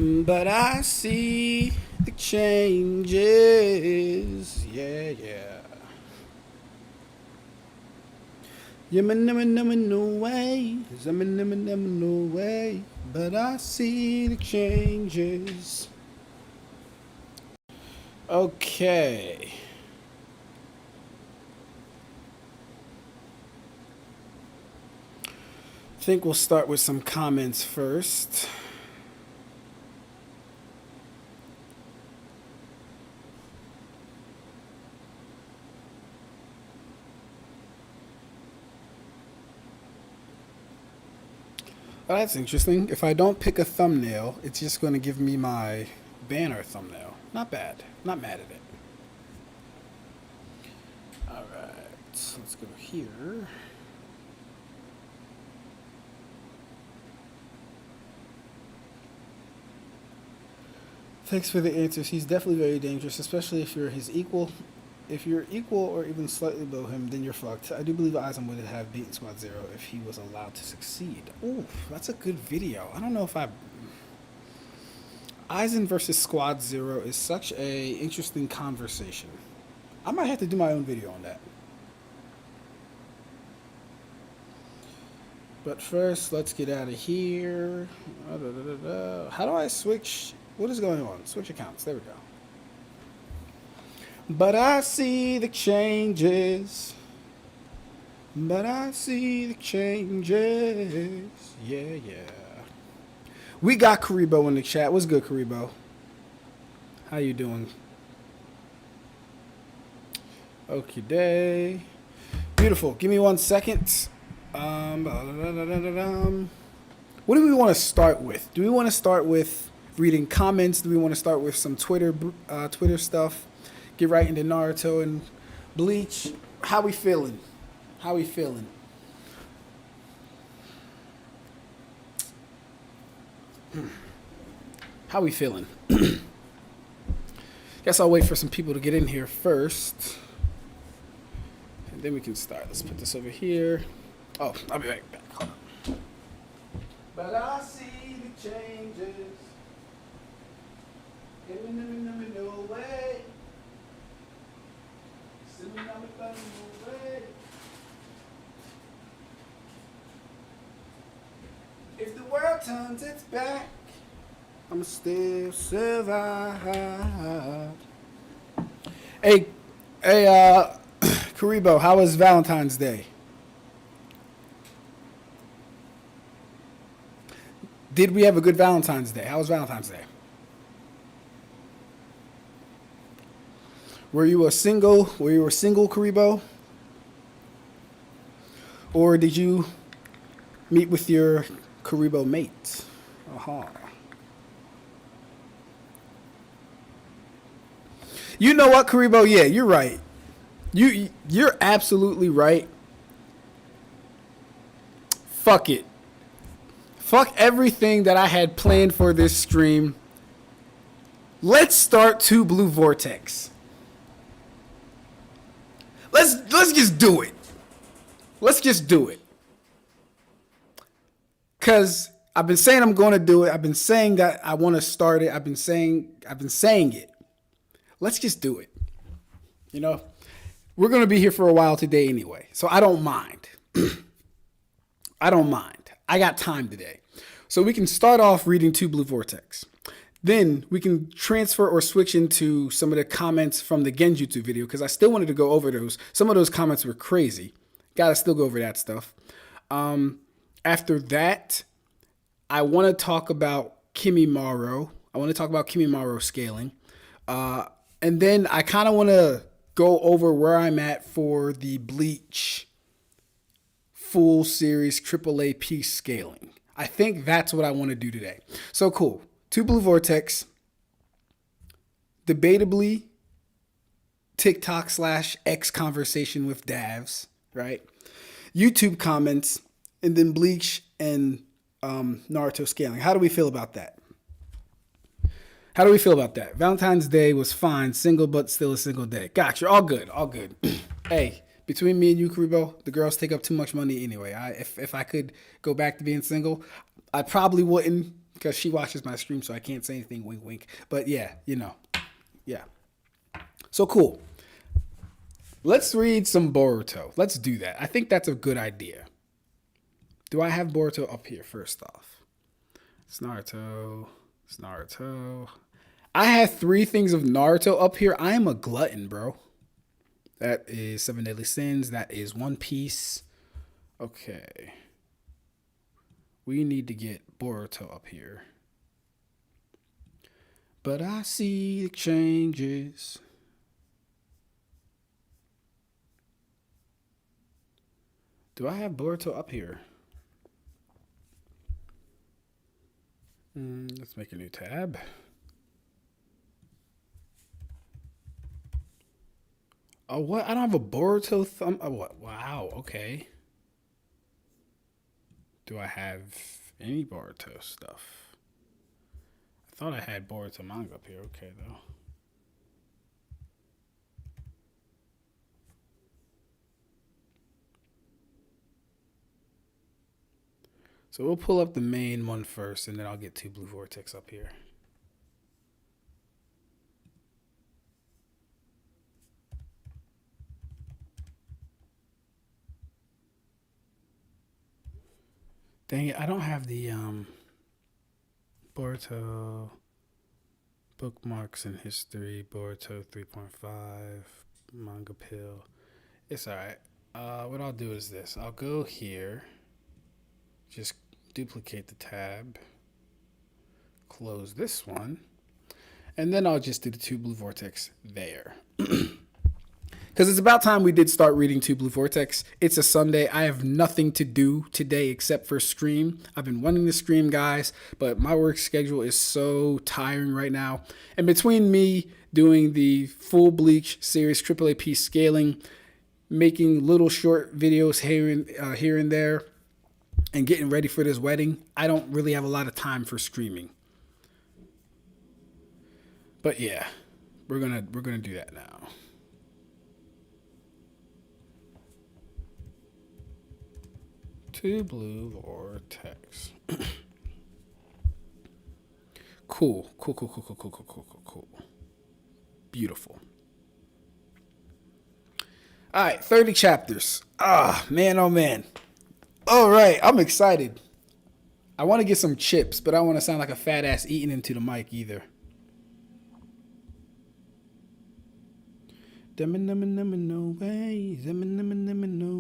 But I see the changes. Yeah, yeah. No way. No way. But I see the changes. Okay. I think we'll start with some comments first. Oh, that's interesting. If I don't pick a thumbnail, it's just going to give me my banner thumbnail. Not bad. Not mad at it. Alright, so let's go here. Thanks for the answers. He's definitely very dangerous, especially if you're his equal. If you're equal or even slightly below him, then you're fucked. I do believe Aizen would have beaten Squad Zero if he was allowed to succeed. Ooh, that's a good video. I don't know if Aizen versus Squad Zero is such a interesting conversation. I might have to do my own video on that. But first, let's get out of here. How do I switch? What is going on? Switch accounts. There we go. But I see the changes. But I see the changes. Yeah, yeah. We got Karibo in the chat. What's good, Karibo? How you doing? Okay, day. Beautiful. Give me 1 second. What do we want to start with? Do we want to start with reading comments? Do we want to start with some Twitter stuff? Get right into Naruto and Bleach. How we feeling? How we feeling? How we feeling? Guess I'll wait for some people to get in here first. And then we can start. Let's put this over here. Oh, I'll be right back. Hold on. But I see the changes. No way. If the world turns its back, I'm still survive. Hey, Karibo, how was Valentine's Day? Did we have a good Valentine's Day? How was Valentine's Day? Were you a single Karibo? Or did you meet with your Karibo mate? Uh-huh. You know what, Karibo? Yeah, you're right. You're absolutely right. Fuck it. Fuck everything that I had planned for this stream. Let's start 2 Blue Vortex. Let's just do it. Let's just do it. Cause I've been saying I'm going to do it. I've been saying that I want to start it. I've been saying it. Let's just do it. You know, we're going to be here for a while today anyway, so I don't mind. I don't mind. I got time today. So we can start off reading 2 Blue Vortex. Then we can transfer or switch into some of the comments from the Genjutsu video because I still wanted to go over those. Some of those comments were crazy. Gotta still go over that stuff. After that, I want to talk about Kimimaro. I want to talk about Kimimaro scaling. And then I kind of want to go over where I'm at for the Bleach full series AAA piece scaling. I think that's what I want to do today. So cool. 2 Blue Vortex. Debatably TikTok/X conversation with Davs, right? YouTube comments, and then Bleach and Naruto scaling. How do we feel about that? How do we feel about that? Valentine's Day was fine, single but still a single day. Gotcha, all good, all good. Hey, between me and you, Karibo, the girls take up too much money anyway. If I could go back to being single, I probably wouldn't because she watches my stream, so I can't say anything. Wink, wink. But yeah, you know, yeah. So cool. Let's read some Boruto. Let's do that. I think that's a good idea. Do I have Boruto up here first off? It's Naruto. It's Naruto. I have 3 things of Naruto up here. I am a glutton, bro. That is 7 Deadly Sins. That is One Piece. Okay. We need to get Boruto up here. But I see the changes. Do I have Boruto up here? Let's make a new tab. Oh, what? I don't have a Boruto thumb. Oh, what? Wow. Okay. Do I have any Boruto stuff? I thought I had Boruto manga up here. Okay, though. So we'll pull up the main one first, and then I'll get 2 Blue Vortex up here. Dang it, I don't have the Boruto bookmarks in history, Boruto 3.5, manga pill. It's alright. What I'll do is this. I'll go here. Just duplicate the tab, close this one, and then I'll just do the 2 Blue Vortex there. Because it's about time we did start reading 2 Blue Vortex. It's a Sunday. I have nothing to do today except for stream. I've been wanting to stream, guys, but my work schedule is so tiring right now. And between me doing the full Bleach series AAA scaling, making little short videos here and there, and getting ready for this wedding, I don't really have a lot of time for streaming. But yeah, we're gonna do that now. Two Blue Vortex. Cool. Beautiful. All right, 30 chapters. Ah, man, oh man. All right, I'm excited. I want to get some chips, but I don't want to sound like a fat ass eating into the mic either. No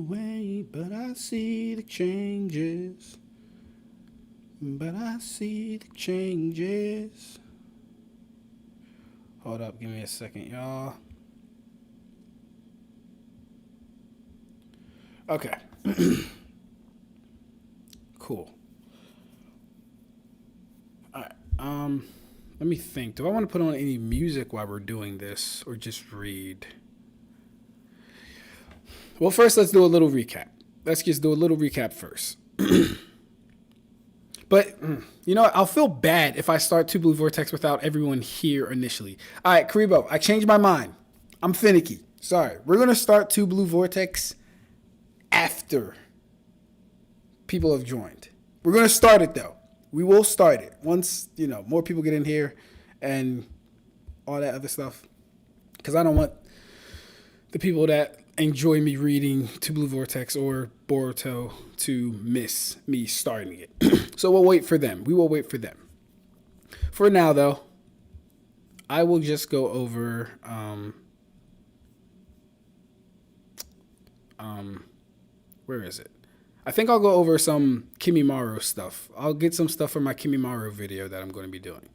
way, but I see the changes. Hold up, give me a second, y'all. Okay. Cool. All right. Let me think. Do I want to put on any music while we're doing this, or just read? Well, first, let's do a little recap. Let's just do a little recap first. But, you know what? I'll feel bad if I start 2 Blue Vortex without everyone here initially. All right, Karibo, I changed my mind. I'm finicky. Sorry. We're going to start 2 Blue Vortex after people have joined. We're going to start it, though. We will start it once, you know, more people get in here and all that other stuff. Because I don't want the people that enjoy me reading 2 Blue Vortex or Boruto to miss me starting it. So we'll wait for them. We will wait for them. For now, though, I will just go over where is it? I think I'll go over some Kimimaro stuff. I'll get some stuff for my Kimimaro video that I'm going to be doing.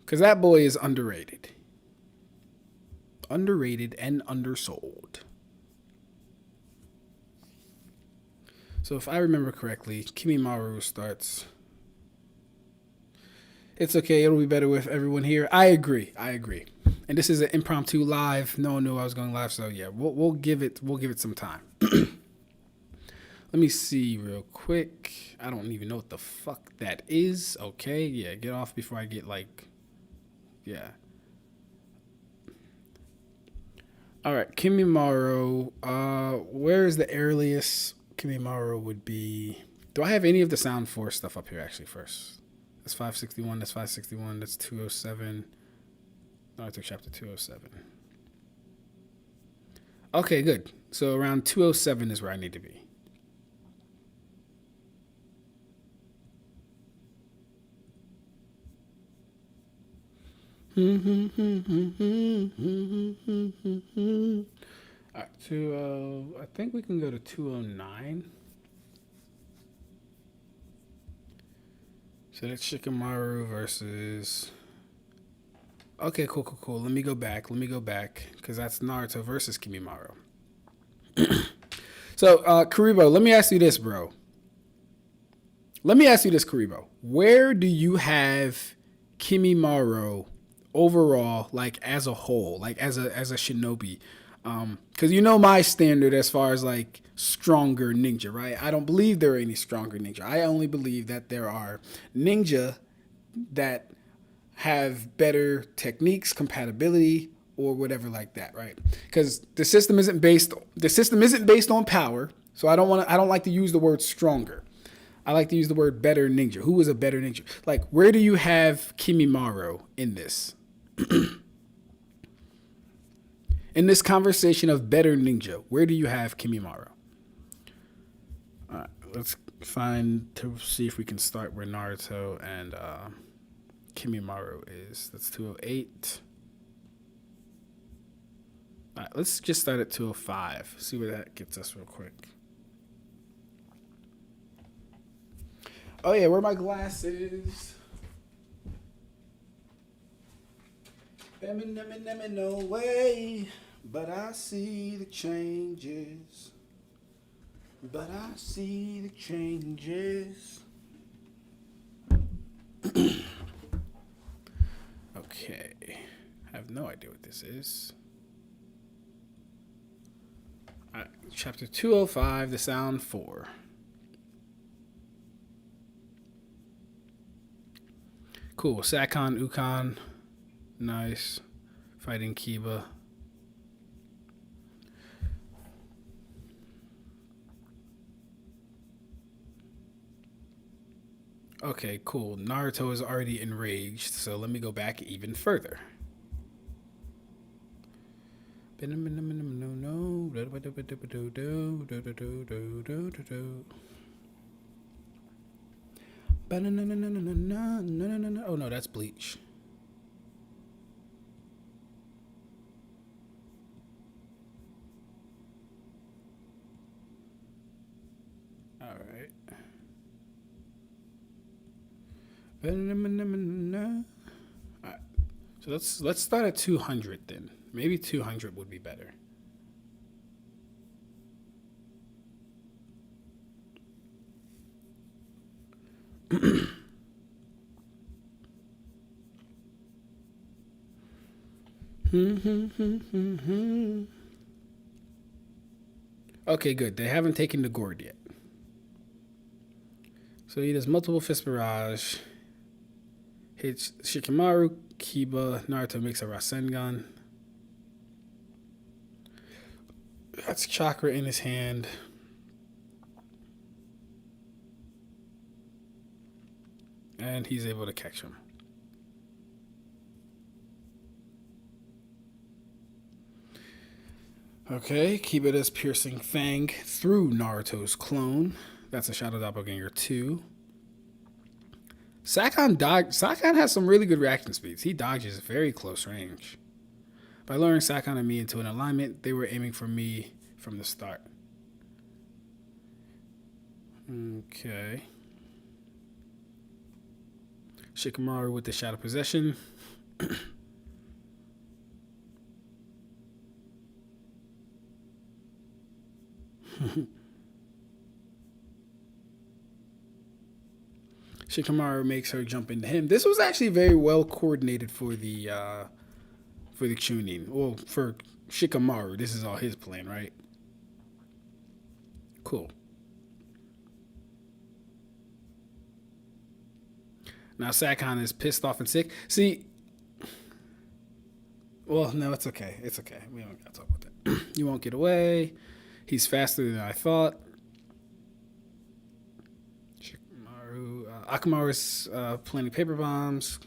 Because that boy is underrated. Underrated and undersold. So if I remember correctly, Kimimaro starts. It's okay. It'll be better with everyone here. I agree. And this is an impromptu live. No one knew I was going live, so yeah, we'll give it some time. Let me see real quick. I don't even know what the fuck that is. Okay, yeah, get off before I get yeah. All right, Kimimaro. Where is the earliest Kimimaro would be? Do I have any of the Sound Force stuff up here actually first? That's 561. That's 561. That's 207. Naruto chapter 207. Okay, good. So around 207 is where I need to be. All right, I think we can go to 209. So that's Shikamaru versus. Okay, cool. Let me go back, because that's Naruto versus Kimimaro. So, Karibo, let me ask you this, bro. Karibo. Where do you have Kimimaro overall, like as a whole, like as a shinobi? Because you know my standard as far as like stronger ninja, right? I don't believe there are any stronger ninja. I only believe that there are ninja that have better techniques, compatibility, or whatever like that, right? Because the system isn't based on power, so I don't like to use the word stronger. I like to use the word better ninja. Who is a better ninja? Like, where do you have Kimimaro in this? In this conversation of better ninja, where do you have Kimimaro? All right, let's find to see if we can start where Naruto and Kimimaro is. That's 208. All right, let's just start at 205. See where that gets us real quick. Oh yeah, where are my glasses? No way, but I see the changes. Okay, I have no idea what this is. All right, chapter 205, the sound 4. Cool, Sakon, Ukon, nice. Fighting Kiba. Okay, cool. Naruto is already enraged, so let me go back even further. Oh no, that's Bleach. All right. All right. So let's start at 200 then. Maybe 200 would be better. Okay, good. They haven't taken the gourd yet. So he does multiple fist barrage. Hits Shikamaru, Kiba. Naruto makes a Rasengan. That's chakra in his hand. And he's able to catch him. Okay, Kiba does piercing fang through Naruto's clone. That's a Shadow Doppelganger 2. Sakon has some really good reaction speeds. He dodges very close range. By luring Sakon and me into an alignment, they were aiming for me from the start. Okay. Shikamaru with the Shadow Possession. Shikamaru makes her jump into him. This was actually very well coordinated for the Chunin. Well, for Shikamaru, this is all his plan, right? Cool. Now Sakon is pissed off and sick. See, well, no, it's okay. It's okay. We don't gotta talk about that. You won't get away. He's faster than I thought. Shikamaru. Akamaru's planting paper bombs.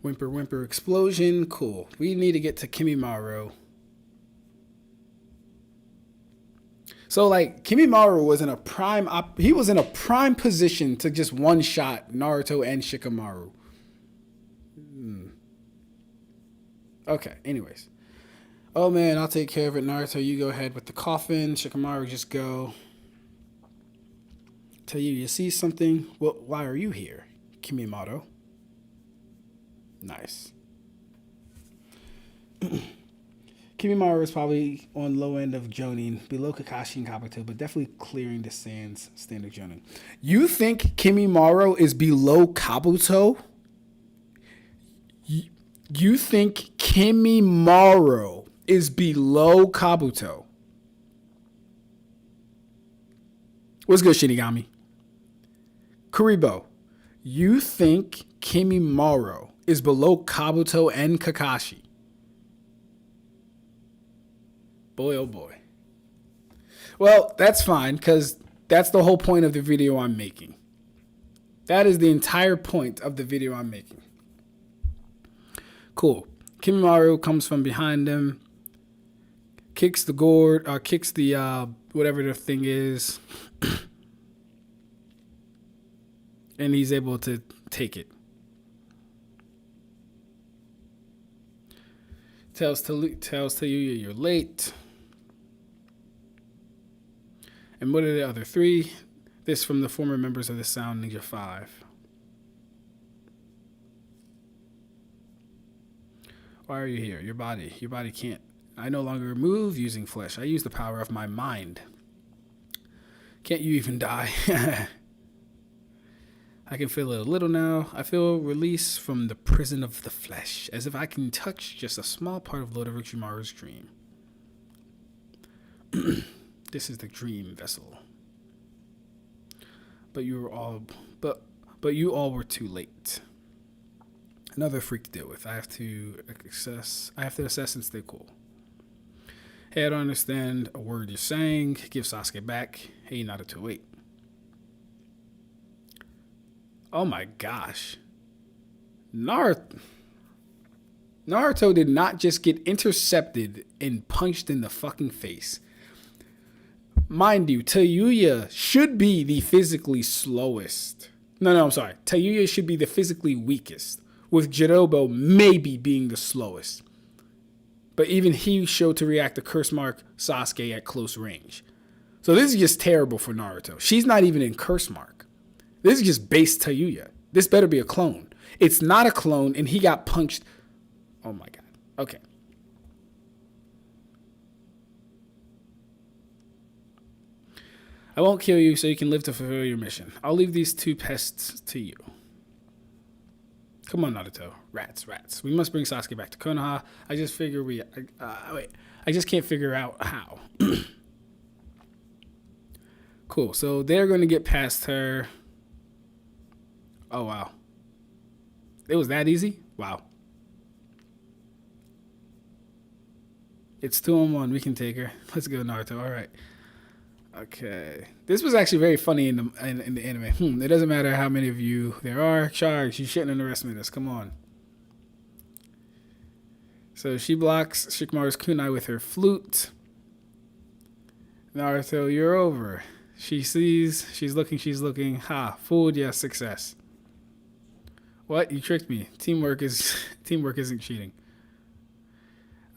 Whimper, whimper, explosion. Cool. We need to get to Kimimaro. So, like, Kimimaro was in a prime... he was in a prime position to just one-shot Naruto and Shikamaru. Okay, anyways. Oh, man, I'll take care of it. Naruto, you go ahead with the coffin. Shikamaru, just go. Tell you see something? Well, why are you here? Kimimaro. Nice. Kimimaro is probably on low end of Jonin, below Kakashi and Kabuto, but definitely clearing the standard Jonin. You think Kimimaro is below Kabuto? You think Kimimaro is below Kabuto? What's good, Shinigami? Kuribo, you think Kimimaro is below Kabuto and Kakashi? Boy, oh boy. Well, that's fine, because that's the whole point of the video I'm making. That is the entire point of the video I'm making. Cool. Kimimaro comes from behind him, kicks the gourd, kicks the, whatever the thing is, and he's able to take it. Tells Tayuya you're late. And what are the other three? This from the former members of the Sound Ninja 5. Why are you here? Your body can't. I no longer move using flesh. I use the power of my mind. Can't you even die? I can feel it a little now. I feel release from the prison of the flesh, as if I can touch just a small part of Lord Orochimaru's dream. This is the dream vessel. But you all were too late. Another freak to deal with. I have to assess and stay cool. Hey, I don't understand a word you're saying. Give Sasuke back. Hey, Naruto, wait. Oh my gosh. Naruto did not just get intercepted and punched in the fucking face. Mind you, Tayuya should be the physically slowest. No, I'm sorry. Tayuya should be the physically weakest, with Jirobo maybe being the slowest. But even he showed to react to curse mark Sasuke at close range. So this is just terrible for Naruto. She's not even in curse mark. This is just base Tayuya. This better be a clone. It's not a clone, and he got punched. Oh my god. Okay. I won't kill you so you can live to fulfill your mission. I'll leave these two pests to you. Come on, Naruto. Rats. We must bring Sasuke back to Konoha. I just figure I just can't figure out how. Cool. So they're going to get past her. Oh, wow. It was that easy? Wow. It's 2-on-1. We can take her. Let's go, Naruto. All right. Okay. This was actually very funny in the anime. It doesn't matter how many of you there are. Charge. You shouldn't underestimate us. Come on. So she blocks Shikamaru's kunai with her flute. Naruto, you're over. She sees. She's looking. Ha. Fooled. Yes, success. What? You tricked me. Teamwork isn't cheating.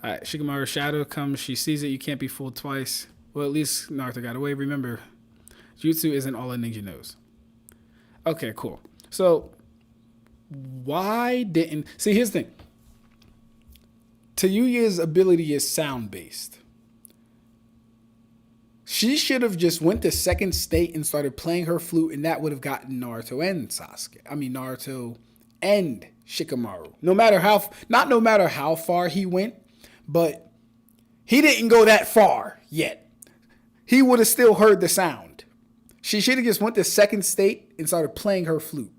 Alright, Shikamaru's shadow comes. She sees it. You can't be fooled twice. Well, at least Naruto got away. Remember, jutsu isn't all a ninja knows. Okay, cool. So, why didn't... See, here's the thing. Tayuya's ability is sound-based. She should have just went to second state and started playing her flute, and that would have gotten Naruto and Naruto and Shikamaru. No matter how far he went, but he didn't go that far yet. He would have still heard the sound. She should have just went to second state and started playing her flute.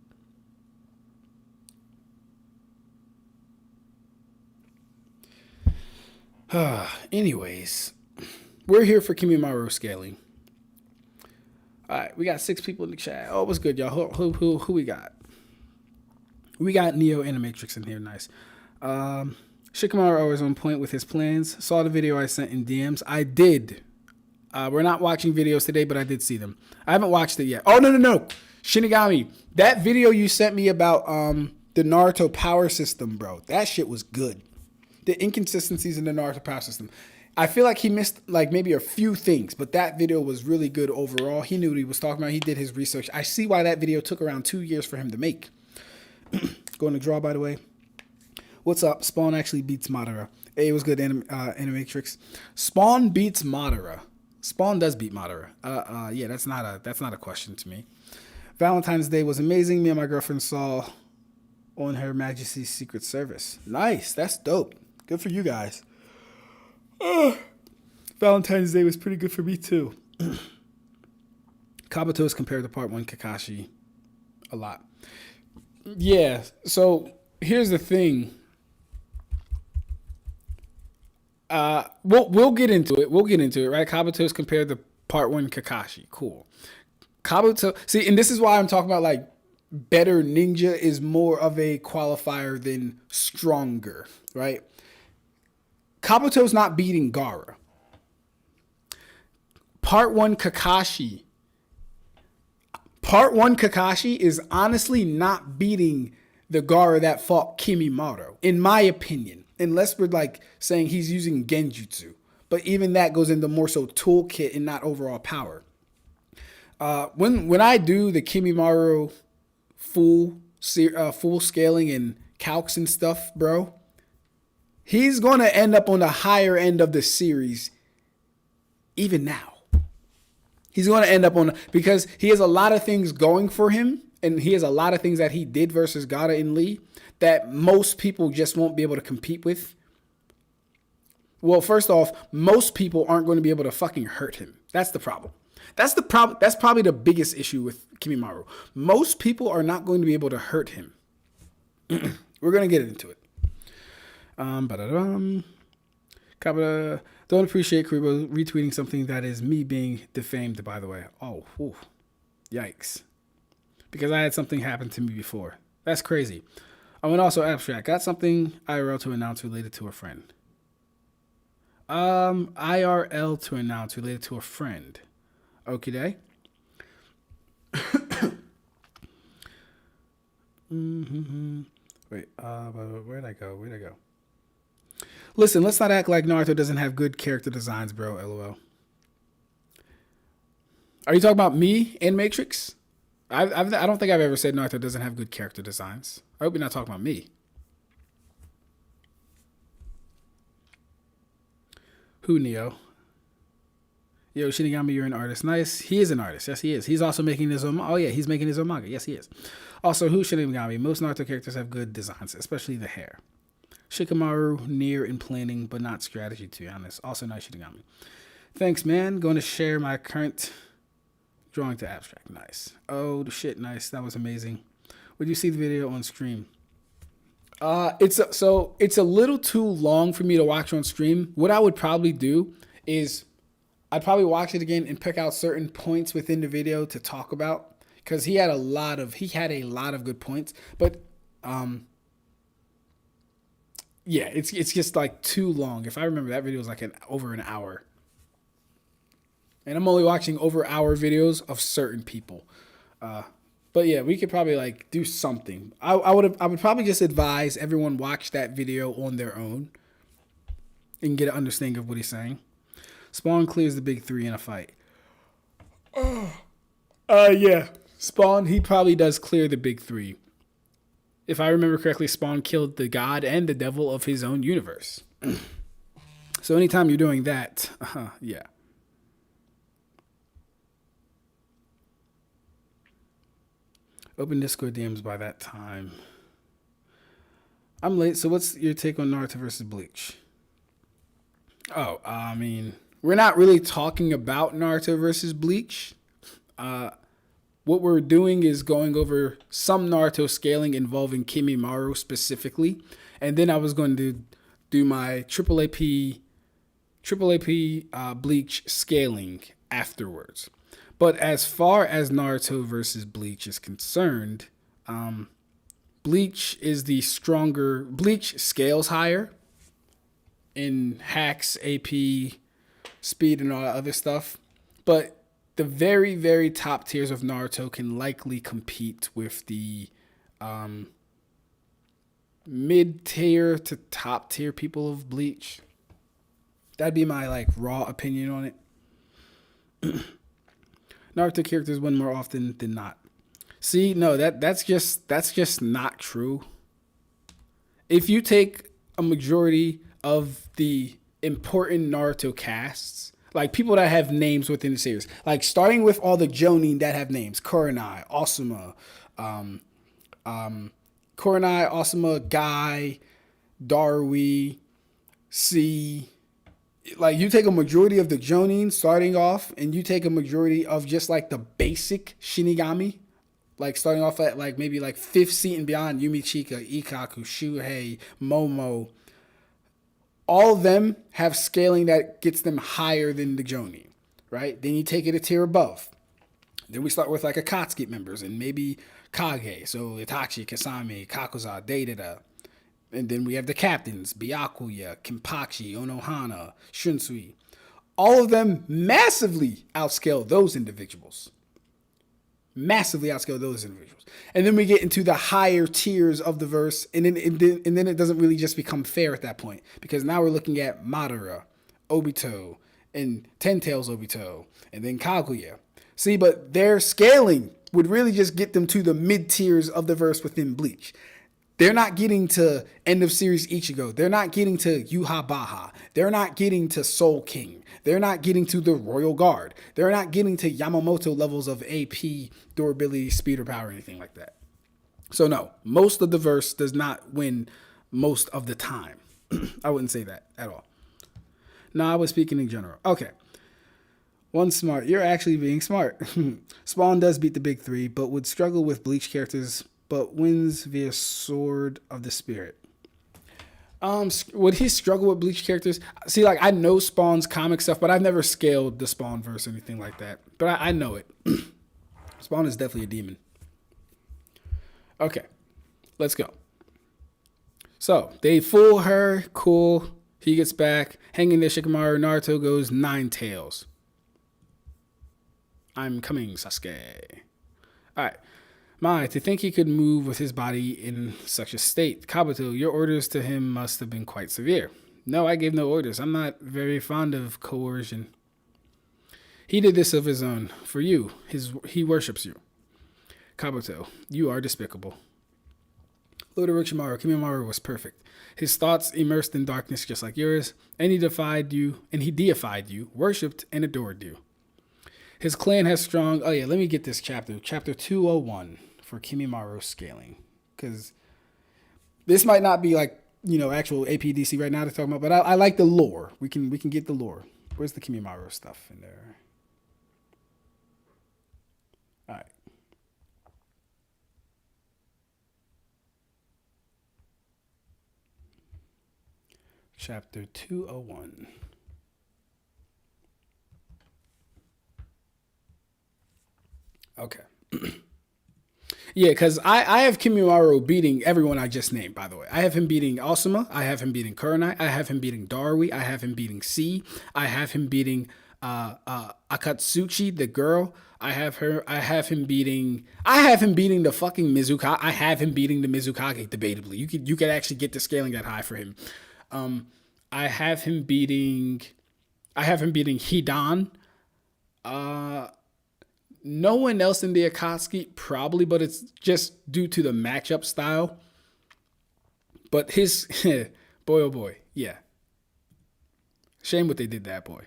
Anyways, We're here for Kimimaro scaling. All right, we got 6 people in the chat. Oh, what's good, y'all? Who we got? We got Neo Animatrix in here. Nice. Shikamaru always on point with his plans. Saw the video I sent in DMs. I did. We're not watching videos today, but I did see them. I haven't watched it yet. Oh, no. Shinigami, that video you sent me about the Naruto power system, bro, that shit was good. The inconsistencies in the Naruto power system. I feel like he missed like maybe a few things, but that video was really good overall. He knew what he was talking about. He did his research. I see why that video took around 2 years for him to make. Going to draw, by the way. What's up? Spawn actually beats Madara. Hey, it was good, Animatrix. Spawn beats Madara. Spawn does beat Madara. Yeah, that's not a question to me. Valentine's Day was amazing. Me and my girlfriend saw on Her Majesty's Secret Service. Nice. That's dope. Good for you guys. Valentine's Day was pretty good for me too. Kabuto is compared to Part 1 Kakashi a lot. Yeah, so here's the thing. We'll get into it. Right? Kabuto is compared to Part 1 Kakashi. Cool. Kabuto, see, and this is why I'm talking about like better ninja is more of a qualifier than stronger, right? Kabuto's not beating Gaara. Part 1 Kakashi is honestly not beating the Gaara that fought Kimimaro, in my opinion. Unless we're like saying he's using genjutsu. But even that goes into more so toolkit and not overall power. When I do the Kimimaro full scaling and calcs and stuff, bro, he's going to end up on the higher end of the series even now. He's going to end up on, because he has a lot of things going for him, and he has a lot of things that he did versus Gaara and Lee that most people just won't be able to compete with. Well, first off, most people aren't going to be able to fucking hurt him. That's the problem. That's probably the biggest issue with Kimimaro. Most people are not going to be able to hurt him. We're going to get into it. Kabuto, don't appreciate Kuribo retweeting something that is me being defamed, by the way. Oh, whew. Yikes. Because I had something happen to me before. That's crazy. Oh, and also Ab-stract. Got something IRL to announce related to a friend. IRL to announce related to a friend. Okie day. Wait, where'd I go? Listen, let's not act like Naruto doesn't have good character designs, bro. LOL. Are you talking about me and Matrix? I don't think I've ever said Naruto doesn't have good character designs. I hope you're not talking about me. Who, Neo? Yo, Shinigami, you're an artist. Nice. He is an artist. Yes, he is. He's also making his own. Oh, yeah, he's making his own manga. Yes, he is. Also, who, Shinigami? Most Naruto characters have good designs, especially the hair. Shikamaru, near in planning, but not strategy, to be honest. Also, nice Shinigami. Thanks, man. Going to share my current drawing to Ab-stract. Nice. Oh, shit, nice. That was amazing. Would you see the video on stream? It's a little too long for me to watch on stream. What I would probably do is I'd probably watch it again and pick out certain points within the video to talk about, because he had a lot of good points. But yeah, it's just like too long. If I remember, that video was like over an hour, and I'm only watching over hour videos of certain people. But yeah, we could probably like do something. I would probably just advise everyone watch that video on their own and get an understanding of what he's saying. Spawn clears the big 3 in a fight. Yeah. Spawn, he probably does clear the big 3. If I remember correctly, Spawn killed the god and the devil of his own universe. So anytime you're doing that, yeah. Open Discord DMs by that time. I'm late, so what's your take on Naruto versus Bleach? Oh, I mean, we're not really talking about Naruto versus Bleach. What we're doing is going over some Naruto scaling involving Kimimaro specifically. And then I was going to do my Triple AP triple AP Bleach scaling afterwards. But as far as Naruto versus Bleach is concerned, Bleach is the stronger. Bleach scales higher in hacks, AP, speed, and all that other stuff. But the very, very top tiers of Naruto can likely compete with the mid tier to top tier people of Bleach. That'd be my like raw opinion on it. Naruto characters win more often than not. See, no, that's just not true. If you take a majority of the important Naruto casts, like people that have names within the series, like starting with all the Jonin that have names, Kurenai, Asuma, Guy, Darui, C. Like you take a majority of the Jonin starting off, and you take a majority of just like the basic Shinigami, like starting off at like maybe like 5th seat and beyond, Yumi Chika, Ikaku, Shuhei, Momo. All of them have scaling that gets them higher than the Jonin, right? Then you take it a tier above. Then we start with like Akatsuki members and maybe Kage, so Itachi, Kasame, Kakuza, Deidara. And then we have the captains, Byakuya, Kenpachi, Onohana, Shunsui. All of them massively outscale those individuals. Massively outscale those individuals. And then we get into the higher tiers of the verse, and then it doesn't really just become fair at that point, because now we're looking at Madara, Obito, and Ten Tails Obito, and then Kaguya. See, but their scaling would really just get them to the mid tiers of the verse within Bleach. They're not getting to end of series Ichigo. They're not getting to Yuha Baha. They're not getting to Soul King. They're not getting to the Royal Guard. They're not getting to Yamamoto levels of AP, durability, speed, or power, or anything like that. So no, most of the verse does not win most of the time. I wouldn't say that at all. No, I was speaking in general. Okay. One smart. You're actually being smart. Spawn does beat the big three, but would struggle with Bleach characters, but wins via Sword of the Spirit. Would he struggle with Bleach characters? See, like I know Spawn's comic stuff, but I've never scaled the Spawn verse or anything like that. But I know it. Spawn is definitely a demon. Okay, let's go. So they fool her. Cool. He gets back. Hanging there, Shikamaru. Naruto goes 9 tails. I'm coming, Sasuke. All right. To think he could move with his body in such a state. Kabuto, your orders to him must have been quite severe. No, I gave no orders. I'm not very fond of coercion. He did this of his own. For you. He worships you. Kabuto, you are despicable. Lord Orochimaru, Kimimaro was perfect. His thoughts immersed in darkness just like yours, and he deified you, worshipped, and adored you. His clan has strong... Oh yeah, let me get this chapter. Chapter 201 for Kimimaro scaling. Because this might not be like, actual APDC right now to talk about, but I like the lore. We can get the lore. Where's the Kimimaro stuff in there? All right. Chapter 201. Okay. Yeah, because I have Kimimaro beating everyone I just named, by the way. I have him beating Asuma. I have him beating Kurenai. I have him beating Darui. I have him beating C. I have him beating Akatsuki, the girl. I have him beating the fucking Mizukage. I have him beating the Mizukage, debatably. You could actually get the scaling that high for him. I have him beating Hidan. No one else in the Akatsuki, probably, but it's just due to the matchup style. But his, boy, oh boy, yeah. Shame what they did to that boy.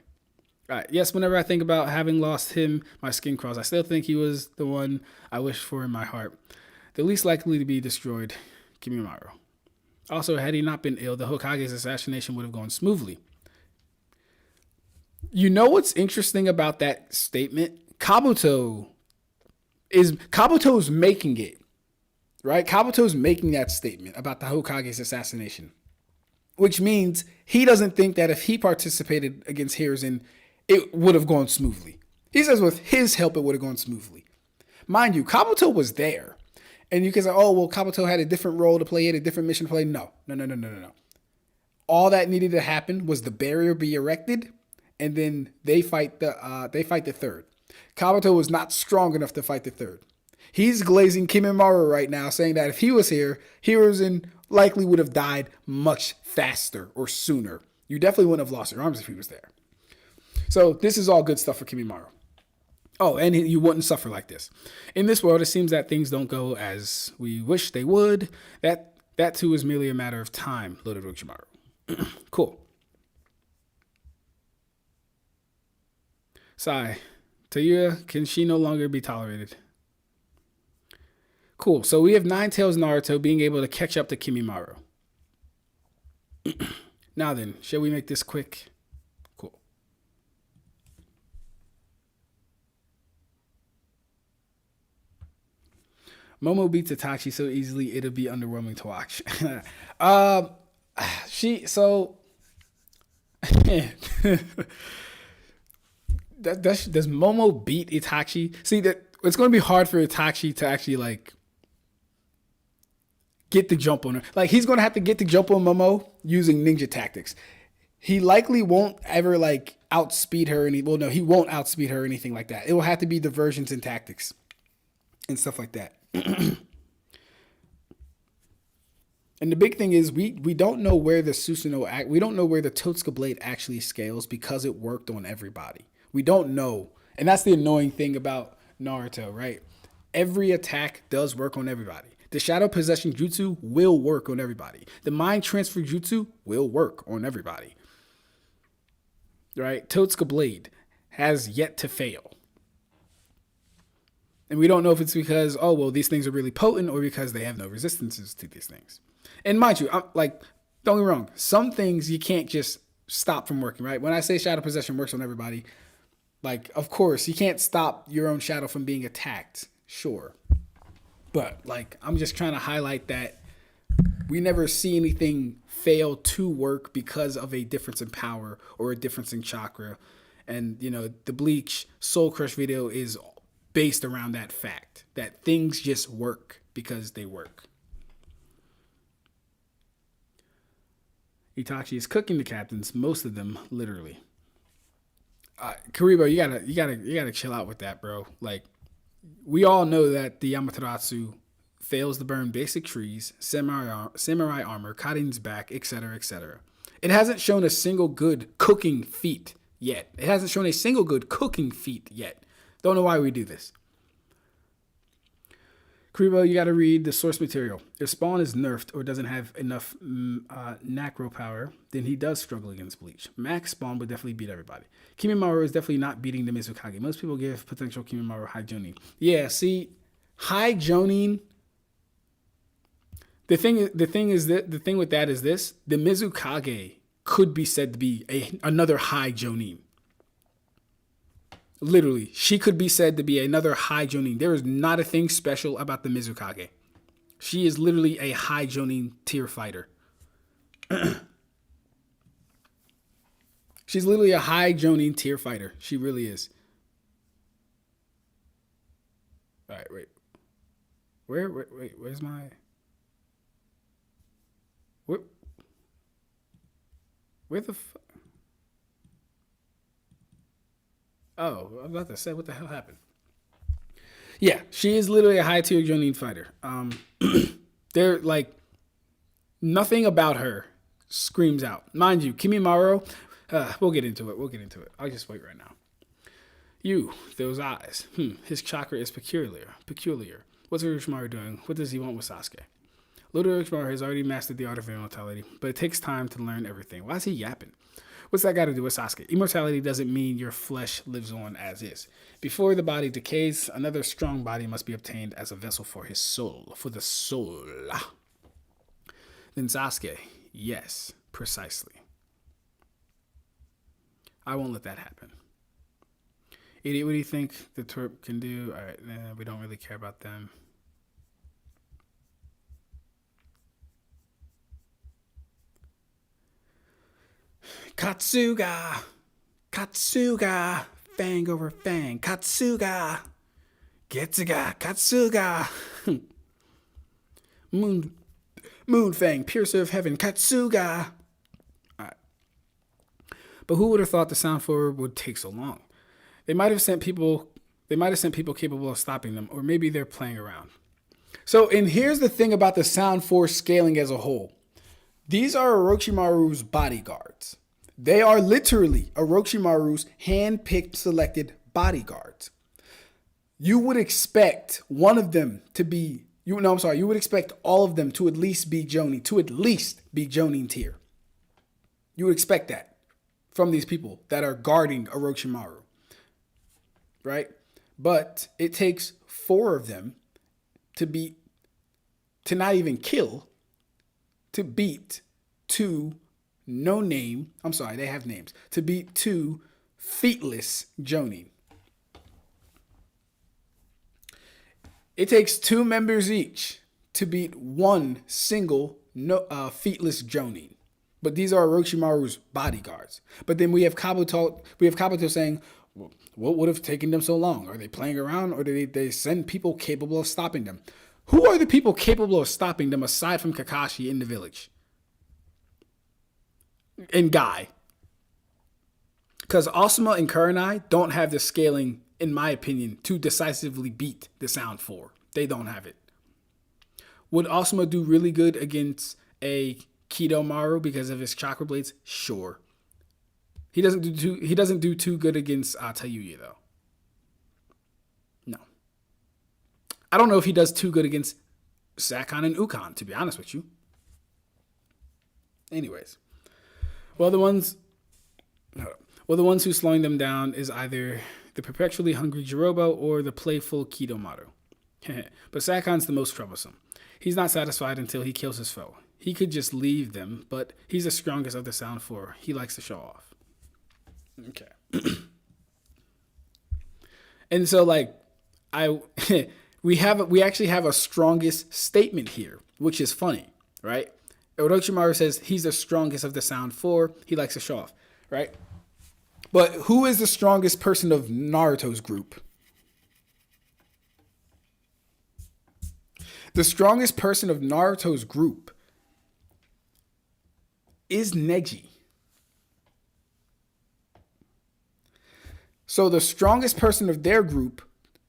All right, yes, whenever I think about having lost him, my skin crawls. I still think he was the one I wished for in my heart. The least likely to be destroyed, Kimimaro. Also, had he not been ill, the Hokage's assassination would have gone smoothly. You know what's interesting about that statement? Kabuto's making it, right? Kabuto's making that statement about the Hokage's assassination. which means he doesn't think that if he participated against Hiruzen, it would have gone smoothly. He says with his help, it would have gone smoothly. Mind you, Kabuto was there. And you can say, oh, well, Kabuto had a different role to play, he had a different mission to play. No. All that needed to happen was the barrier be erected, and then they fight the third. Kabuto was not strong enough to fight the third. He's glazing Kimimaro right now, saying that if he was here, Hiruzen likely would have died much faster or sooner. You definitely wouldn't have lost your arms if he was there. So this is all good stuff for Kimimaro. Oh, and you wouldn't suffer like this. In this world, it seems that things don't go as we wish they would. That too is merely a matter of time, Lord Orochimaru. Cool. Sigh. Tayuya, can she no longer be tolerated? Cool. So we have Nine Tails Naruto being able to catch up to Kimimaro. Now then, shall we make this quick? Cool. Momo beats Itachi so easily it'll be underwhelming to watch. Does Momo beat Itachi? See, that it's going to be hard for Itachi to actually like get the jump on her. Like, he's going to have to get the jump on Momo using ninja tactics. He likely won't ever like outspeed her. He won't outspeed her or anything like that. It will have to be diversions and tactics and stuff like that. And the big thing is we don't know where the Susanoo we don't know where the Totsuka blade actually scales because it worked on everybody. We don't know. And that's the annoying thing about Naruto, right? Every attack does work on everybody. The shadow possession jutsu will work on everybody. The mind transfer jutsu will work on everybody. Right? Totsuka blade has yet to fail. And we don't know if it's because, oh, well, these things are really potent or because they have no resistances to these things. And mind you, don't get me wrong. Some things you can't just stop from working, right? When I say shadow possession works on everybody, like, of course, you can't stop your own shadow from being attacked. Sure. But, like, I'm just trying to highlight that we never see anything fail to work because of a difference in power or a difference in chakra. And, the Bleach Soul Crush video is based around that fact, that things just work because they work. Itachi is cooking the captains, most of them literally. Karibo, you gotta chill out with that, bro. Like, we all know that the Yamateratsu fails to burn basic trees, samurai armor, Karin's back, etc., etc. It hasn't shown a single good cooking feat yet. Don't know why we do this. Karibo, you gotta read the source material. If Spawn is nerfed or doesn't have enough Nacro power, then he does struggle against Bleach. Max Spawn would definitely beat everybody. Kimimaro is definitely not beating the Mizukage. Most people give potential Kimimaro high Jonin. Yeah, see, high Jonin. The thing with that is this: the Mizukage could be said to be another high Jonin. Literally, she could be said to be another high Jonin. There is not a thing special about the Mizukage. She is literally a high Jonin tier fighter. She's literally a high Jonin tier fighter. She really is. All right, wait. Where's my... Where the fuck? Oh, I was about to say, what the hell happened? Yeah, she is literally a high tier Jonin fighter. They're like, nothing about her screams out. Mind you, Kimimaro, we'll get into it. I'll just wait right now. Those eyes. His chakra is peculiar. What's Orochimaru doing? What does he want with Sasuke? Lord Orochimaru has already mastered the art of immortality, but it takes time to learn everything. Why is he yapping? What's that got to do with Sasuke? Immortality doesn't mean your flesh lives on as is. Before the body decays, another strong body must be obtained as a vessel for his soul. For the soul. Then Sasuke. Yes, precisely. I won't let that happen. Idiot, what do you think the twerp can do? All right, we don't really care about them. Katsuga. Katsuga. Fang over fang. Katsuga. Getsuga. Katsuga. Moon Fang, piercer of heaven. Katsuga. Alright. But who would have thought the sound forward would take so long? They might have sent people capable of stopping them, or maybe they're playing around. So, and here's the thing about the sound force scaling as a whole. These are Orochimaru's bodyguards. They are literally Orochimaru's hand-picked, selected bodyguards. You would expect one of them to be, you would expect all of them to at least be Jonin tier. You would expect that from these people that are guarding Orochimaru. Right? But it takes 4 of them to not even kill, to beat 2 they have names, to beat 2 feetless Jonin. It takes 2 members each to beat 1 single feetless Jonin. But these are Orochimaru's bodyguards. But then we have Kabuto saying, what would have taken them so long? Are they playing around, or do they send people capable of stopping them? Who are the people capable of stopping them aside from Kakashi in the village? And Guy. Because Asuma and Kurenai don't have the scaling, in my opinion, to decisively beat the Sound 4. They don't have it. Would Asuma do really good against a Kidomaru because of his chakra blades? Sure. He doesn't do too good against Tayuya, though. No. I don't know if he does too good against Sakon and Ukon, to be honest with you. Anyways. Well, the ones who's slowing them down is either the perpetually hungry Jirobo or the playful Kidomaru. But Sakon's the most troublesome. He's not satisfied until he kills his foe. He could just leave them, but he's the strongest of the Sound 4. He likes to show off. Okay. And so, like, we actually have a strongest statement here, which is funny, right? Orochimaru says he's the strongest of the Sound 4. He likes to show off, right? But who is the strongest person of Naruto's group? The strongest person of Naruto's group is Neji. So the strongest person of their group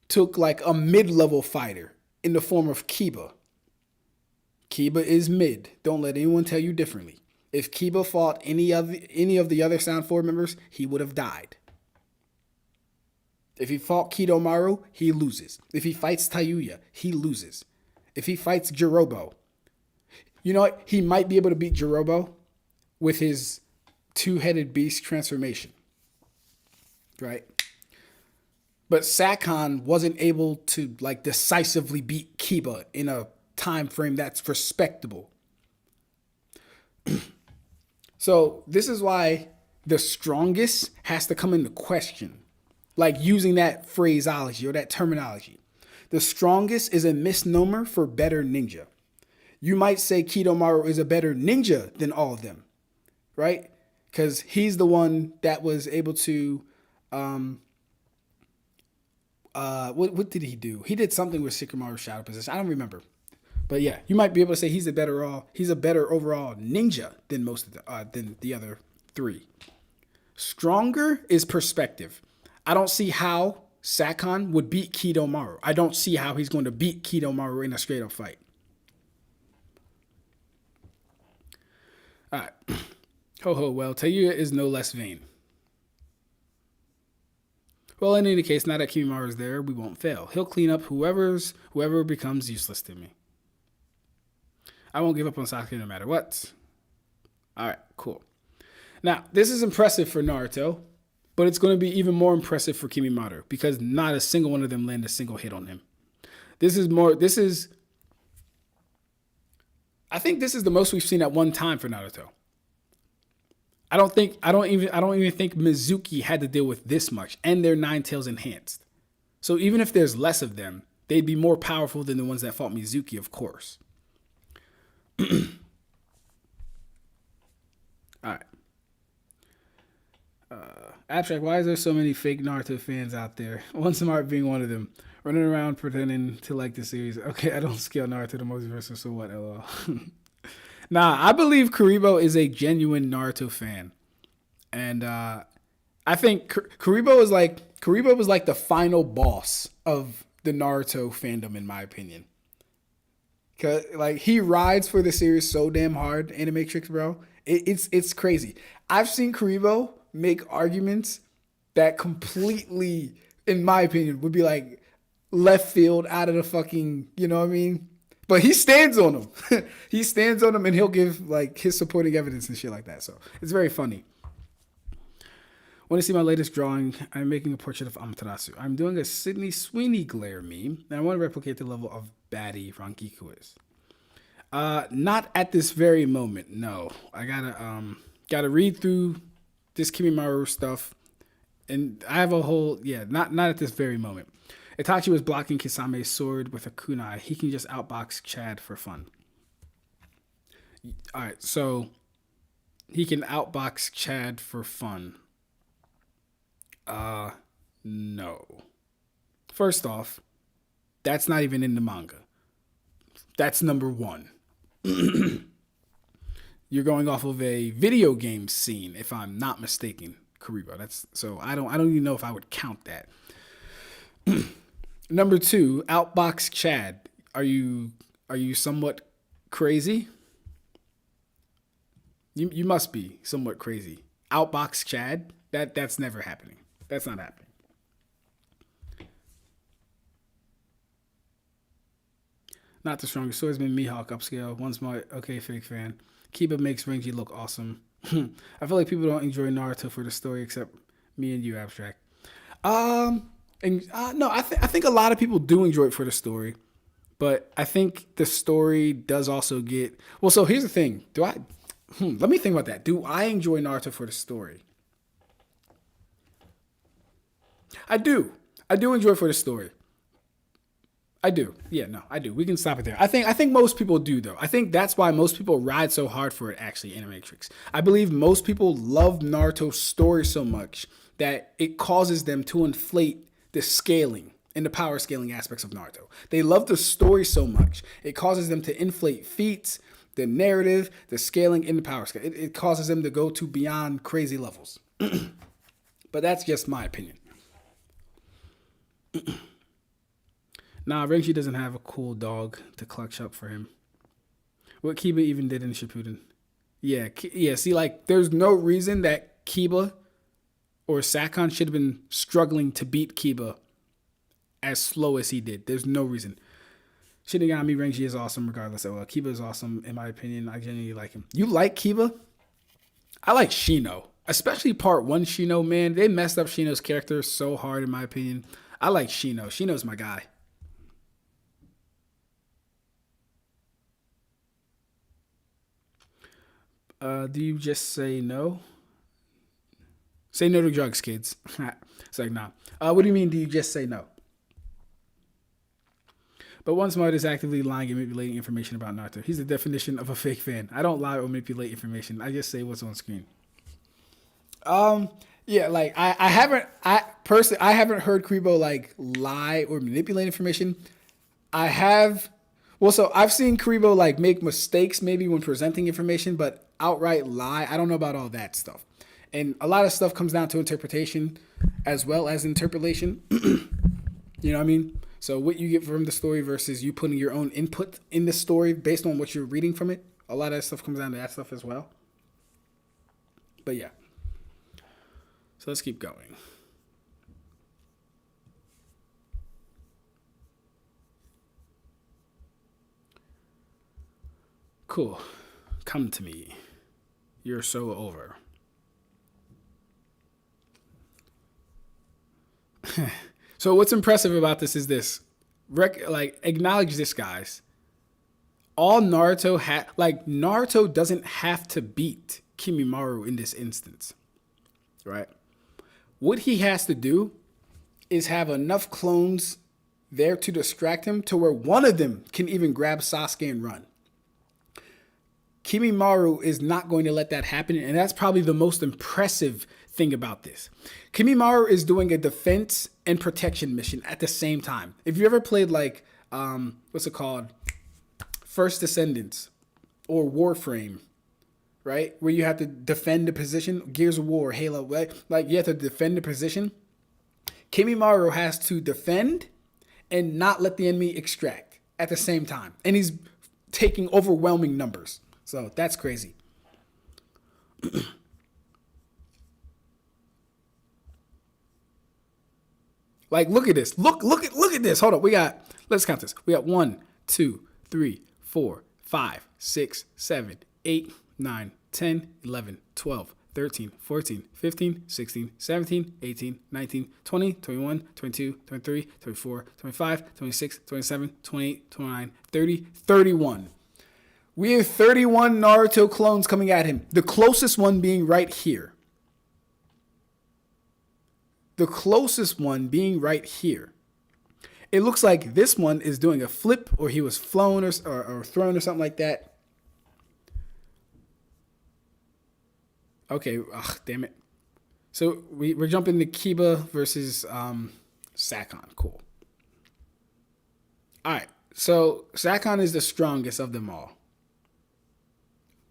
took like a mid-level fighter in the form of Kiba. Kiba is mid. Don't let anyone tell you differently. If Kiba fought any of the other Sound 4 members, he would have died. If he fought Kidomaru, he loses. If he fights Tayuya, he loses. If he fights Jirobo, you know what? He might be able to beat Jirobo with his 2-headed beast transformation. Right? But Sakon wasn't able to like decisively beat Kiba in a time frame that's respectable. So this is why the strongest has to come into question. Like using that phraseology or that terminology. The strongest is a misnomer for better ninja. You might say Kidomaru is a better ninja than all of them. Right? Because he's the one that was able to what did he do? He did something with Shikamaru's shadow possession. I don't remember. But yeah, you might be able to say he's a better overall ninja than than the other 3. Stronger is perspective. I don't see how Sakon would beat Kidomaru. I don't see how he's going to beat Kidomaru in a straight up fight. All right. Well, Tayuya is no less vain. Well, in any case, now that Kimimaro is there, we won't fail. He'll clean up whoever becomes useless to me. I won't give up on Sasuke no matter what. All right, cool. Now, this is impressive for Naruto, but it's going to be even more impressive for Kimimaro because not a single one of them landed a single hit on him. I think this is the most we've seen at one time for Naruto. I don't even think Mizuki had to deal with this much, and they're 9 tails enhanced. So even if there's less of them, they'd be more powerful than the ones that fought Mizuki, of course. All right. Ab-stract, why is there so many fake Naruto fans out there? One smart being one of them. Running around pretending to like the series. Okay, I don't scale Naruto to the multiverse, so what, lol. Nah, I believe Karibo is a genuine Naruto fan. And I think Karibo was like the final boss of the Naruto fandom, in my opinion. Cause like he rides for the series so damn hard, Animatrix, bro. It's crazy. I've seen Karibo make arguments that completely, in my opinion, would be like left field out of the fucking, you know what I mean? But he stands on them. He stands on them and he'll give like his supporting evidence and shit like that. So it's very funny. Want to see my latest drawing? I'm making a portrait of Amaterasu. I'm doing a Sydney Sweeney glare meme, and I want to replicate the level of baddie Rangiku is. Not at this very moment, no. I gotta read through this Kimimaro stuff, and I have a whole not at this very moment. Itachi was blocking Kisame's sword with a kunai. He can just outbox Chad for fun. All right, so he can outbox Chad for fun. No. First off, that's not even in the manga. That's number one. You're going off of a video game scene, if I'm not mistaken, Karibo. That's so I don't even know if I would count that. Number two, outbox Chad. Are you somewhat crazy? You must be somewhat crazy. Outbox Chad? That's never happening. That's not happening. Not the strongest swordsman, Mihawk upscale. One smart, okay, fake fan. Kiba makes Renji look awesome. I feel like people don't enjoy Naruto for the story except me and you, Ab-stract. No, I think a lot of people do enjoy it for the story, but I think the story does also get well. So here's the thing: let me think about that. Do I enjoy Naruto for the story? I do. I do enjoy it for the story. I do. Yeah, no, I do. We can stop it there. I think most people do, though. I think that's why most people ride so hard for it, actually, Animatrix. I believe most people love Naruto's story so much that it causes them to inflate the scaling and the power scaling aspects of Naruto. They love the story so much. It causes them to inflate feats, the narrative, the scaling, and the power scale. It causes them to go to beyond crazy levels. But that's just my opinion. Nah, Renji doesn't have a cool dog to clutch up for him. What Kiba even did in Shippuden. Yeah. See, like, there's no reason that Kiba or Sakon should have been struggling to beat Kiba as slow as he did. There's no reason. Shinigami Renji is awesome regardless. Well, Kiba is awesome, in my opinion. I genuinely like him. You like Kiba? I like Shino. Especially part 1 Shino, man. They messed up Shino's character so hard, in my opinion. I like Shino. Shino's my guy. Do you just say no? Say no to drugs, kids. It's like, nah. What do you mean, do you just say no? But one smart is actively lying and manipulating information about Naruto. He's the definition of a fake fan. I don't lie or manipulate information. I just say what's on screen. Yeah, like I haven't heard Karibo like lie or manipulate information. I've seen Karibo like make mistakes maybe when presenting information, but outright lie, I don't know about all that stuff. And a lot of stuff comes down to interpretation as well as interpolation. You know what I mean? So what you get from the story versus you putting your own input in the story based on what you're reading from it. A lot of that stuff comes down to that stuff as well. But yeah. So let's keep going. Cool. Come to me. You're so over. So what's impressive about this is this. Acknowledge this, guys. All Naruto Naruto doesn't have to beat Kimimaro in this instance. Right? What he has to do is have enough clones there to distract him to where one of them can even grab Sasuke and run. Kimimaro is not going to let that happen, and that's probably the most impressive thing about this. Kimimaro is doing a defense and protection mission at the same time. If you ever played like, what's it called? First Descendants or Warframe, right? Where you have to defend the position, Gears of War, Halo, right? Like you have to defend the position. Kimimaro has to defend and not let the enemy extract at the same time. And he's taking overwhelming numbers. So that's crazy. Like, look at this. Look at this. Hold up. Let's count this. We got 1, 2, 3, 4, 5, 6, 7, 8, 9, 10, 11, 12, 13, 14, 15, 16, 17, 18, 19, 20, 21, 22, 23, 24, 25, 26, 27, 28, 29, 30, 31. We have 31 Naruto clones coming at him. The closest one being right here. The closest one being right here. It looks like this one is doing a flip, or he was flown or thrown or something like that. Okay, damn it. So we're jumping to Kiba versus Sakon. Cool. All right, so Sakon is the strongest of them all.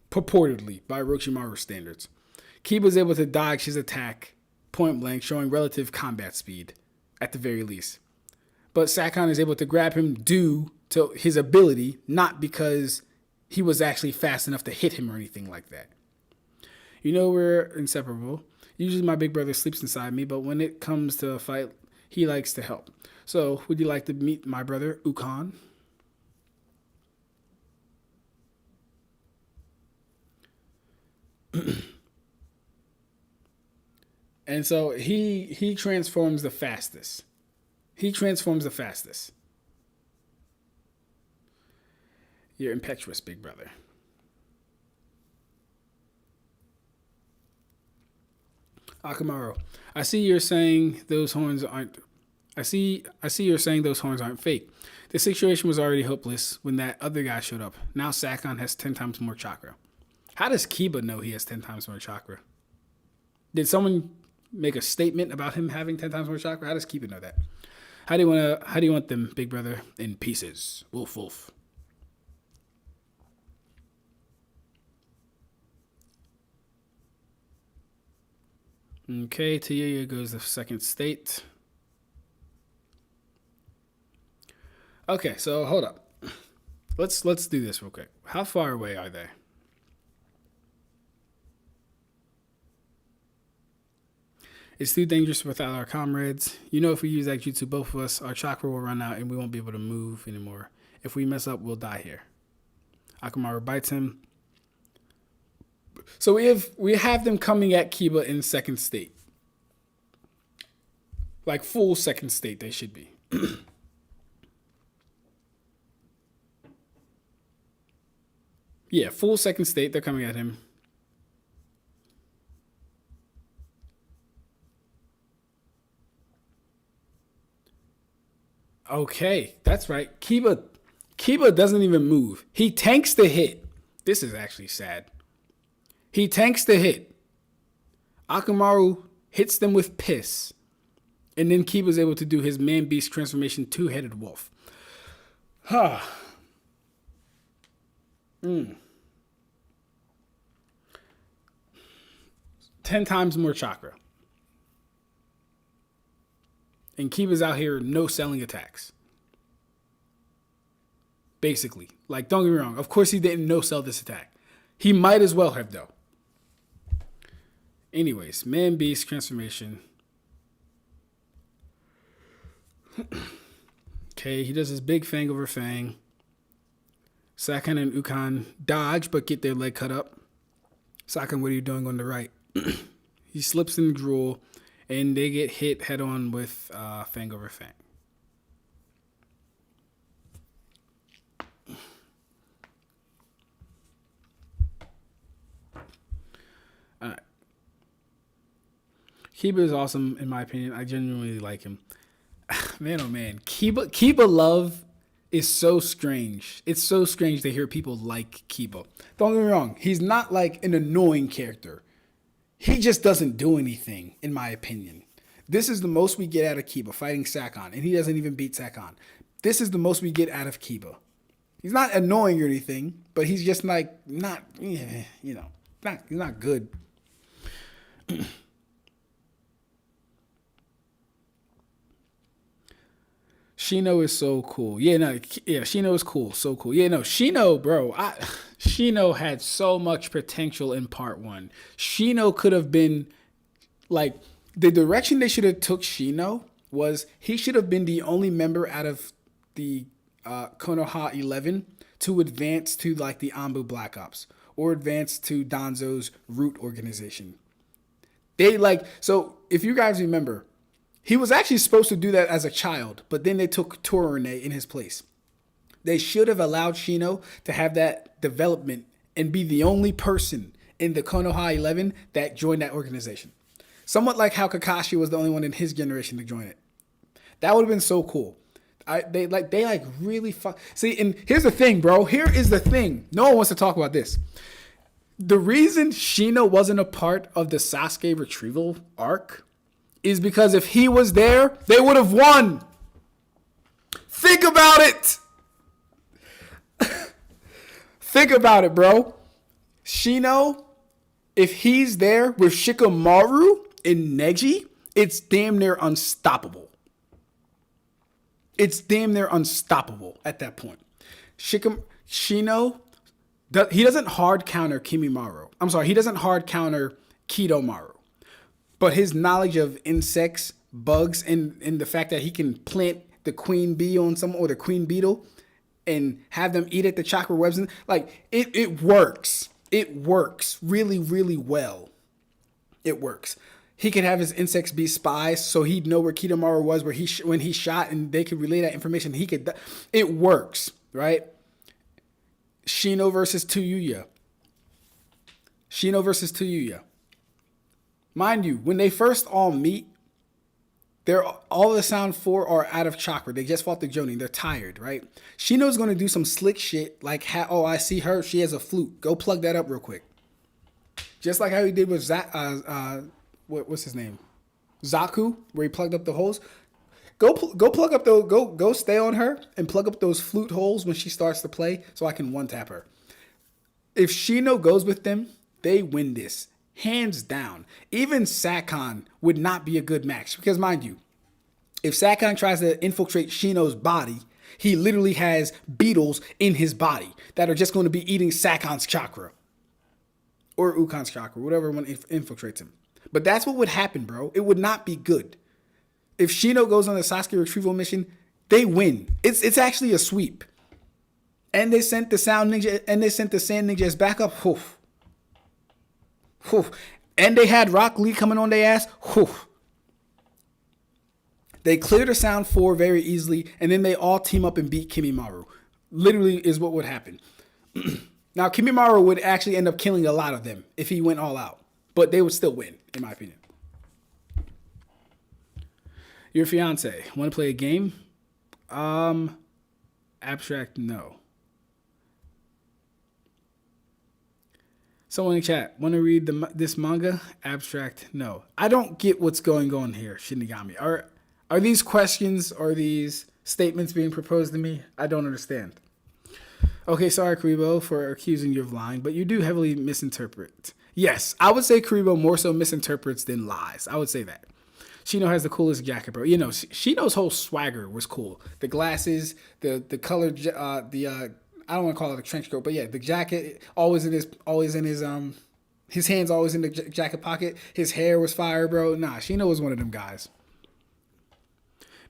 Purportedly, by Orochimaru standards. Kiba is able to dodge his attack point blank, showing relative combat speed, at the very least. But Sakon is able to grab him due to his ability, not because he was actually fast enough to hit him or anything like that. You know we're inseparable. Usually my big brother sleeps inside me, but when it comes to a fight, he likes to help. So, would you like to meet my brother, Ukon? And so he transforms the fastest. He transforms the fastest. You're impetuous, big brother. Akamaru, I see you're saying those horns aren't. I see you're saying those horns aren't fake. The situation was already hopeless when that other guy showed up. Now Sakon has 10 times more chakra. How does Kiba know he has 10 times more chakra? Did someone make a statement about him having 10 times more chakra? How does Kiba know that? How do you want them, big brother? In pieces. Wolf, wolf. Okay, Tayuya goes to second state. Okay, so hold up. Let's do this real quick. How far away are they? It's too dangerous without our comrades. You know, if we use that jutsu, both of us, our chakra will run out and we won't be able to move anymore. If we mess up, we'll die here. Akamaru bites him. So we have them coming at Kiba in second state. Like full second state they should be. Yeah, full second state, they're coming at him. Okay, that's right. Kiba doesn't even move. He tanks the hit. This is actually sad. He tanks the hit. Akamaru hits them with piss. And then Kiba's able to do his man-beast transformation two-headed wolf. 10 times more chakra. And Kiba's out here no-selling attacks. Basically. Like, don't get me wrong. Of course he didn't no-sell this attack. He might as well have, though. Anyways, man-beast transformation. Okay, he does his big fang over fang. Sakon and Ukon dodge, but get their leg cut up. Sakon, what are you doing on the right? He slips in drool, and they get hit head on with fang over fang. All right. Kiba is awesome, in my opinion. I genuinely like him. Man, oh man. Kiba love is so strange. It's so strange to hear people like Kiba. Don't get me wrong. He's not like an annoying character. He just doesn't do anything, in my opinion. This is the most we get out of Kiba, fighting Sakon, and he doesn't even beat Sakon. This is the most we get out of Kiba. He's not annoying or anything, but he's just like not, he's not good. Shino is so cool. Shino is cool. So cool. Shino, bro. Shino had so much potential in part one. Shino could have been like the direction they should have took Shino was he should have been the only member out of the Konoha 11 to advance to like the Anbu Black Ops or advance to Danzo's root organization. So if you guys remember, he was actually supposed to do that as a child, but then they took Torone in his place. They should have allowed Shino to have that development and be the only person in the Konoha 11 that joined that organization. Somewhat like how Kakashi was the only one in his generation to join it. That would have been so cool. They really see. And here's the thing, bro. Here is the thing. No one wants to talk about this. The reason Shino wasn't a part of the Sasuke retrieval arc is because if he was there, they would have won. Think about it. Think about it, bro. Shino, if he's there with Shikamaru and Neji, it's damn near unstoppable. It's damn near unstoppable at that point. Shino, he doesn't hard counter Kimimaro. I'm sorry, he doesn't hard counter Kidomaru. But his knowledge of insects, bugs, and the fact that he can plant the queen bee on someone or the queen beetle and have them eat at the chakra webs, it works. It works really, really well. It works. He could have his insects be spies, so he'd know where Kidomaru was, when he shot, and they could relay that information. It works, right? Shino versus Tuyuya. Mind you, when they first all meet, all the Sound 4 are out of chakra. They just fought the Jonin. They're tired, right? Shino's going to do some slick shit like, I see her. She has a flute. Go plug that up real quick. Just like how he did with what's his name? Zaku, where he plugged up the holes. Go plug up those. Go stay on her and plug up those flute holes when she starts to play, so I can one tap her. If Shino goes with them, they win this hands down. Even Sakon would not be a good match because, mind you, if Sakon tries to infiltrate Shino's body, he literally has beetles in his body that are just going to be eating Sakon's chakra or Ukon's chakra, whatever one infiltrates him. But that's what would happen, bro. It would not be good. If Shino goes on the Sasuke retrieval mission, they win. It's actually a sweep. And they sent the Sound Ninja and they sent the Sand Ninja as backup. Oof. Oof. And they had Rock Lee coming on their ass. Oof. They cleared the Sound 4 very easily, and then they all team up and beat Kimimaro. Literally is what would happen. Now, Kimimaro would actually end up killing a lot of them if he went all out. But they would still win, in my opinion. Your fiance, want to play a game? Ab-stract, no. Someone in chat, want to read this manga? Ab-stract, no. I don't get what's going on here, Shinigami. Are these questions or these statements being proposed to me? I don't understand. Okay, sorry, Karibo, for accusing you of lying, but you do heavily misinterpret. Yes, I would say Karibo more so misinterprets than lies. I would say that. Shino has the coolest jacket, bro. You know, Shino's whole swagger was cool. The glasses, the color, I don't want to call it a trench coat, but yeah, the jacket always in his hands always in the jacket pocket. His hair was fire, bro. Nah, Shino was one of them guys.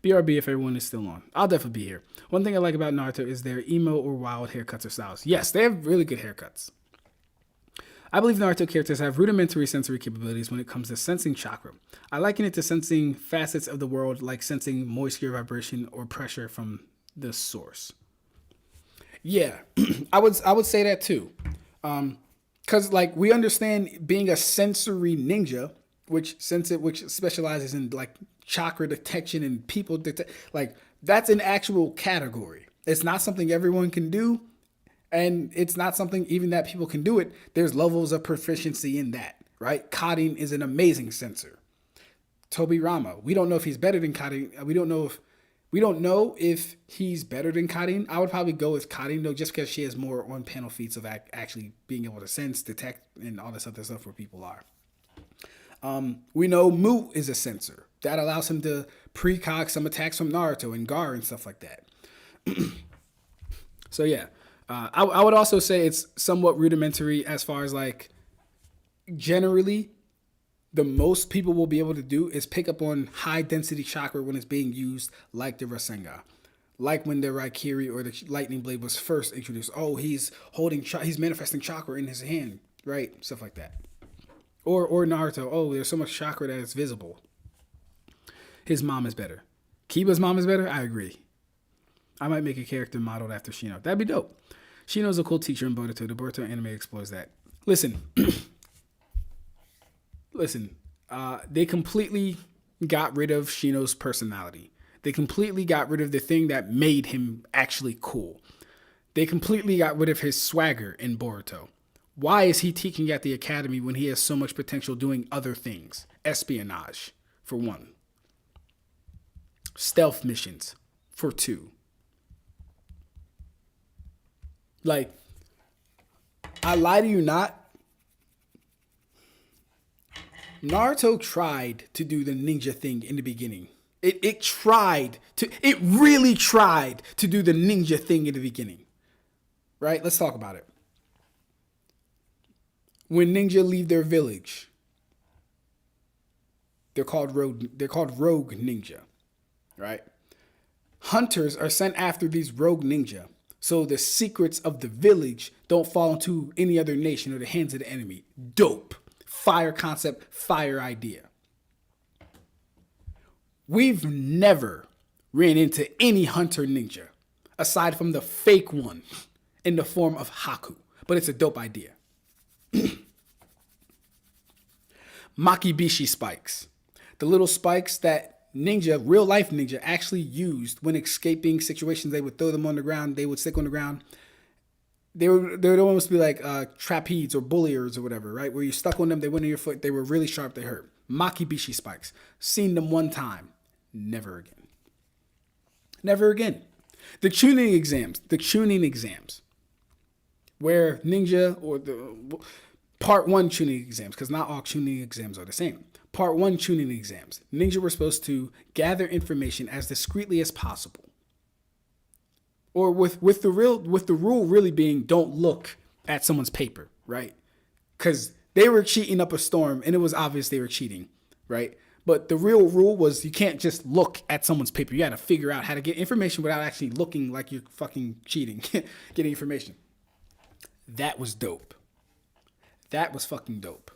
BRB if everyone is still on. I'll definitely be here. One thing I like about Naruto is their emo or wild haircuts or styles. Yes, they have really good haircuts. I believe Naruto characters have rudimentary sensory capabilities when it comes to sensing chakra. I liken it to sensing facets of the world like sensing moisture, vibration, or pressure from the source. Yeah, I would say that too. Cause like we understand being a sensory ninja, which specializes in like chakra detection and people detect, like that's an actual category. It's not something everyone can do, and it's not something even that people can do it. There's levels of proficiency in that, right? Cotting is an amazing sensor. Tobirama, we don't know if he's better than Cotting. We don't know if he's better than Cotting. I would probably go with Cotting though, just because she has more on-panel feats of actually being able to sense, detect, and all this other stuff where people are. We know Mu is a sensor that allows him to precog some attacks from Naruto and Gar and stuff like that. So yeah, I would also say it's somewhat rudimentary as far as like generally the most people will be able to do is pick up on high density chakra when it's being used, like the Rasengan, like when the Raikiri or the Lightning Blade was first introduced. Oh, he's manifesting chakra in his hand, right? Stuff like that. Or Naruto. Oh, there's so much chakra that is visible. His mom is better. Kiba's mom is better. I agree. I might make a character modeled after Shino. That'd be dope. Shino's a cool teacher in Boruto. The Boruto anime explores that. Listen. They completely got rid of Shino's personality. They completely got rid of the thing that made him actually cool. They completely got rid of his swagger in Boruto. Why is he teaching at the academy when he has so much potential doing other things? Espionage, for one. Stealth missions, for two. Like, I lie to you not. Naruto tried to do the ninja thing in the beginning. It really tried to do the ninja thing in the beginning. Right? Let's talk about it. When ninja leave their village, they're called rogue ninja. Right? Hunters are sent after these rogue ninja, so the secrets of the village don't fall into any other nation or the hands of the enemy. Dope. Fire concept, fire idea. We've never ran into any hunter ninja aside from the fake one in the form of Haku, but it's a dope idea. Makibishi spikes. The little spikes that real life ninja actually used when escaping situations. They would throw them on the ground, they would stick on the ground. They don't almost be like trapeze or bulliers or whatever, right? Where you stuck on them, they went in your foot, they were really sharp, they hurt. Makibishi spikes. Seen them one time. Never again. Never again. The tuning exams. Where ninja or the part 1 tuning exams, because not all tuning exams are the same. Part 1 tuning exams. Ninja were supposed to gather information as discreetly as possible. Or with the rule really being don't look at someone's paper, right? Because they were cheating up a storm and it was obvious they were cheating, right? But the real rule was you can't just look at someone's paper. You got to figure out how to get information without actually looking like you're fucking cheating, getting information. That was dope. That was fucking dope.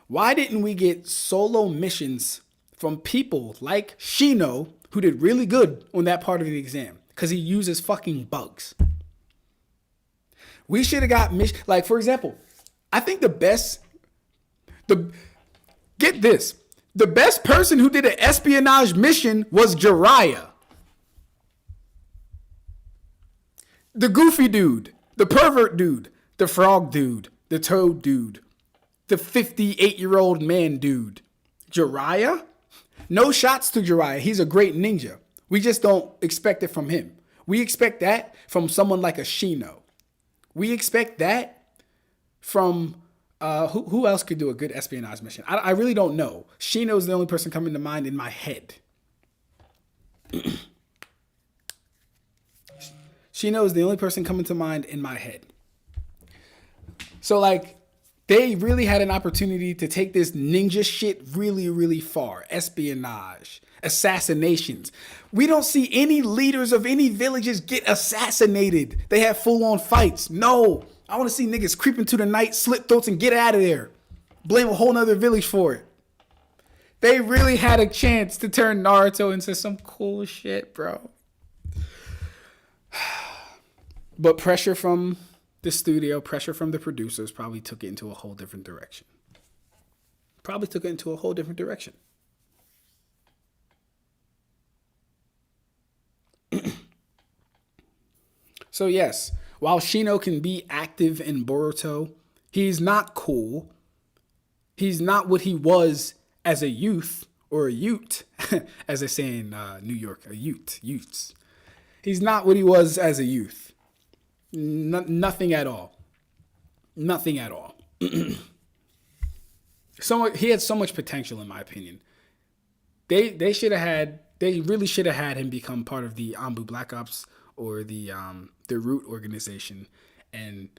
Why didn't we get solo missions from people like Shino, who did really good on that part of the exam? Because he uses fucking bugs. We should have got like, for example, I think the best person who did an espionage mission was Jiraiya. The goofy dude, the pervert dude, the frog dude, the toad dude, the 58-year-old man dude. Jiraiya? No shots to Jiraiya. He's a great ninja. We just don't expect it from him. We expect that from someone like a Shino. We expect that from who else could do a good espionage mission? I really don't know. Shino's the only person coming to mind in my head. Shino's the only person coming to mind in my head. So like, they really had an opportunity to take this ninja shit really, really far. Espionage, assassinations. We don't see any leaders of any villages get assassinated. They have full-on fights. No. I want to see niggas creep into the night, slit throats, and get out of there. Blame a whole nother village for it. They really had a chance to turn Naruto into some cool shit, bro. But pressure from the studio, pressure from the producers probably took it into a whole different direction. So yes, while Shino can be active in Boruto, he's not cool. He's not what he was as a youth or a ute, as they say in New York, a utes. He's not what he was as a youth. Nothing at all. Nothing at all. He had so much potential, in my opinion. They really should have had him become part of the Anbu Black Ops or the Root organization and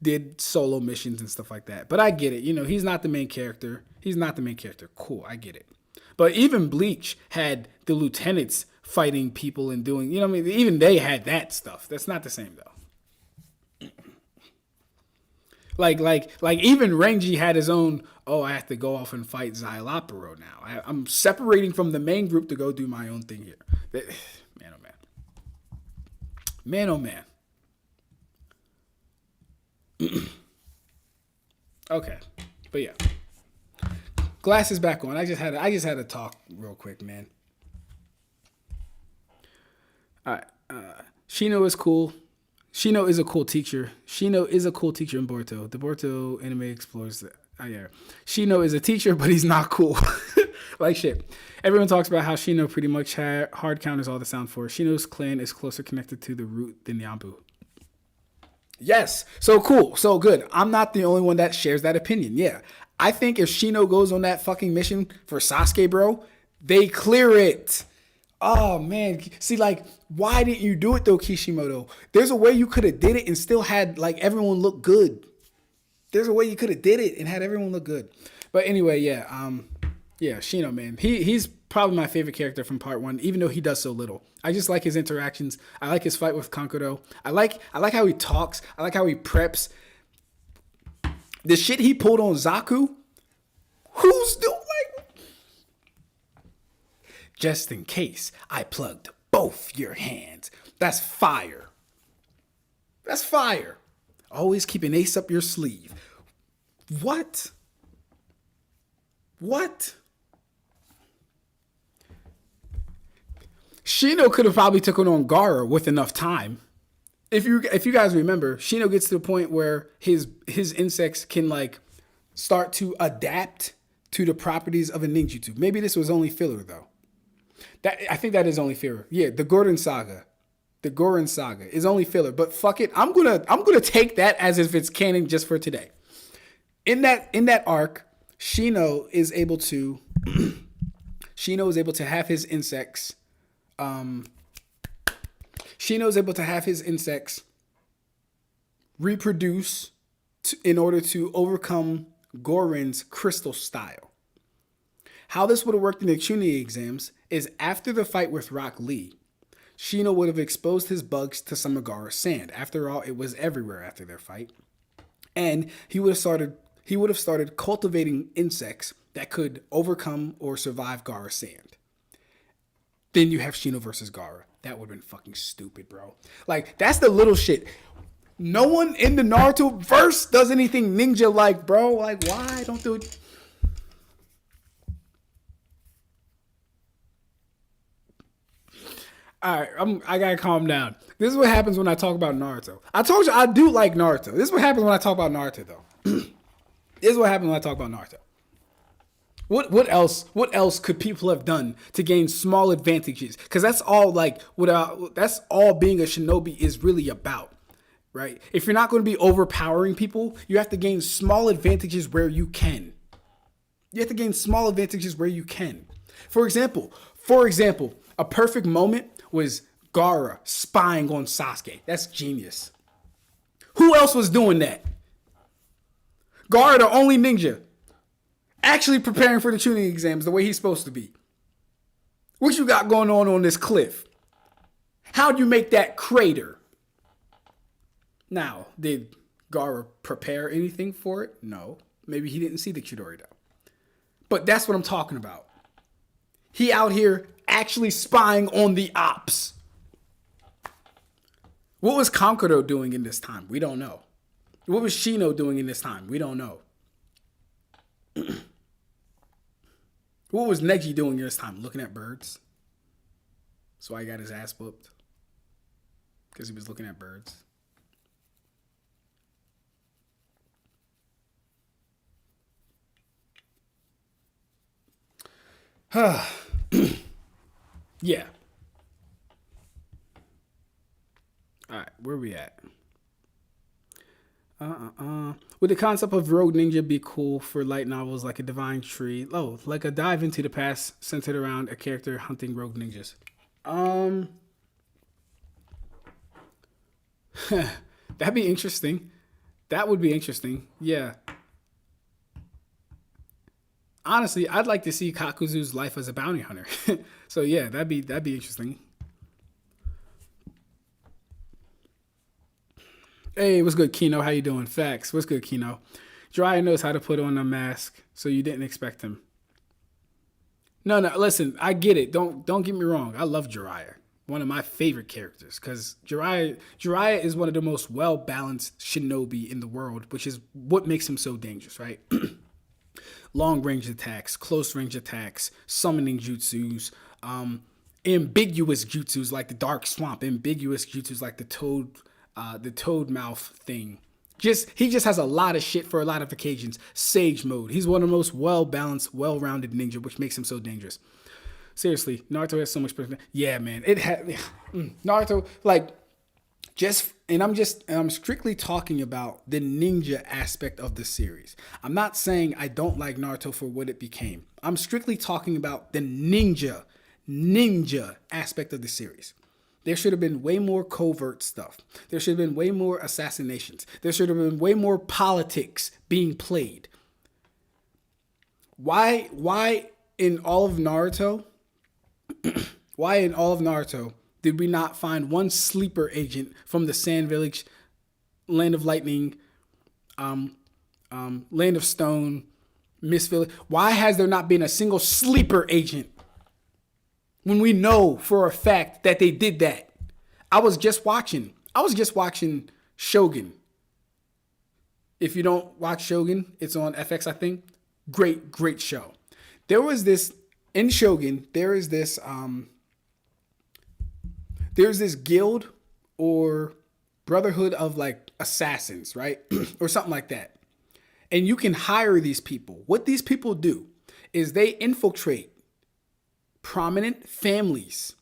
did solo missions and stuff like that. But I get it. He's not the main character. Cool, I get it. But even Bleach had the lieutenants fighting people and doing, even they had that stuff. That's not the same though. Like even Renji had his own, I have to go off and fight Xylopero now. I'm separating from the main group to go do my own thing here. Man, oh man. Man, oh man. Okay. But yeah. Glasses back on. I just had to talk real quick, man. All right. Shino is cool. Shino is a cool teacher. Shino is a cool teacher in Boruto. The Boruto anime explores that. Yeah. Shino is a teacher, but he's not cool. Like shit. Everyone talks about how Shino pretty much hard counters all the sound force. Shino's clan is closer connected to the root than the Anbu. Yes. So cool. So good. I'm not the only one that shares that opinion. Yeah. I think if Shino goes on that fucking mission for Sasuke, bro, they clear it. Oh, man. See, why didn't you do it, though, Kishimoto? There's a way you could have did it and still had, everyone look good. There's a way you could have did it and had everyone look good. But anyway, yeah. Shino, man. He's probably my favorite character from part 1, even though he does so little. I just like his interactions. I like his fight with Kankuro. I like how he talks. I like how he preps. The shit he pulled on Zaku, who's doing? Just in case I plugged both your hands. That's fire. That's fire. Always keep an ace up your sleeve. What? Shino could have probably taken on Gaara with enough time. If you guys remember, Shino gets to the point where his insects can start to adapt to the properties of a ninjutsu. Maybe this was only filler though. I think that is only filler. Yeah, the Gorin Saga is only filler. But fuck it, I'm gonna take that as if it's canon just for today. In that arc, Shino is able to have his insects. Shino is able to have his insects reproduce in order to overcome Gorin's crystal style. How this would have worked in the Chunin exams is after the fight with Rock Lee, Shino would have exposed his bugs to some of Gaara's sand. After all, it was everywhere after their fight. And he would have started cultivating insects that could overcome or survive Gaara's sand. Then you have Shino versus Gaara. That would have been fucking stupid, bro. That's the little shit. No one in the Naruto verse does anything ninja bro. Why? Don't do it. All right, I gotta calm down. This is what happens when I talk about Naruto. I told you I do like Naruto. This is what happens when I talk about Naruto, though. This is what happens when I talk about Naruto. What else could people have done to gain small advantages? Because that's all that's all being a shinobi is really about, right? If you're not going to be overpowering people, you have to gain small advantages where you can. For example, a perfect moment was Gaara spying on Sasuke. That's genius. Who else was doing that? Gaara, the only ninja, actually preparing for the Chunin exams the way he's supposed to be. What you got going on this cliff? How'd you make that crater? Now, did Gaara prepare anything for it? No. Maybe he didn't see the Chidori though. But that's what I'm talking about. He out here actually spying on the ops. What was Kankuro doing in this time? We don't know. What was Shino doing in this time? We don't know. What was Neji doing in this time? Looking at birds. So I got his ass whooped. because he was looking at birds. Yeah. All right, where we at? Would the concept of rogue ninja be cool for light novels like a Divine Tree? Oh, like a dive into the past centered around a character hunting rogue ninjas. Um, that'd be interesting. That would be interesting. Yeah. Honestly, I'd like to see Kakuzu's life as a bounty hunter. So yeah, that'd be interesting. Hey, what's good, Kino? How you doing? Facts. What's good, Kino? Jiraiya knows how to put on a mask, so you didn't expect him. No, no. Listen, I get it. Don't get me wrong. I love Jiraiya, one of my favorite characters, because Jiraiya is one of the most well balanced shinobi in the world, which is what makes him so dangerous, right? Long range attacks, close range attacks, summoning jutsus, ambiguous jutsus like the dark swamp, ambiguous jutsus like the toad mouth thing. He just has a lot of shit for a lot of occasions. Sage mode. He's one of the most well balanced, well rounded ninja, which makes him so dangerous. Seriously, Naruto has so much. Yeah, man. It had Naruto like I'm strictly talking about the ninja aspect of the series. I'm not saying I don't like Naruto for what it became. I'm strictly talking about the ninja aspect of the series. There should have been way more covert stuff. There should have been way more assassinations. There should have been way more politics being played. Why in all of Naruto? Why in all of Naruto did we not find one sleeper agent from the Sand Village, Land of Lightning, Land of Stone, Mist Village? Why has there not been a single sleeper agent when we know for a fact that they did that? I was just watching Shogun. If you don't watch Shogun, it's on FX, I think. Great show. There was this in Shogun, there's this guild or brotherhood of like assassins, right? Or something like that. And you can hire these people. What these people do is they infiltrate prominent families,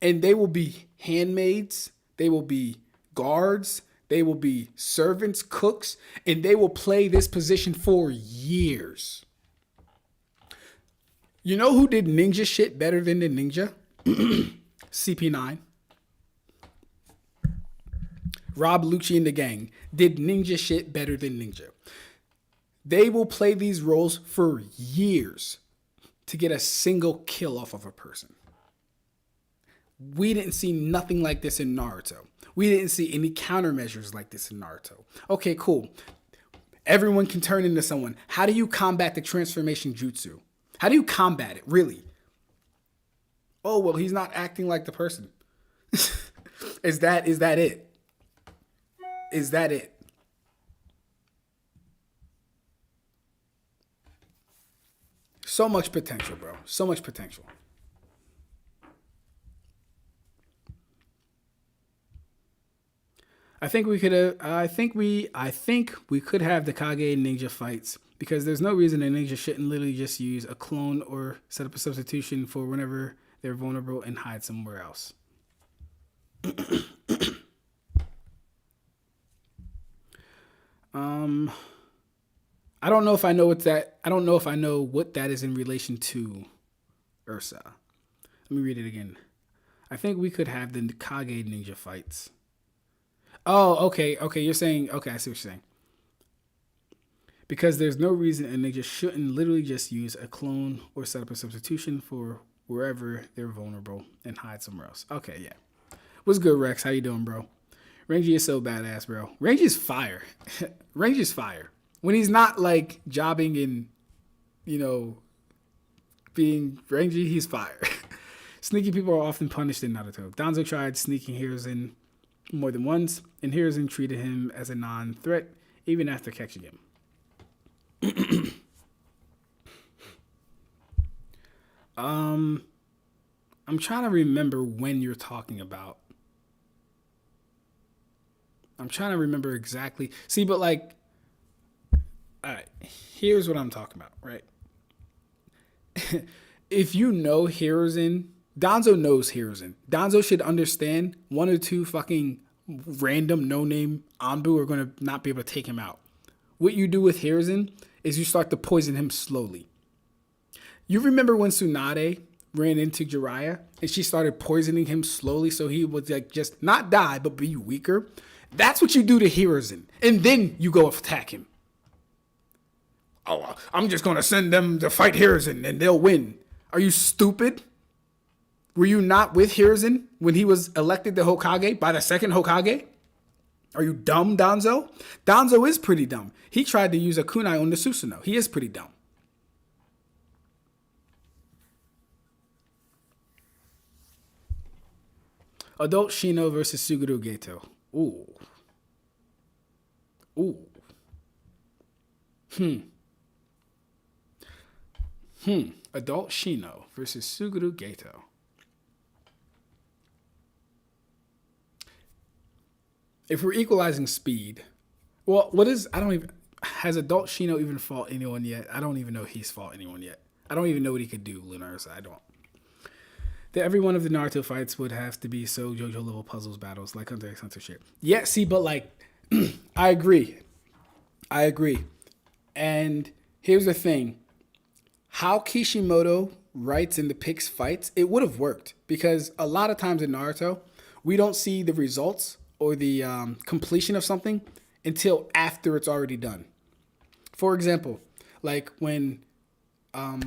and they will be handmaids, they will be guards, they will be servants, cooks, and they will play this position for years. You know who did ninja shit better than the ninja? CP9. Rob Lucci and the gang did ninja shit better than ninja. They will play these roles for years to get a single kill off of a person. We didn't see nothing like this in Naruto. We didn't see any countermeasures like this in Naruto. Okay, cool. Everyone can turn into someone. How do you combat the transformation jutsu? How do you combat it, really? Oh, well, he's not acting like the person. Is that it? Is that it? So much potential, bro. So much potential. I think we could have. I think we could have the Kage ninja fights because there's no reason a ninja shouldn't literally just use a clone or set up a substitution for whenever they're vulnerable and hide somewhere else. I don't know if I know what that. I don't know if I know what that is in relation to Ursa. Let me read it again. I think we could have the Kage ninja fights. Oh, okay. You're saying okay. I see what you're saying. Because there's no reason a ninja shouldn't literally just use a clone or set up a substitution for wherever they're vulnerable and hide somewhere else. Okay, yeah. What's good, Rex? How you doing, bro? Rangy is so badass, bro. Rangy is fire. Rangy is fire. When he's not like jobbing and, being Rangy, he's fire. Sneaky people are often punished in Naruto. Danzo tried sneaking Hiruzen more than once, and Hiruzen treated him as a non-threat even after catching him. I'm trying to remember when you're talking about. I'm trying to remember exactly. See, but like, all right, here's what I'm talking about, right? If you know Hiruzen, Danzo knows Hiruzen. Danzo should understand one or two fucking random no-name Anbu are going to not be able to take him out. What you do with Hiruzen is you start to poison him slowly. You remember when Tsunade ran into Jiraiya and she started poisoning him slowly so he would like just not die but be weaker? That's what you do to Hiruzen. And then you go attack him. Oh, I'm just going to send them to fight Hiruzen and they'll win. Are you stupid? Were you not with Hiruzen when he was elected the Hokage by the second Hokage? Are you dumb, Danzo? Danzo is pretty dumb. He tried to use a kunai on the Susanoo. He is pretty dumb. Adult Shino versus Suguru Geto. Ooh. Adult Shino versus Suguru Geto. If we're equalizing speed, well, has Adult Shino even fought anyone yet? I don't even know if he's fought anyone yet. I don't even know what he could do, Lunars. I don't. That every one of the Naruto fights would have to be so JoJo level puzzles battles like Hunter x Hunter shit. Yeah, see, but like, I agree. And here's the thing. How Kishimoto writes and depicts fights, it would have worked. Because a lot of times in Naruto, we don't see the results or the completion of something until after it's already done. For example, like when the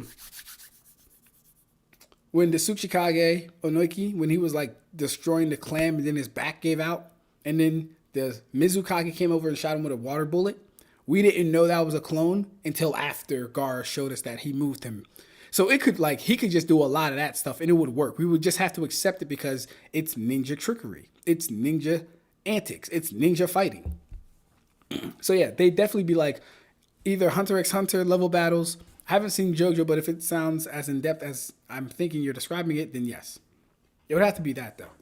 Tsuchikage Onoiki, when he was like destroying the clam and then his back gave out, and then the Mizukage came over and shot him with a water bullet, we didn't know that was a clone until after Gaara showed us that he moved him. So it could like, he could just do a lot of that stuff and it would work. We would just have to accept it because it's ninja trickery. It's ninja antics. It's ninja fighting. So yeah, they definitely be like either Hunter x Hunter level battles. I haven't seen JoJo, but if it sounds as in depth as I'm thinking you're describing it, then yes. It would have to be that though.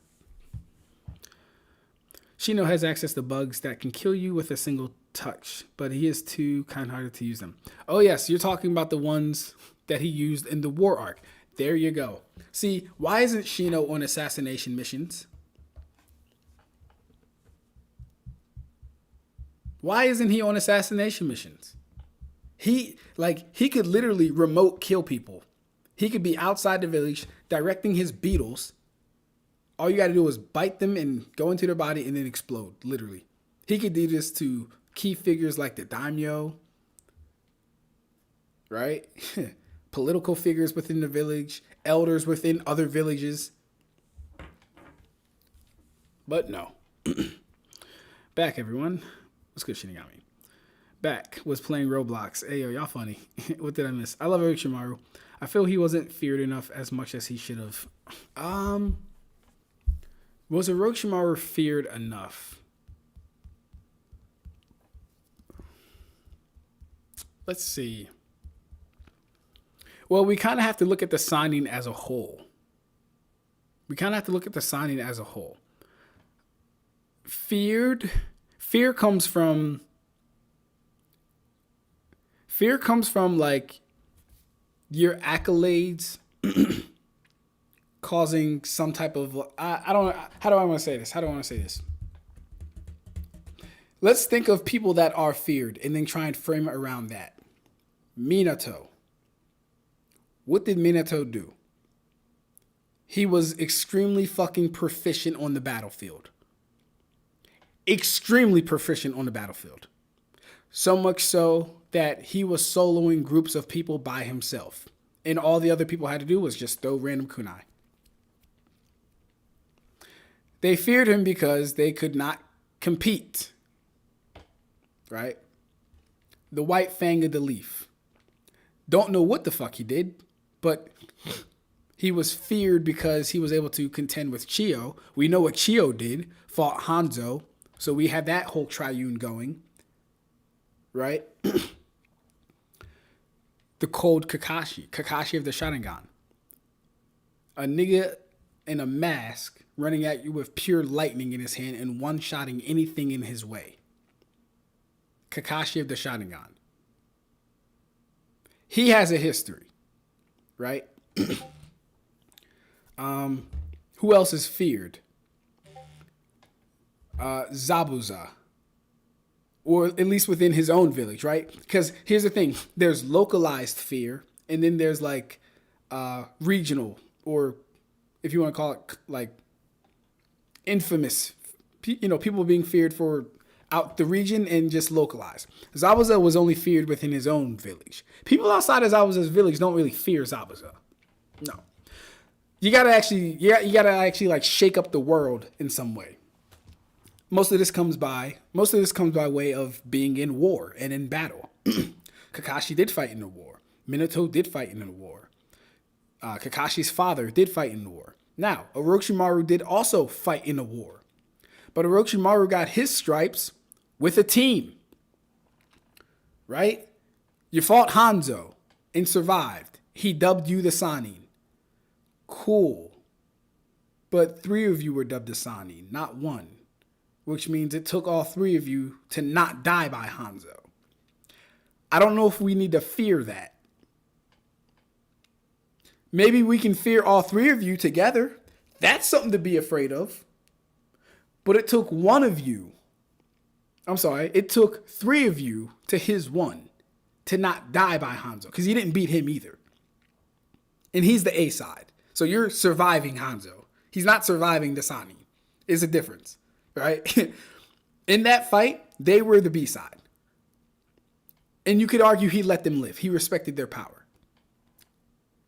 Shino has access to bugs that can kill you with a single touch, but he is too kind-hearted to use them. Oh yes, you're talking about the ones that he used in the war arc. There you go. See, why isn't Shino on assassination missions? Why isn't he on assassination missions? He could literally remote kill people. He could be outside the village directing his beetles. All you got to do is bite them and go into their body and then explode, literally. He could do this to key figures like the daimyo, right? Political figures within the village, elders within other villages. But no. Back, everyone. What's good, Shinigami? Back was playing Roblox. Hey, yo, y'all funny. What did I miss? I love Orochimaru. I feel he wasn't feared enough as much as he should have. Was Orochimaru feared enough? Let's see. Well, we kind of have to look at the signing as a whole. Fear comes from like your accolades causing some type of I don't how do I want to say this? Let's think of people that are feared and then try and frame it around that. Minato. What did Minato do? He was extremely fucking proficient on the battlefield. So much so that he was soloing groups of people by himself. And all the other people had to do was just throw random kunai. They feared him because they could not compete. Right? The White Fang of the Leaf. Don't know what the fuck he did, but he was feared because he was able to contend with Chio. We know what Chio did, fought Hanzo, so we have that whole triune going. Right? The cold Kakashi of the Sharingan. A nigga in a mask running at you with pure lightning in his hand and one-shotting anything in his way. Kakashi of the Sharingan. He has a history, right? Who else is feared? Zabuza. Or at least within his own village, right? Because here's the thing. There's localized fear, and then there's like regional, or if you want to call it like infamous, people being feared for out the region and just localized. Zabuza was only feared within his own village. People outside of Zabuza's village don't really fear Zabuza. No. You gotta actually like shake up the world in some way. Most of this comes by way of being in war and in battle. Kakashi did fight in the war. Minato did fight in the war. Kakashi's father did fight in the war. Now, Orochimaru did also fight in the war. But Orochimaru got his stripes with a team. Right? You fought Hanzo and survived. He dubbed you the Sannin. Cool. But 3 of you were dubbed the Sannin, not 1. Which means it took all 3 of you to not die by Hanzo. I don't know if we need to fear that. Maybe we can fear all 3 of you together. That's something to be afraid of. But it took 1 of you. It took 3 of you to his 1 to not die by Hanzo. Because he didn't beat him either. And he's the A side. So you're surviving Hanzo. He's not surviving the Sannin. It's a difference. Right? In that fight, they were the B side. And you could argue he let them live. He respected their power.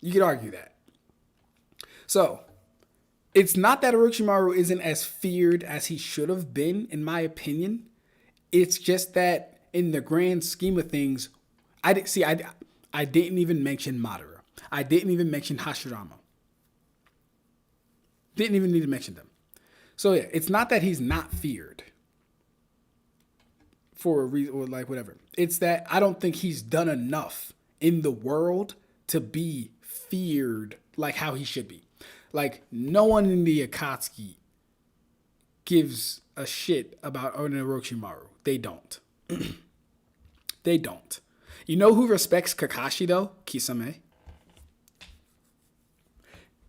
You could argue that. So, it's not that Orochimaru isn't as feared as he should have been, in my opinion. It's just that in the grand scheme of things, I didn't even mention Madara. I didn't even mention Hashirama. Didn't even need to mention them. So yeah, it's not that he's not feared for a reason or like whatever. It's that I don't think he's done enough in the world to be feared like how he should be. Like no one in the Akatsuki gives a shit about Orochimaru. They don't. They don't. You know who respects Kakashi though? Kisame.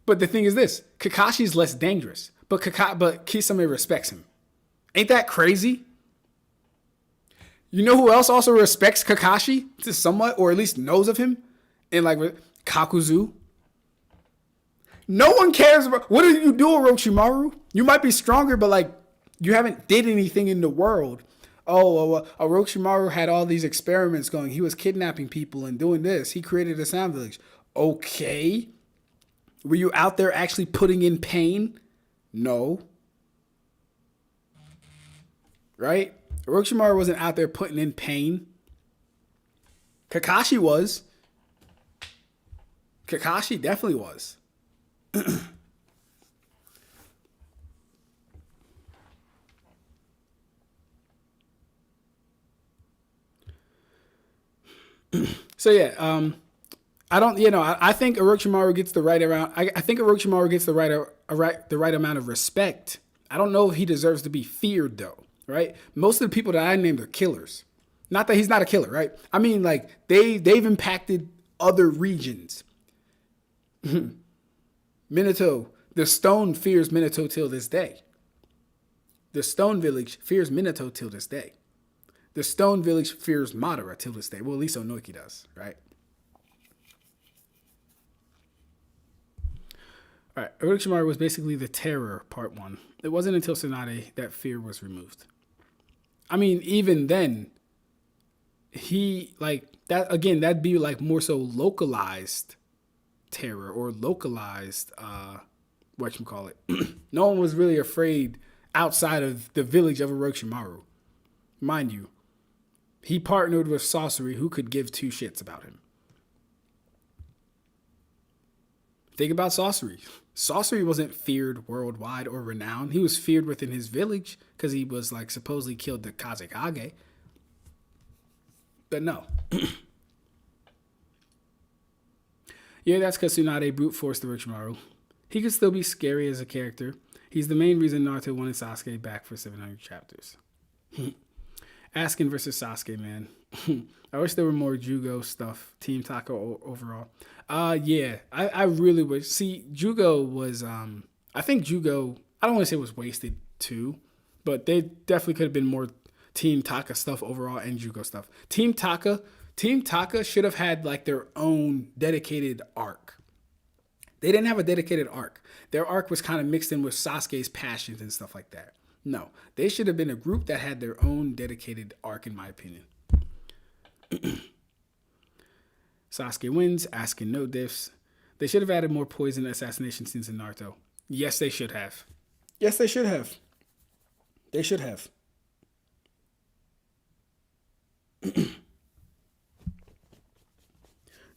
But the thing is this, Kakashi's less dangerous. But Kisame respects him. Ain't that crazy? You know who else also respects Kakashi to somewhat, or at least knows of him? And like Kakuzu. No one cares about what do you do, Orochimaru? You might be stronger, but like you haven't did anything in the world. Orochimaru had all these experiments going. He was kidnapping people and doing this. He created a sound village. Okay. Were you out there actually putting in pain? No. Right? Orochimaru wasn't out there putting in pain. Kakashi was. Kakashi definitely was. So yeah, I think Orochimaru gets the right amount. I think Orochimaru gets the right amount of respect. I don't know if he deserves to be feared though, right? Most of the people that I named are killers. Not that he's not a killer, right? I mean, like they've impacted other regions. Minato, the Stone fears Minato till this day. The Stone Village fears Minato till this day. The Stone Village fears Madara till this day. Well, at least Onoki does, right? All right, Orochimaru was basically the terror, part 1. It wasn't until Tsunade that fear was removed. I mean, even then, he, like, that, again, that'd be, like, more so localized terror or localized, whatchamacallit. No one was really afraid outside of the village of Orochimaru. Mind you, he partnered with Sorcery, who could give 2 shits about him. Think about Sorcery. Sorcery wasn't feared worldwide or renowned. He was feared within his village because he was like supposedly killed the Kazekage. But no. Yeah, that's because Tsunade brute forced Orochimaru. He could still be scary as a character. He's the main reason Naruto wanted Sasuke back for 700 chapters. Askin versus Sasuke, man. I wish there were more Jugo stuff. Team Taco overall. Yeah, I really wish. See, Jugo was, I think Jugo, I don't want to say it was wasted too, but they definitely could have been more Team Taka stuff overall and Jugo stuff. Team Taka should have had like their own dedicated arc. They didn't have a dedicated arc. Their arc was kind of mixed in with Sasuke's passions and stuff like that. No, they should have been a group that had their own dedicated arc, in my opinion. Sasuke wins, asking no diffs. They should have added more poison assassination scenes in Naruto. Yes, they should have. Yes, they should have. They should have.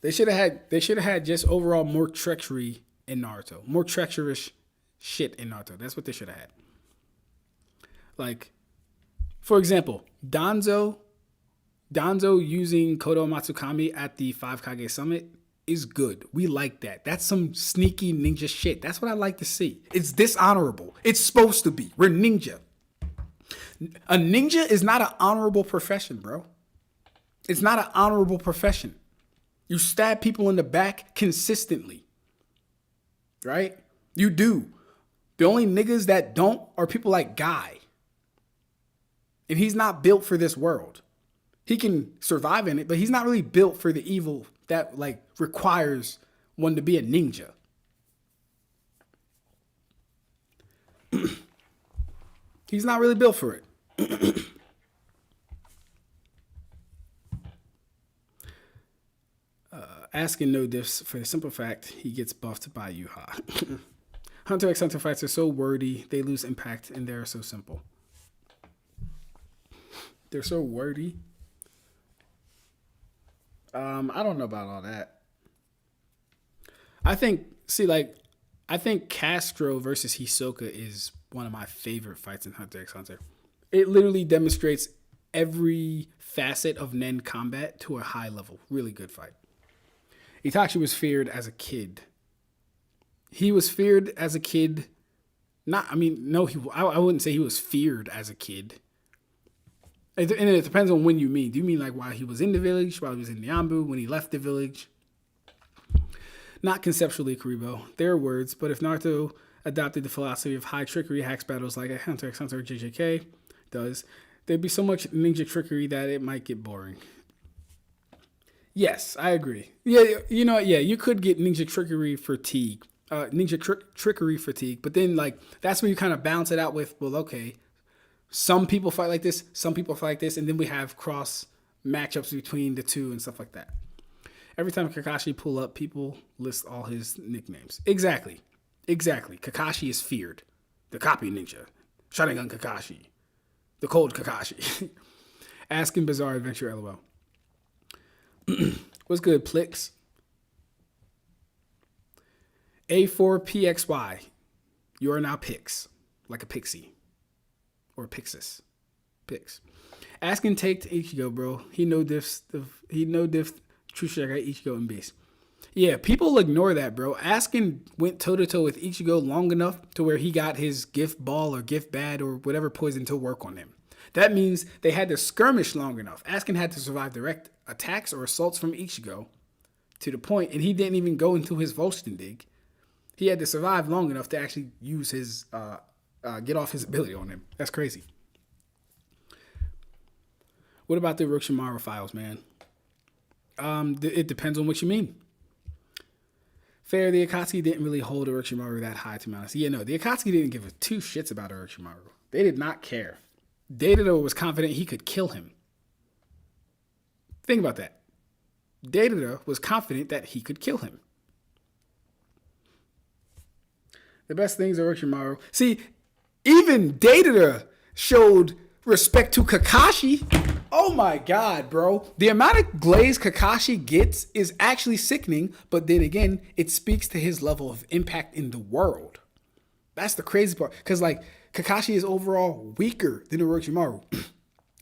They should have had just overall more treachery in Naruto. More treacherous shit in Naruto. That's what they should have had. Like, for example, Danzo using Kodo Matsukami at the 5 Kage Summit is good. We like that. That's some sneaky ninja shit. That's what I like to see. It's dishonorable. It's supposed to be. We're ninja. A ninja is not an honorable profession, bro. It's not an honorable profession. You stab people in the back consistently. Right? You do. The only niggas that don't are people like Guy. And he's not built for this world. He can survive in it, but he's not really built for the evil that like requires one to be a ninja. He's not really built for it. Asking no diffs for the simple fact he gets buffed by Yuha. Hunter x Hunter fights are so wordy, they lose impact, and they're so simple. They're so wordy. I don't know about all that. I think Castro versus Hisoka is one of my favorite fights in Hunter x Hunter. It literally demonstrates every facet of Nen combat to a high level. Really good fight. Itachi was feared as a kid. He was feared as a kid. I wouldn't say he was feared as a kid. And it depends on when you mean. Do you mean like while he was in the village, while he was in Nyambu, when he left the village? Not conceptually, Karibo. There are words, but if Naruto adopted the philosophy of high trickery hacks battles like a Hunter x Hunter JJK does, there'd be so much ninja trickery that it might get boring. Yes, I agree. Yeah, you could get ninja trickery fatigue. Trickery fatigue, but then like that's where you kind of balance it out with, well, okay, some people fight like this, some people fight like this, and then we have cross matchups between the two and stuff like that. Every time Kakashi pull up, people list all his nicknames. Exactly. Kakashi is feared. The copy ninja. Sharingan Kakashi. The cold Kakashi. Asking Bizarre Adventure LOL. What's good, Plix? A4PXY. You are now Pix. Like a pixie. Or Pixis. Pix. Asking take to Ichigo, bro. He no diff True Striker Ichigo and Beast. Yeah, people ignore that, bro. Asking went toe-to-toe with Ichigo long enough to where he got his gift ball or gift bad or whatever poison to work on him. That means they had to skirmish long enough. Askin had to survive direct attacks or assaults from Ichigo to the point, and he didn't even go into his Volston dig. He had to survive long enough to actually use his, get off his ability on him. That's crazy. What about the Orochimaru files, man? It depends on what you mean. Fair, the Akatsuki didn't really hold Orochimaru that high, to be honest. Yeah, no, the Akatsuki didn't give a two shits about Orochimaru. They did not care. Deidara was confident he could kill him. Think about that. Deidara was confident that he could kill him. The best things are Orochimaru. See, even Deidara showed respect to Kakashi. Oh my God, bro. The amount of glaze Kakashi gets is actually sickening, but then again, it speaks to his level of impact in the world. That's the crazy part. Because, like, Kakashi is overall weaker than Orochimaru,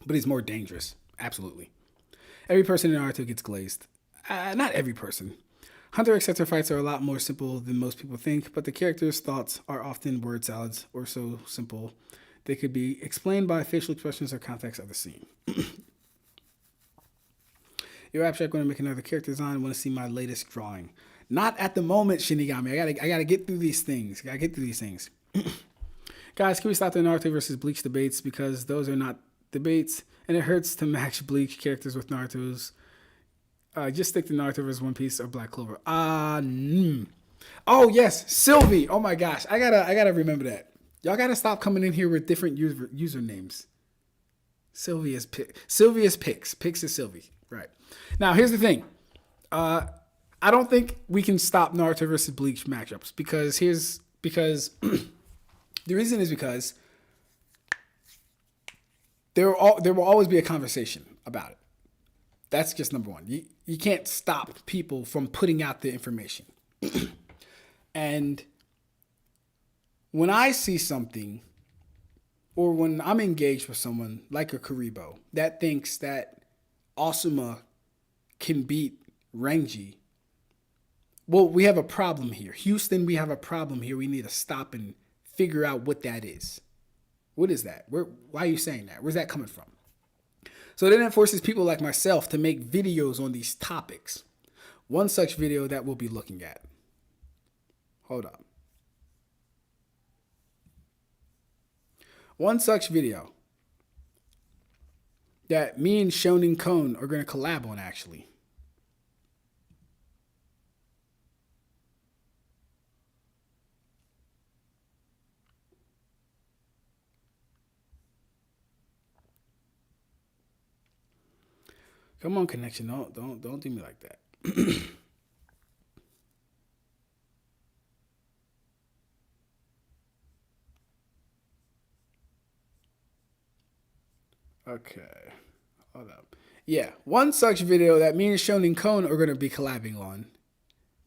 but he's more dangerous. Absolutely. Every person in Naruto gets glazed. Not every person. Hunter x Hunter fights are a lot more simple than most people think, but the characters' thoughts are often word salads or so simple they could be explained by facial expressions or context of the scene. Your Ab-stract going to make another character design. Want to see my latest drawing? Not at the moment, Shinigami. I gotta get through these things. Guys, can we stop the Naruto versus Bleach debates, because those are not debates, and it hurts to match Bleach characters with Naruto's. Just stick to Naruto versus One Piece or Black Clover. Oh yes, Sylvie. Oh my gosh, I gotta remember that. Y'all gotta stop coming in here with different usernames. Sylvia's Pix. Pix is Sylvie. Right. Now here's the thing. I don't think we can stop Naruto versus Bleach matchups, because the reason is because there will always be a conversation about it. That's just number one. You can't stop people from putting out the information. And when I see something, or when I'm engaged with someone like a Karibo that thinks that Asuma can beat Renji, well, we have a problem here. Houston, we have a problem here. We need to stop and figure out what that is. What is that? Why are you saying that? Where's that coming from? So then it forces people like myself to make videos on these topics. One such video that we'll be looking at. Hold on. One such video that me and Shonen Cone are going to collab on, actually. Come on, connection. Don't do me like that. Okay. Hold up. Yeah. One such video that me and Shonen Cone are going to be collabing on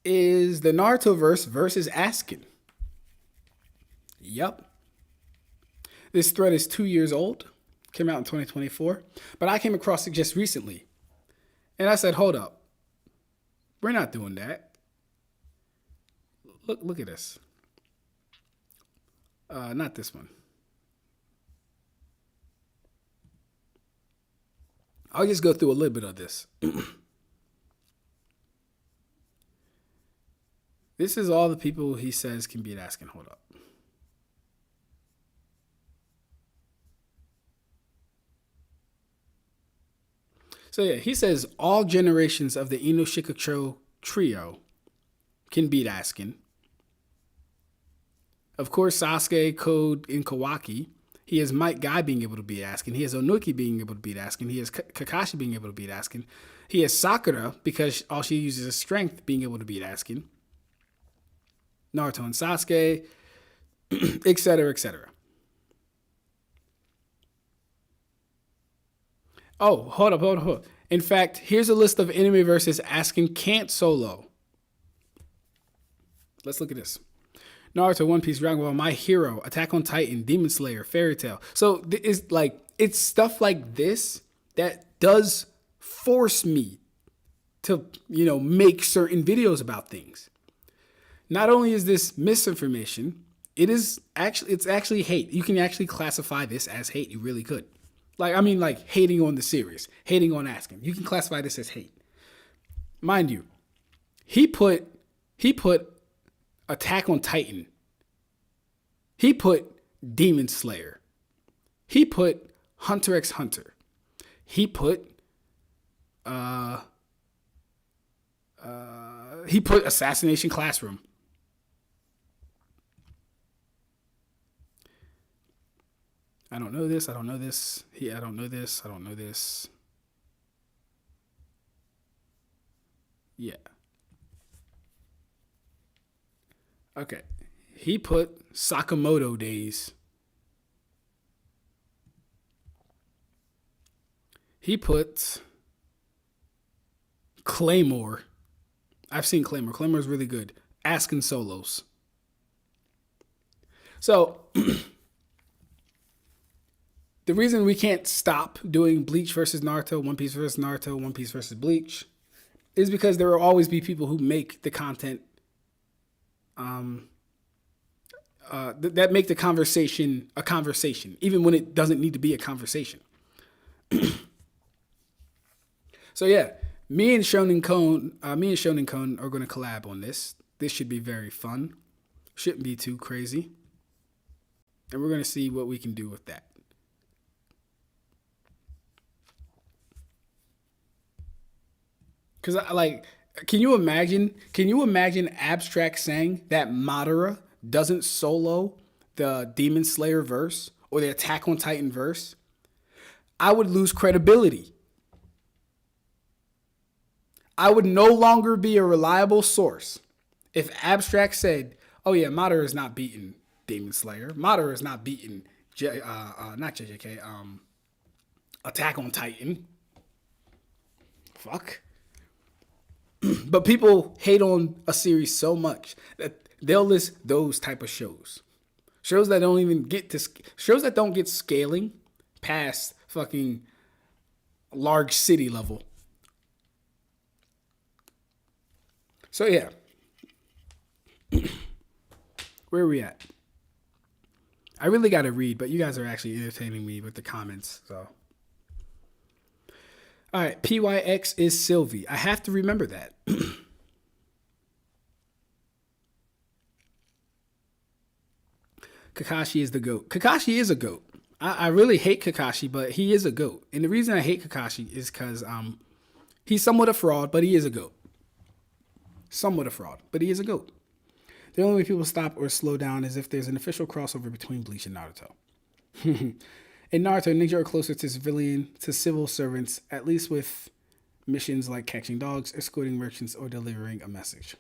is the Narutoverse versus Askin. Yep. This thread is 2 years old. Came out in 2024. But I came across it just recently. And I said, hold up. We're not doing that. Look at this. Not this one. I'll just go through a little bit of this. This is all the people he says can beat Askin. Hold up. So yeah, he says all generations of the Inoshikacho trio can beat Askin. Of course, Sasuke, Code, and Kawaki. He has Might Guy being able to beat Askin. He has Onuki being able to beat Askin. He has Kakashi being able to beat Askin. He has Sakura, because all she uses is strength, being able to beat Askin. Naruto and Sasuke, etc., etc. Oh, hold up. In fact, here's a list of enemy versus Askin can't solo. Let's look at this. Naruto, One Piece, Dragon Ball, My Hero, Attack on Titan, Demon Slayer, Fairy Tail. So it's stuff like this that does force me to, make certain videos about things. Not only is this misinformation, it's actually hate. You can actually classify this as hate. You really could. Like hating on the series, hating on Askin. You can classify this as hate. Mind you, he put Attack on Titan. He put Demon Slayer. He put Hunter x Hunter. He put Assassination Classroom. I don't know this. I don't know this. I don't know this. I don't know this. Yeah. Okay. He put Sakamoto Days. He put Claymore. I've seen Claymore. Claymore is really good. Askin solos. So the reason we can't stop doing Bleach versus Naruto, One Piece versus Naruto, One Piece versus Bleach, is because there will always be people who make the content that make the conversation a conversation, even when it doesn't need to be a conversation. So yeah, me and Shonen Cone are going to collab on this. This should be very fun. Shouldn't be too crazy. And we're going to see what we can do with that. Because, like, can you imagine Ab-stract saying that Madara doesn't solo the Demon Slayer verse or the Attack on Titan verse? I would lose credibility. I would no longer be a reliable source if Ab-stract said, oh yeah, Madara is not beating Demon Slayer. Madara is not beating not JJK, Attack on Titan. Fuck. But people hate on a series so much that they'll list those type of shows. Shows that don't get scaling past fucking large city level. So yeah. Where are we at? I really got to read, but you guys are actually entertaining me with the comments. So, all right, PYX is Sylvie. I have to remember that. Kakashi is the GOAT. Kakashi is a GOAT. I really hate Kakashi, but he is a GOAT. And the reason I hate Kakashi is because he's somewhat a fraud, but he is a GOAT. Somewhat a fraud, but he is a GOAT. The only way people stop or slow down is if there's an official crossover between Bleach and Naruto. In Naruto, ninja are closer to civil servants, at least with missions like catching dogs, escorting merchants, or delivering a message.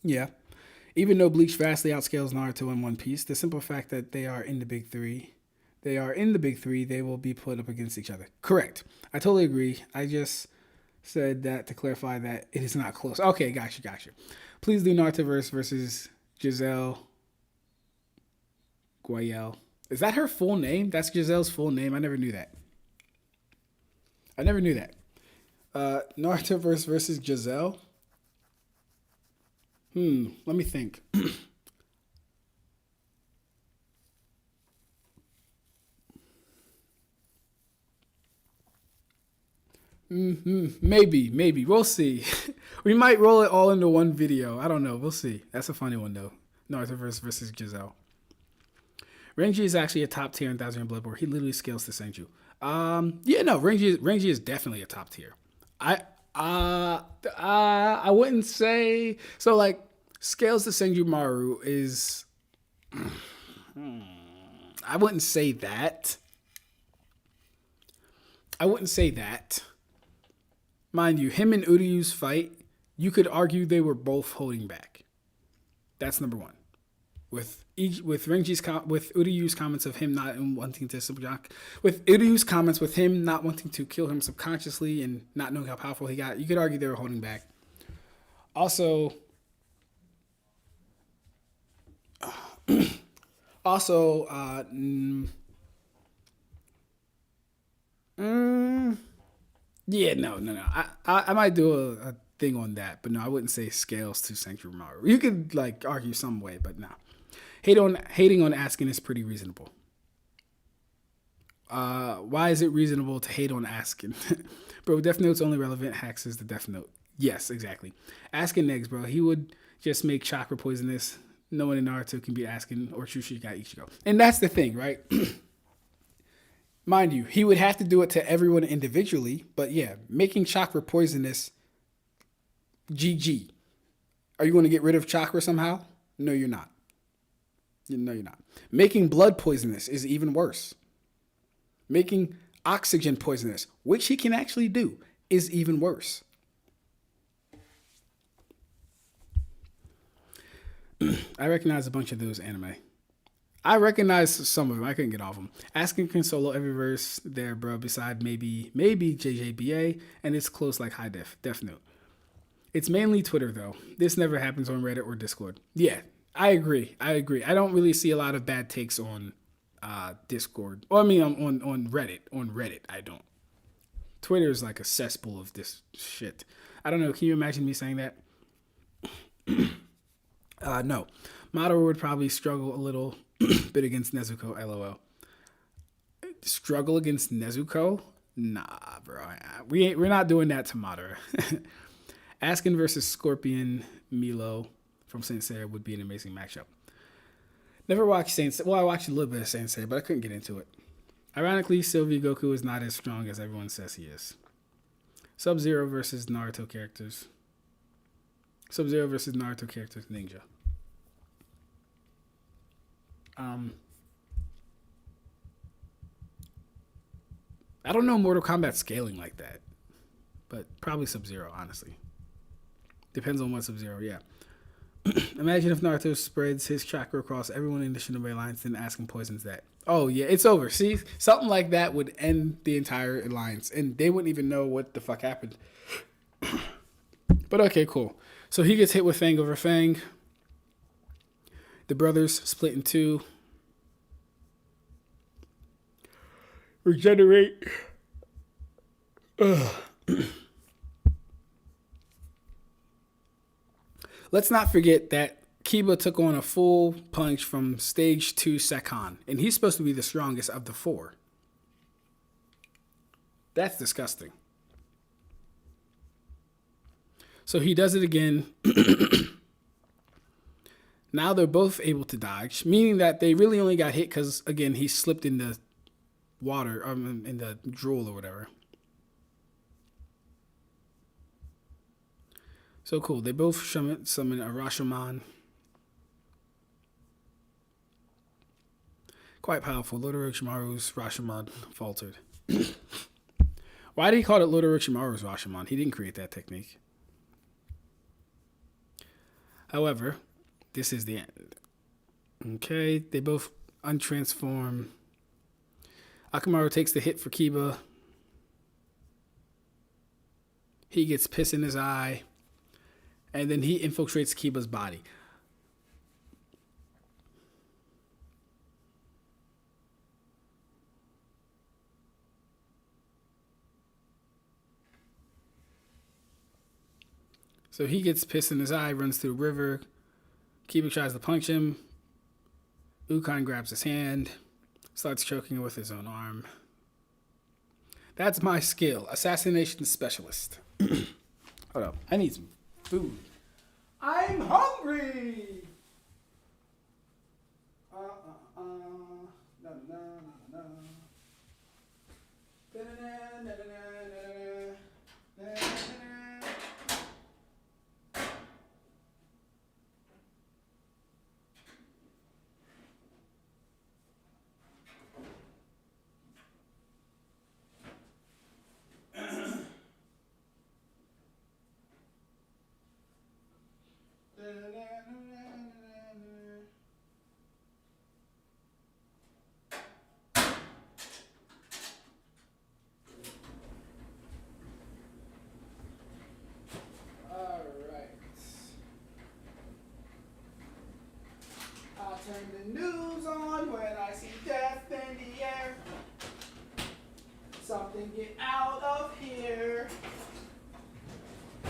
Yeah. Even though Bleach vastly outscales Naruto and One Piece, the simple fact that they are in the big three, they will be put up against each other. Correct. I totally agree. I just said that to clarify that it is not close. Okay, gotcha. Please do Narutoverse versus Giselle Guayel. Is that her full name? That's Giselle's full name. I never knew that. Narutoverse versus Giselle. Let me think. Maybe. We'll see. We might roll it all into one video. I don't know. We'll see. That's a funny one, though. Narutoverse versus Giselle. Renji is actually a top tier in Thousand Year Blood War. He literally scales to Senju. Renji is definitely a top tier. I wouldn't say so. Like scales to Senju is. I wouldn't say that. Mind you, him and Uryu's fight, you could argue they were both holding back. That's number one. With Uryu's comments of him not wanting to kill him subconsciously and not knowing how powerful he got, you could argue they were holding back. Also, yeah, no. I might do a thing on that, but no, I wouldn't say scales to Senju. You could like argue some way, but no. Hating on Asking is pretty reasonable. Why is it reasonable to hate on Asking? Bro, Death Note's only relevant. Hacks is the Death Note. Yes, exactly. Asking next, bro. He would just make chakra poisonous. No one in Naruto can be Asking or Chushi got Ichigo. And that's the thing, right? Mind you, he would have to do it to everyone individually, but yeah, making chakra poisonous, GG. Are you going to get rid of chakra somehow? No, you're not. No, you're not. Making blood poisonous is even worse. Making oxygen poisonous, which he can actually do, is even worse. I recognize a bunch of those anime. I recognize some of them. I couldn't get all of them. Asking can solo every verse there, bro, beside maybe JJBA, and it's close like High Death Note. It's mainly Twitter, though. This never happens on Reddit or Discord. Yeah, I agree. I don't really see a lot of bad takes on Discord. Or I mean, on Reddit. On Reddit, I don't. Twitter is like a cesspool of this shit. I don't know. Can you imagine me saying that? No. Madara would probably struggle a little bit against Nezuko, lol. Struggle against Nezuko? Nah, bro. We're not doing that to Madara. Askin versus Scorpion Milo from Saint Seiya would be an amazing matchup. Never watched Saint Seiya. Well, I watched a little bit of Saint Seiya, but I couldn't get into it. Ironically, Sylvie Goku is not as strong as everyone says he is. Sub-Zero versus Naruto characters. Sub-Zero versus Naruto characters. Ninja. I don't know Mortal Kombat scaling like that, but probably Sub-Zero, honestly. Depends on what Sub-Zero, yeah. Imagine if Naruto spreads his chakra across everyone in the Shinobi Alliance, then Askin poisons that. Oh, yeah, it's over. See, something like that would end the entire alliance, and they wouldn't even know what the fuck happened. But okay, cool. So he gets hit with Fang over Fang. The brothers split in two. Regenerate. Let's not forget that Kiba took on a full punch from stage 2 Sakon, and he's supposed to be the strongest of the four. That's disgusting. So he does it again. Now they're both able to dodge, meaning that they really only got hit because, again, he slipped in the water, in the drool or whatever. So cool. They both summon a Rashomon. Quite powerful. Lord Orochimaru's Rashomon faltered. Why did he call it Lord Orochimaru's Rashomon? He didn't create that technique. However, this is the end. Okay, they both untransform. Akamaru takes the hit for Kiba. He gets piss in his eye. And then he infiltrates Kiba's body. So he gets pissed in his eye, runs through the river. Kiba tries to punch him. Ukon grabs his hand, starts choking him with his own arm. That's my skill, assassination specialist. Hold up, I need some food. I'm hungry! Turn the news on when I see death in the air. Something get out of here.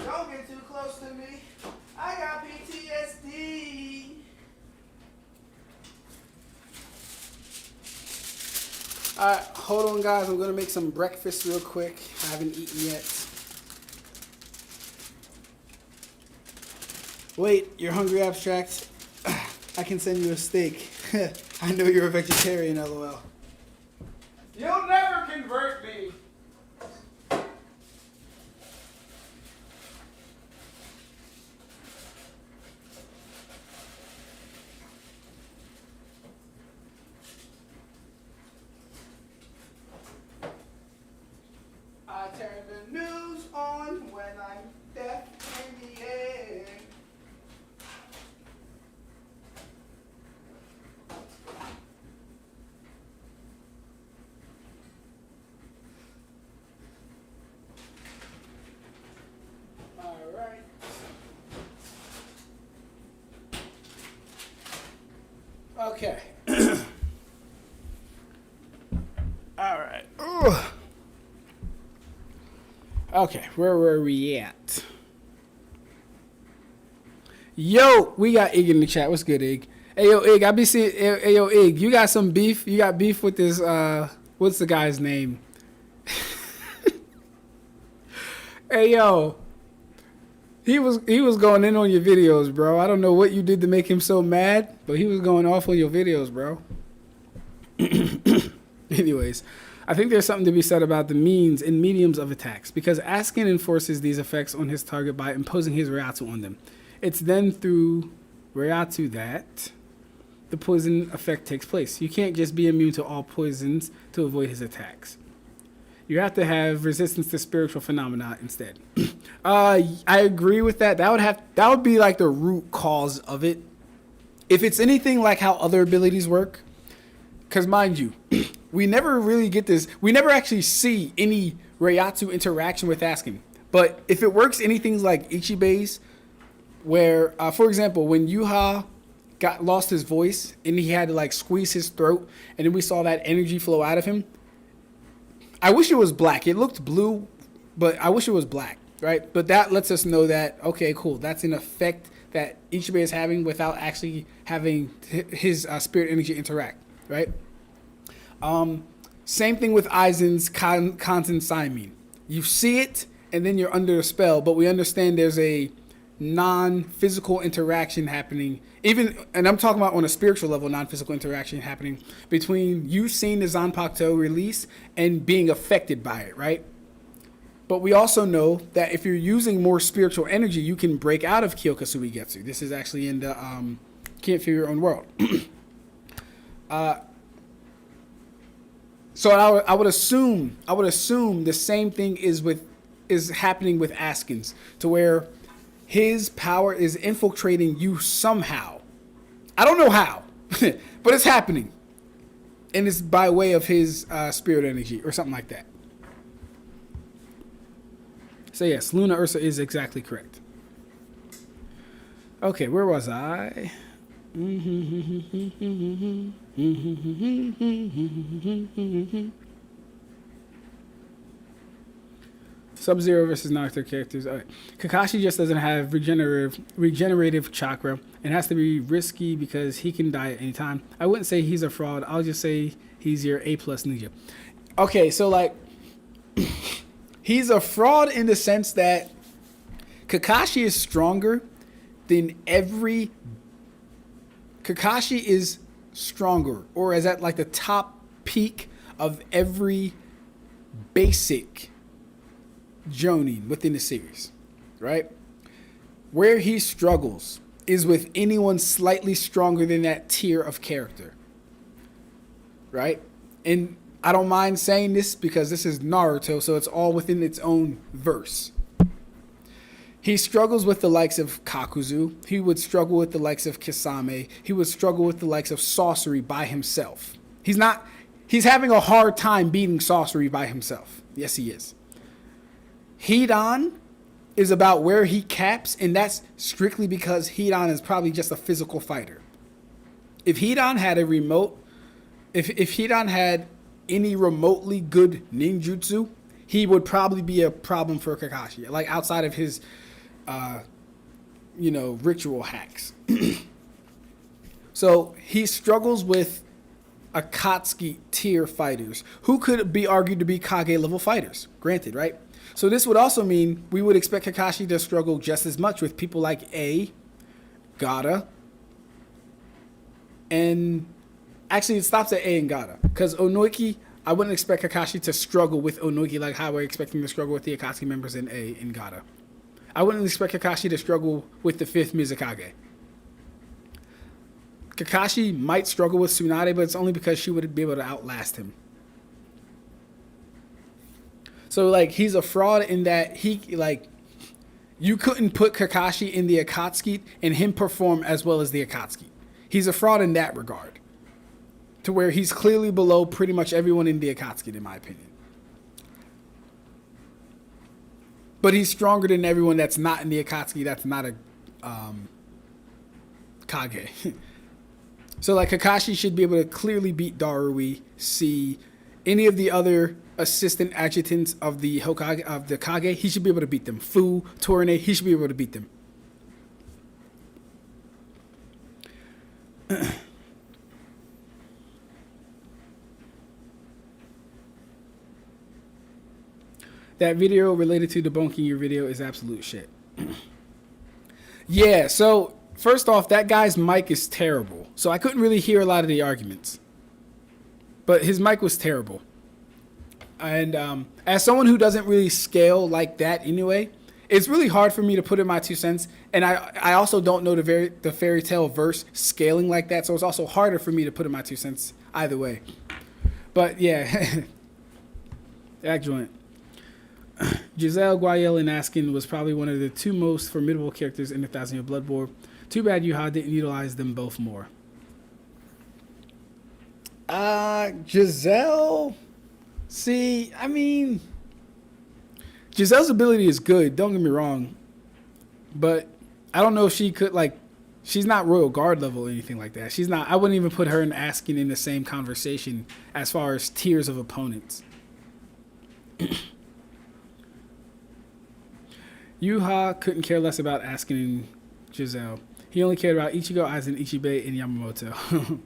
Don't get too close to me. I got PTSD. Alright, hold on guys. I'm going to make some breakfast real quick. I haven't eaten yet. Wait, you're hungry, Ab-stract? I can send you a steak. I know you're a vegetarian, lol. You'll never convert me. I turn the news on when I'm deaf in the air. Okay. All right. Ugh. Okay, where were we at? Yo, we got Ig in the chat. What's good, Ig? Hey, yo, Ig, I be seeing. Hey, yo, Ig, you got some beef? You got beef with this? What's the guy's name? Hey, yo, he was going in on your videos, bro. I don't know what you did to make him so mad, but he was going off on your videos, bro. Anyways, I think there's something to be said about the means and mediums of attacks, because Askin enforces these effects on his target by imposing his Reiatsu on them. It's then through Reiatsu that the poison effect takes place. You can't just be immune to all poisons to avoid his attacks. You have to have resistance to spiritual phenomena instead. I agree with that. That would be like the root cause of it. If it's anything like how other abilities work, because mind you, we never really get this. We never actually see any Reiatsu interaction with Askin. But if it works anything like Ichibe's, where, for example, when Yuha lost his voice and he had to like squeeze his throat, and then we saw that energy flow out of him. I wish it was black. It looked blue, but I wish it was black, right? But that lets us know that, okay, cool. That's an effect that Ichibe is having without actually having his spirit energy interact, right? Same thing with Aizen's Kanzen Saimin. You see it, and then you're under a spell, but we understand there's a non-physical interaction happening, and I'm talking about on a spiritual level, non-physical interaction happening between you seeing the Zanpakuto release and being affected by it, right? But we also know that if you're using more spiritual energy, you can break out of Kyokasui Getsu. This is actually in the Can't Fear Your Own World. So I would assume the same thing is happening with Askin's, to where his power is infiltrating you somehow. I don't know how, but it's happening. And it's by way of his spirit energy or something like that. So yes, Luna Ursa is exactly correct. Okay, where was I? Sub-Zero versus Naruto characters. All right. Kakashi just doesn't have regenerative chakra and has to be risky because he can die at any time. I wouldn't say he's a fraud. I'll just say he's your A+ ninja. Okay, so like he's a fraud in the sense that Kakashi is stronger than every. Kakashi is stronger, or is at like the top peak of every basic Jonin within the series, right? Where he struggles is with anyone slightly stronger than that tier of character, right? And I don't mind saying this because this is Naruto, so it's all within its own verse. He struggles with the likes of Kakuzu. He would struggle with the likes of Kisame. He would struggle with the likes of Sorcery by himself. He's having a hard time beating Sorcery by himself. Yes, he is. Hidan is about where he caps, and that's strictly because Hidan is probably just a physical fighter. If Hidan had if Hidan had any remotely good ninjutsu, he would probably be a problem for Kakashi, like outside of his, ritual hacks. So he struggles with Akatsuki tier fighters who could be argued to be Kage level fighters. Granted, right? So this would also mean we would expect Kakashi to struggle just as much with people like A, Gata, and actually it stops at A and Gata. Because Onoiki, I wouldn't expect Kakashi to struggle with Onoiki like how we're expecting to struggle with the Akatsuki members in A and Gata. I wouldn't expect Kakashi to struggle with the 5th Mizukage. Kakashi might struggle with Tsunade, but it's only because she would be able to outlast him. So, like, he's a fraud in that you couldn't put Kakashi in the Akatsuki and him perform as well as the Akatsuki. He's a fraud in that regard, to where he's clearly below pretty much everyone in the Akatsuki, in my opinion. But he's stronger than everyone that's not in the Akatsuki, that's not a Kage. So, like, Kakashi should be able to clearly beat Darui, C, any of the other assistant adjutants of the Hokage of the Kage, he should be able to beat them. Fu, Torine, he should be able to beat them. That video related to debunking your video is absolute shit. Yeah, so first off, that guy's mic is terrible. So I couldn't really hear a lot of the arguments. But his mic was terrible. And as someone who doesn't really scale like that anyway, it's really hard for me to put in my 2 cents. And I also don't know the fairy tale verse scaling like that. So it's also harder for me to put in my 2 cents either way. But yeah, that joint. Giselle Guayel in Askin was probably one of the 2 most formidable characters in the 1,000 Year Blood War. Too bad Yuha didn't utilize them both more. Giselle. See, I mean, Giselle's ability is good. Don't get me wrong, but I don't know if she could she's not Royal Guard level or anything like that. She's not. I wouldn't even put her and Askin in the same conversation as far as tiers of opponents. Yuha couldn't care less about Askin and Giselle. He only cared about Ichigo, Aizen, Ichibei, and Yamamoto.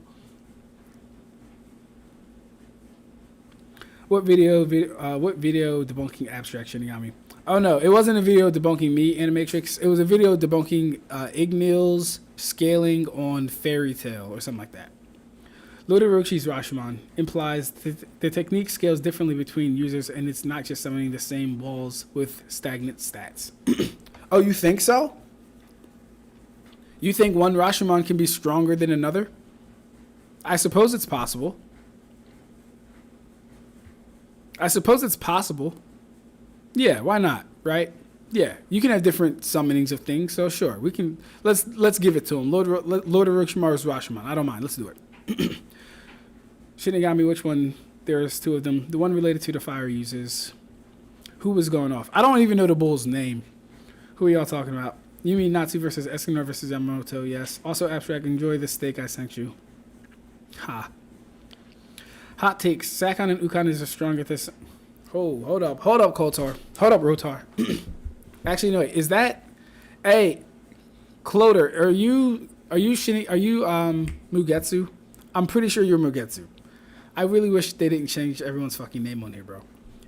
What video debunking Ab-stract Shinigami? Oh no, it wasn't a video debunking me, Animatrix. It was a video debunking Ignil's scaling on Fairy Tail or something like that. Lord Orochi's Rashomon implies the technique scales differently between users, and it's not just summoning the same walls with stagnant stats. Oh, you think so? You think one Rashomon can be stronger than another? I suppose it's possible. Yeah, why not, right? Yeah, you can have different summonings of things, so sure, we can. Let's give it to him. Lord Orochimaru's Rashomon. I don't mind. Let's do it. Shinigami, which one? There's 2 of them. The one related to the fire users. Who was going off? I don't even know the bull's name. Who are y'all talking about? You mean Natsu versus Escanor versus Yamamoto? Yes. Also, Ab-stract, enjoy the steak I sent you. Ha. Hot takes. Sakon and Ukon is the strongest. Oh, hold up, Kotar. Hold up, Rotar. Actually, no. Is that? Hey, Cloder, are you Mugetsu? I'm pretty sure you're Mugetsu. I really wish they didn't change everyone's fucking name on here, bro.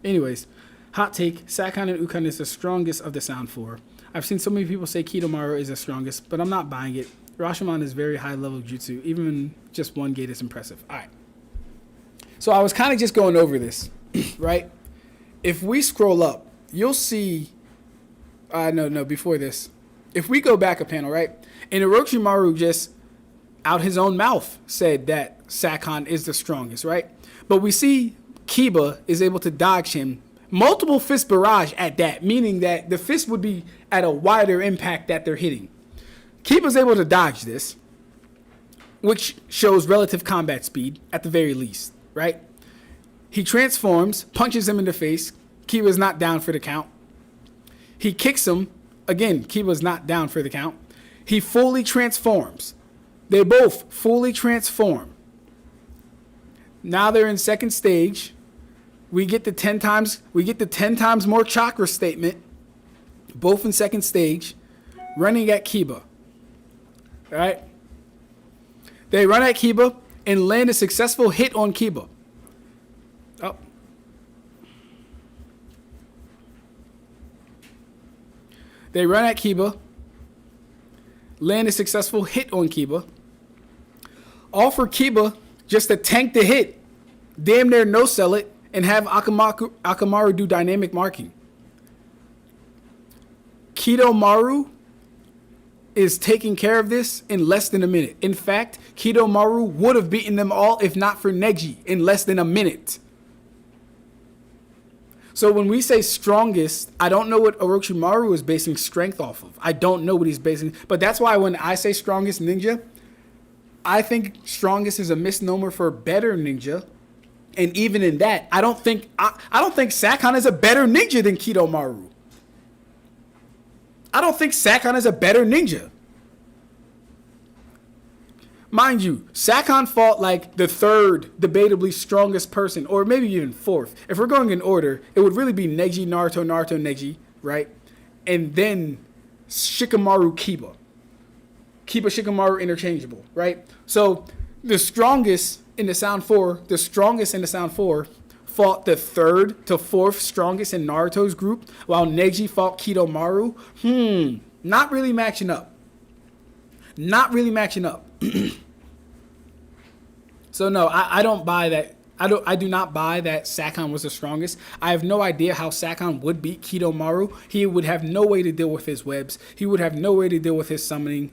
Anyways, hot take. Sakon and Ukon is the strongest of the Sound 4. I've seen so many people say Kimimaro is the strongest, but I'm not buying it. Rashomon is very high level jutsu. Even just 1 gate is impressive. All right. So I was kind of just going over this, right? If we scroll up, you'll see. No, before this. If we go back a panel, right? And Orochimaru just out his own mouth said that Sakon is the strongest, right? But we see Kiba is able to dodge him. Multiple fist barrage at that, meaning that the fist would be at a wider impact that they're hitting. Kiba's able to dodge this, which shows relative combat speed at the very least, right? He transforms, punches him in the face. Kiba's not down for the count. He kicks him. Again, Kiba's not down for the count. He fully transforms. They both fully transform. Now they're in second stage. We get the 10 times more chakra statement. Both in second stage, running at Kiba. All right? They run at Kiba and land a successful hit on Kiba. Oh. They run at Kiba, land a successful hit on Kiba. All for Kiba just to tank the hit, damn near no sell it, and have Akamaru do dynamic marking. Kidomaru is taking care of this in less than a minute. In fact, Kidomaru would have beaten them all if not for Neji in less than a minute. So when we say strongest, I don't know what Orochimaru is basing strength off of. I don't know what he's basing. But that's why when I say strongest ninja, I think strongest is a misnomer for better ninja. And even in that, I don't think Sakon is a better ninja than Kidomaru. I don't think Sakon is a better ninja. Mind you, Sakon fought like the third debatably strongest person, or maybe even fourth. If we're going in order, it would really be Neji, Naruto, Naruto, Neji, right? And then Shikamaru, Kiba. Kiba, Shikamaru interchangeable, right? So the strongest in the Sound 4, fought the third to fourth strongest in Naruto's group, while Neji fought Kidomaru. Not really matching up. Not really matching up. So no, I don't buy that. I do not buy that Sakon was the strongest. I have no idea how Sakon would beat Kidomaru. He would have no way to deal with his webs. He would have no way to deal with his summoning.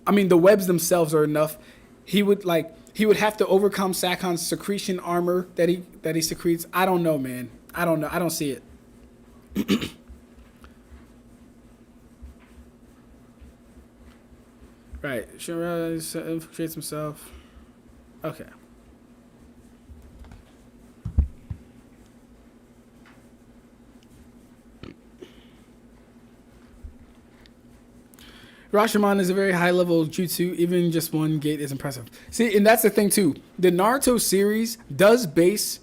I mean, the webs themselves are enough. He would have to overcome Sakon's secretion armor that he secretes. I don't know, man. I don't know. I don't see it. Right. Shiro infiltrates himself. Okay. Rashomon is a very high level jutsu. Even just one gate is impressive. See, and that's the thing too. The Naruto series does base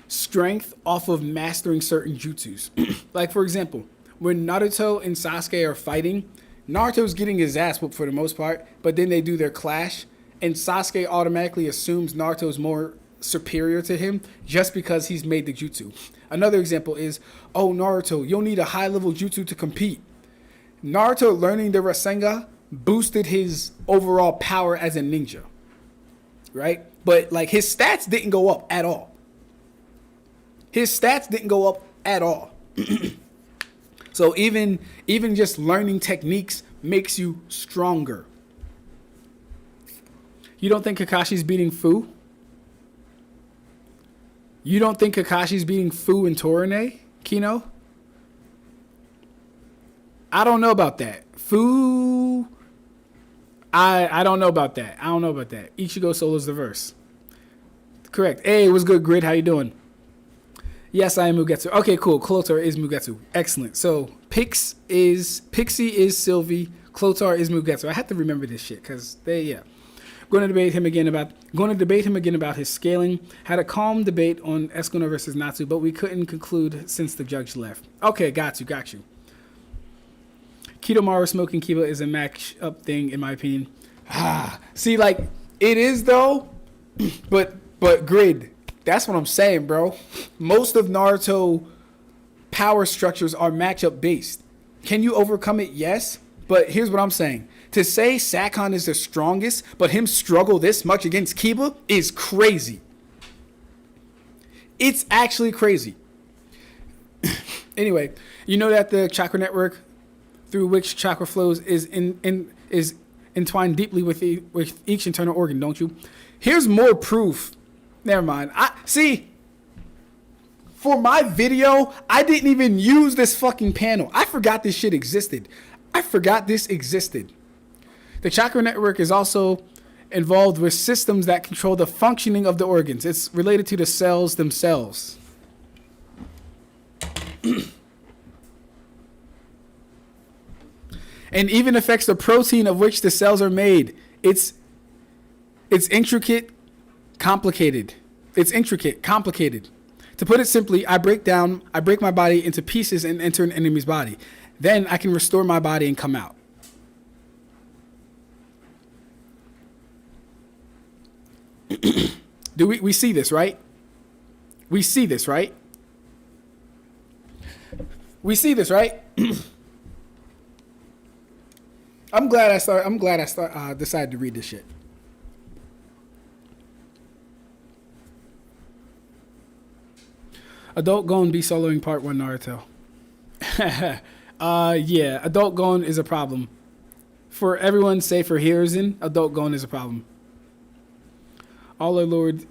strength off of mastering certain jutsus. Like, for example, when Naruto and Sasuke are fighting, Naruto's getting his ass whooped for the most part, but then they do their clash, and Sasuke automatically assumes Naruto's more superior to him just because he's made the jutsu. Another example is, oh, Naruto, you'll need a high level jutsu to compete. Naruto learning the Rasengan boosted his overall power as a ninja, right? But like his stats didn't go up at all. His stats didn't go up at all. So even just learning techniques makes you stronger. You don't think Kakashi's beating Fu? You don't think Kakashi's beating Fu and Torine, Kino? I don't know about that. Fu, I don't know about that. I don't know about that. Ichigo solos the verse. Correct. Hey, what's good, Grid? How you doing? Yes, I am Mugetsu. Okay, cool. Clotar is Mugetsu. Excellent. So Pixie is Sylvie. Clotar is Mugetsu. I have to remember this shit because Going to debate him again about his scaling. Had a calm debate on Escono versus Natsu, but we couldn't conclude since the judge left. Okay, got you. Kidomaru smoking Kiba is a match up thing in my opinion. See, like it is though, but Grid. That's what I'm saying, bro. Most of Naruto power structures are matchup based. Can you overcome it? Yes. But here's what I'm saying. To say Sakon is the strongest, but him struggle this much against Kiba is crazy. It's actually crazy. Anyway, you know that the chakra network through which chakra flows is entwined deeply with each internal organ, don't you? Here's more proof. Never mind. For my video, I didn't even use this fucking panel. I forgot this shit existed. The chakra network is also involved with systems that control the functioning of the organs. It's related to the cells themselves. And even affects the protein of which the cells are made. It's intricate, complicated. To put it simply, I break my body into pieces and enter an enemy's body. Then I can restore my body and come out. We see this, right? We see this, right? I'm glad I decided to read this shit. Adult Gon be soloing part 1 Naruto. Yeah, Adult Gon is a problem. For everyone, say for Hiruzen, Adult Gon is a problem. All our Lord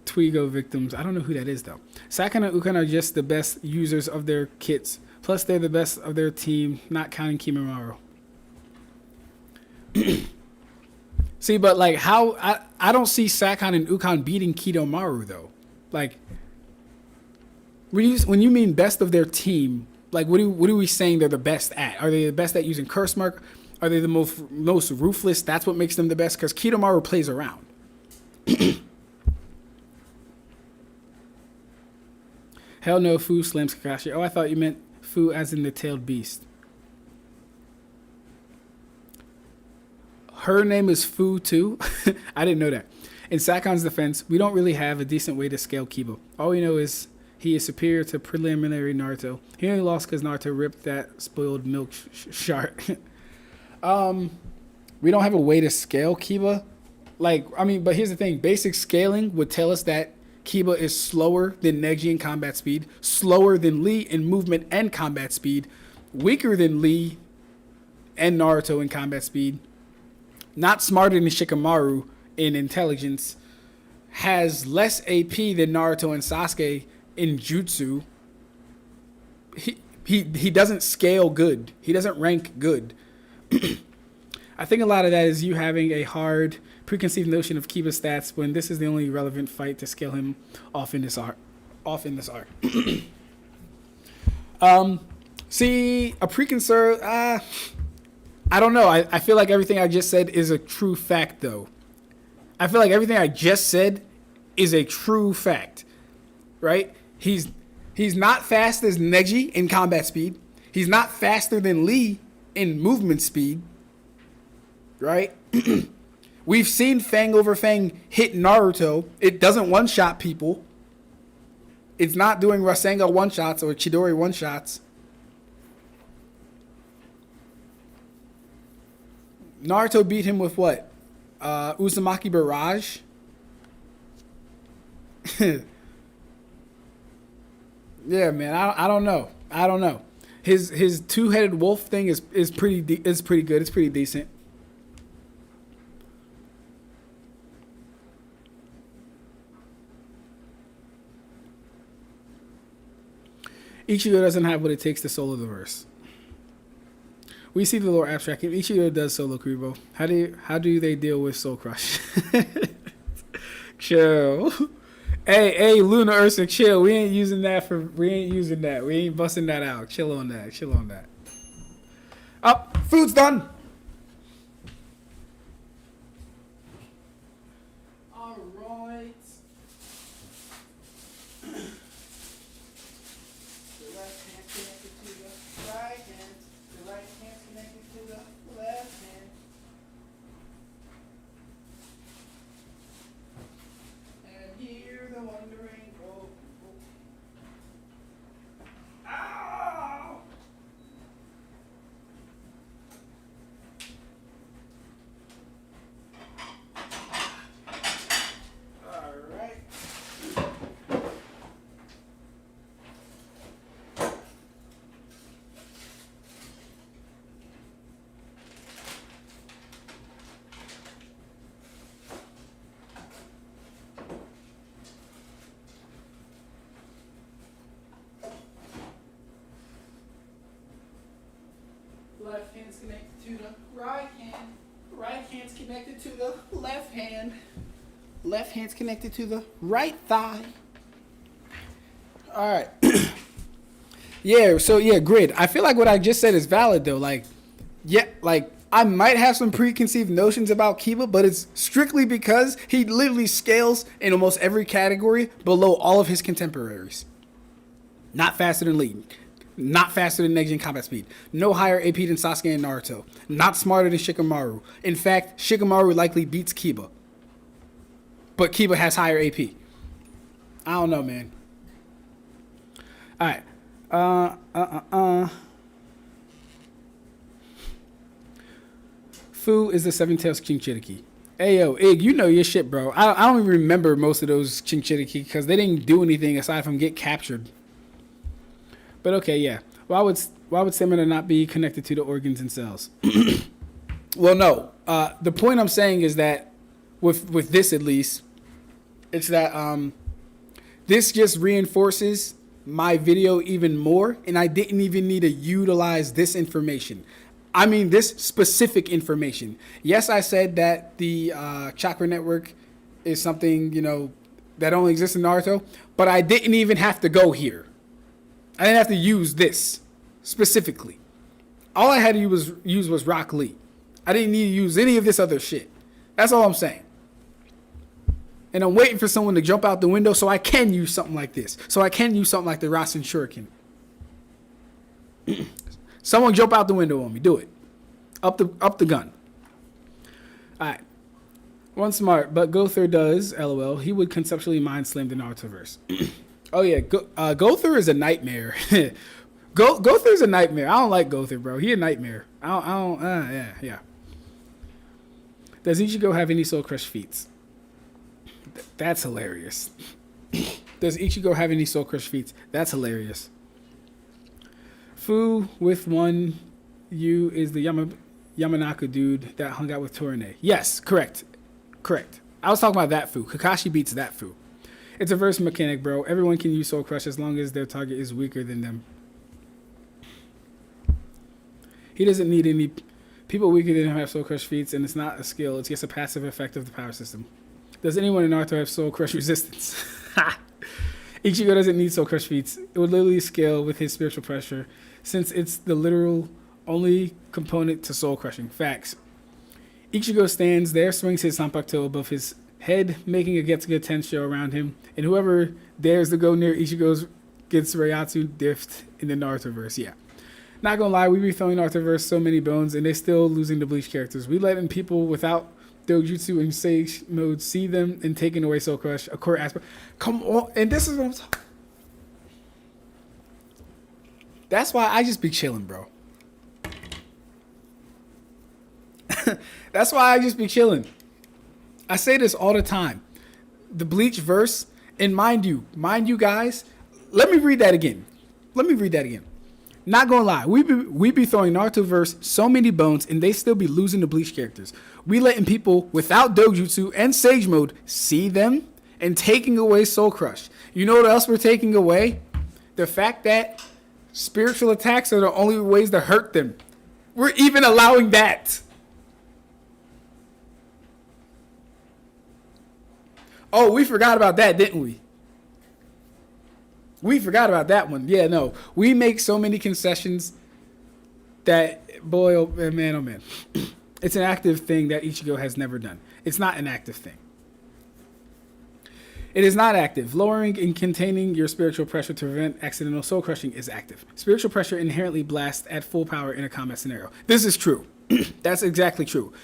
Twigo victims. I don't know who that is, though. Sakon and Ukon are just the best users of their kits. Plus, they're the best of their team, not counting Kimimaro. See, but like how I don't see Sakon and Ukon beating Kidomaru though. Like when you mean best of their team, like what are we saying they're the best at? Are they the best at using curse mark? Are they the most ruthless? That's what makes them the best? Because Kimimaro plays around. Hell no, Fu slams Kakashi. Oh, I thought you meant Fu as in the tailed beast. Her name is Fu too? I didn't know that. In Sakon's defense, we don't really have a decent way to scale Kiba. All we know is he is superior to preliminary Naruto. He only lost because Naruto ripped that spoiled milk shark. We don't have a way to scale Kiba. Like, I mean, but here's the thing. Basic scaling would tell us that Kiba is slower than Neji in combat speed, slower than Lee in movement and combat speed, weaker than Lee and Naruto in combat speed, not smarter than Shikamaru in intelligence, has less AP than Naruto and Sasuke in jutsu. He doesn't scale good. He doesn't rank good. I think a lot of that is you having a hard preconceived notion of Kiba's stats when this is the only relevant fight to scale him off in this arc. See, a preconceived, I don't know. I feel like everything I just said is a true fact, though. I feel like everything I just said is a true fact, right? He's not fast as Neji in combat speed. He's not faster than Lee in movement speed, right? We've seen Fang over Fang hit Naruto. It doesn't one-shot people. It's not doing Rasengan one-shots or Chidori one-shots. Naruto beat him with what? Uzumaki Barrage? Yeah, man. I don't know. I don't know. His two-headed wolf thing is pretty good. It's pretty decent. Ichigo doesn't have what it takes to solo the verse. We see the lore Ab-stract. If Ichigo does solo Kubo, how do they deal with Soul Crush? Chill. Hey, Luna Ursa, chill. We ain't using that. We ain't busting that out. Chill on that. Oh, food's done. All right. The left hand connected to the right hand. The right hand connected to the left hand. And hear the wondering. Oh. Ow! All right. Left hand's connected to the right hand. Right hand's connected to the left hand. Left hand's connected to the right thigh. All right. Yeah, grid. I feel like what I just said is valid though. Like I might have some preconceived notions about Kiba, but it's strictly because he literally scales in almost every category below all of his contemporaries. Not faster than Lee. Not faster than Neji in combat speed. No higher AP than Sasuke and Naruto. Not smarter than Shikamaru. In fact, Shikamaru likely beats Kiba. But Kiba has higher AP. I don't know, man. Alright. Fu is the Seven Tails Chinchuriki. Hey, yo, Ig, you know your shit, bro. I don't even remember most of those Chinchuriki because they didn't do anything aside from get captured. But okay, yeah. Why would stamina not be connected to the organs and cells? Well, no. The point I'm saying is that with this at least, it's that this just reinforces my video even more, and I didn't even need to utilize this information. I mean, this specific information. Yes, I said that the chakra network is something, that only exists in Naruto, but I didn't even have to go here. I didn't have to use this specifically. All I had to use was Rock Lee. I didn't need to use any of this other shit. That's all I'm saying. And I'm waiting for someone to jump out the window so I can use something like this. So I can use something like the Rasen Shuriken. Someone jump out the window on me. Do it. Up the gun. Alright. One smart, but Gother does, LOL. He would conceptually mind slam the Narutoverse. Oh yeah, Gother is a nightmare. Gother's a nightmare. I don't like Gother, bro. He a nightmare. Yeah. Does Ichigo have any Soul Crush feats? That's hilarious. Does Ichigo have any Soul Crush feats? That's hilarious. Fu with one U is the Yamanaka dude that hung out with Torine. Yes, correct. I was talking about that Fu. Kakashi beats that Fu. It's a verse mechanic, bro. Everyone can use Soul Crush as long as their target is weaker than them. He doesn't need any people weaker than him have Soul Crush feats, and it's not a skill. It's just a passive effect of the power system. Does anyone in Naruto have Soul Crush resistance? Ichigo doesn't need Soul Crush feats. It would literally scale with his spiritual pressure, since it's the literal only component to soul crushing. Facts. Ichigo stands there, swings his Sanpakuto above his head, making a Getsuga Tensho around him, and whoever dares to go near Ichigo's gets Reiatsu diffed in the Narutoverse. Yeah. Not gonna lie, we be throwing Narutoverse so many bones, and they're still losing the Bleach characters. We letting people without Dojutsu and Sage mode see them and taking away Soul Crush, a core aspect. Come on, and this is what I'm talking. That's why I just be chilling, bro. That's why I just be chilling. I say this all the time. The Bleach verse, and mind you guys, let me read that again. Not gonna lie, we be throwing Naruto verse so many bones, and they still be losing the Bleach characters. We letting people without Dojutsu and Sage mode see them and taking away Soul Crush. You know what else we're taking away? The fact that spiritual attacks are the only ways to hurt them. We're even allowing that. Oh, we forgot about that, didn't we? We forgot about that one. Yeah, no. We make so many concessions that, boy, oh man. It's an active thing that Ichigo has never done. It's not an active thing. It is not active. Lowering and containing your spiritual pressure to prevent accidental soul crushing is active. Spiritual pressure inherently blasts at full power in a combat scenario. This is true. That's exactly true.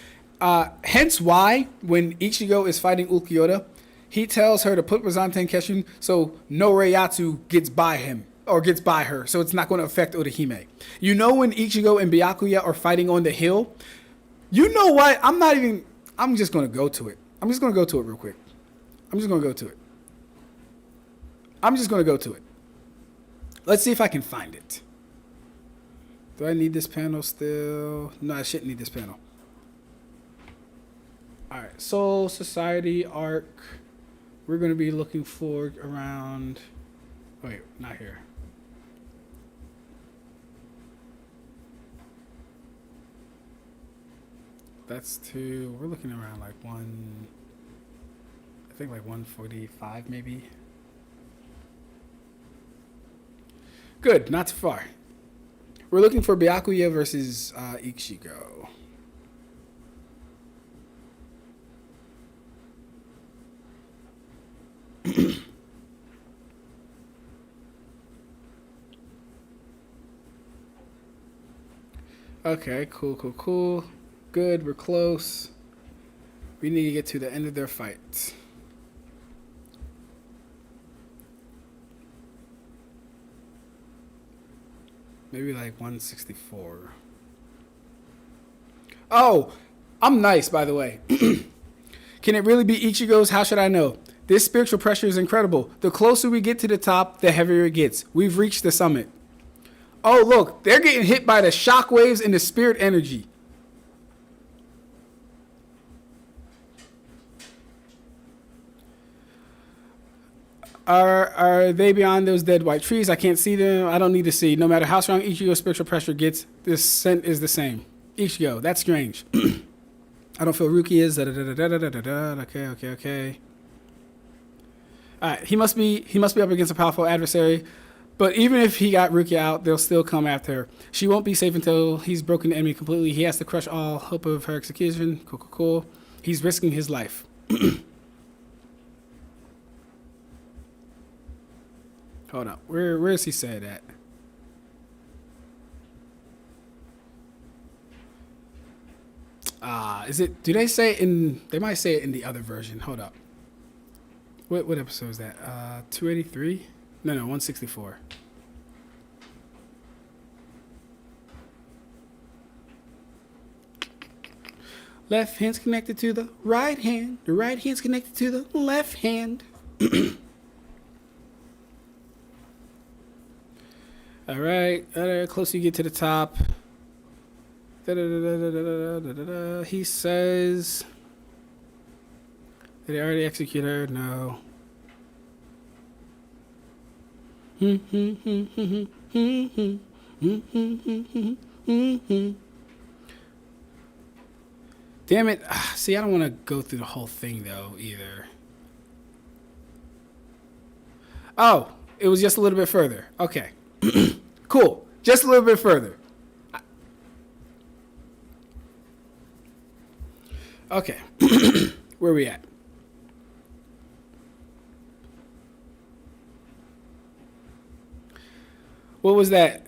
Hence why, when Ichigo is fighting Ulquiorra, he tells her to put Razanten Keshun so no Reiatsu gets by him or gets by her, so it's not going to affect Orihime. You know when Ichigo and Byakuya are fighting on the hill? You know what? I'm just going to go to it. I'm just going to go to it real quick. I'm just going to go to it. Let's see if I can find it. Do I need this panel still? No, I shouldn't need this panel. All right, Soul Society arc. We're going to be looking for around... Wait, not here. That's two. We're looking around like one... I think like 145 maybe. Good, not too far. We're looking for Byakuya versus Ichigo. Okay, cool. Good, we're close. We need to get to the end of their fight. Maybe like 164. Oh, I'm nice, by the way. Can it really be Ichigo's? How should I know? This spiritual pressure is incredible. The closer we get to the top, the heavier it gets. We've reached the summit. Oh, look, they're getting hit by the shock waves and the spirit energy. Are they beyond those dead white trees? I can't see them. I don't need to see. No matter how strong Ichigo's spiritual pressure gets, this scent is the same. Ichigo, that's strange. I don't feel Ruki is. Okay. All right, he must be up against a powerful adversary. But even if he got Rukia out, they'll still come after her. She won't be safe until he's broken the enemy completely. He has to crush all hope of her execution. Cool. He's risking his life. Hold up. Where is he said at? Is it? Do they say it in? They might say it in the other version. Hold up. What episode is that? 283? No, 164. Left hand's connected to the right hand. The right hand's connected to the left hand. All right. Closer you get to the top. He says, did they already execute her? No. Damn it. See, I don't want to go through the whole thing, though, either. Oh, it was just a little bit further. Okay. Cool. Just a little bit further. Okay. Where are we at? What was that?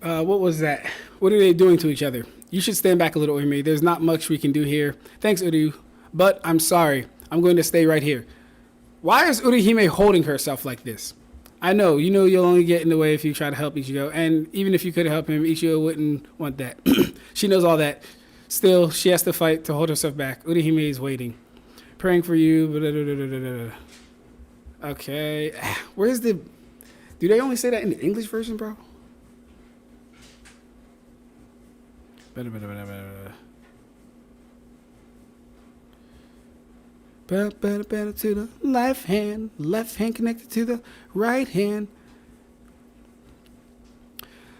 What was that? What are they doing to each other? You should stand back a little, Urime. There's not much we can do here. Thanks, Uru. But I'm sorry. I'm going to stay right here. Why is Urihime holding herself like this? I know. You know you'll only get in the way if you try to help Ichigo. And even if you could help him, Ichigo wouldn't want that. She knows all that. Still, she has to fight to hold herself back. Urihime is waiting. Praying for you. Okay. Where's the... Do they only say that in the English version, bro? To the left hand connected to the right hand.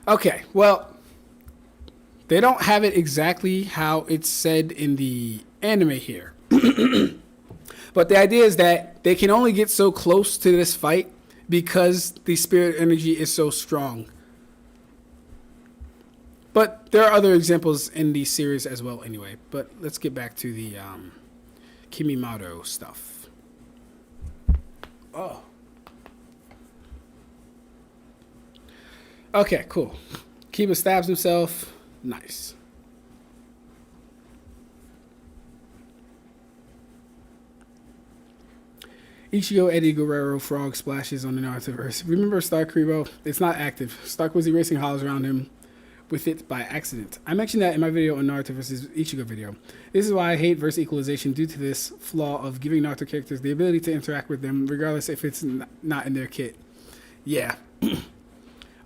Okay, well, they don't have it exactly how it's said in the anime here. But the idea is that they can only get so close to this fight because the spirit energy is so strong. But there are other examples in the series as well anyway. But let's get back to the Kimimaro stuff. Oh. Okay, cool. Kiba stabs himself. Nice. Ichigo, Eddie, Guerrero, Frog splashes on the Narutoverse. Remember Stark, Kribo? It's not active. Stark was erasing hollows around him with it by accident. I mentioned that in my video on Naruto versus Ichigo video. This is why I hate verse equalization, due to this flaw of giving Naruto characters the ability to interact with them regardless if it's not in their kit. Yeah.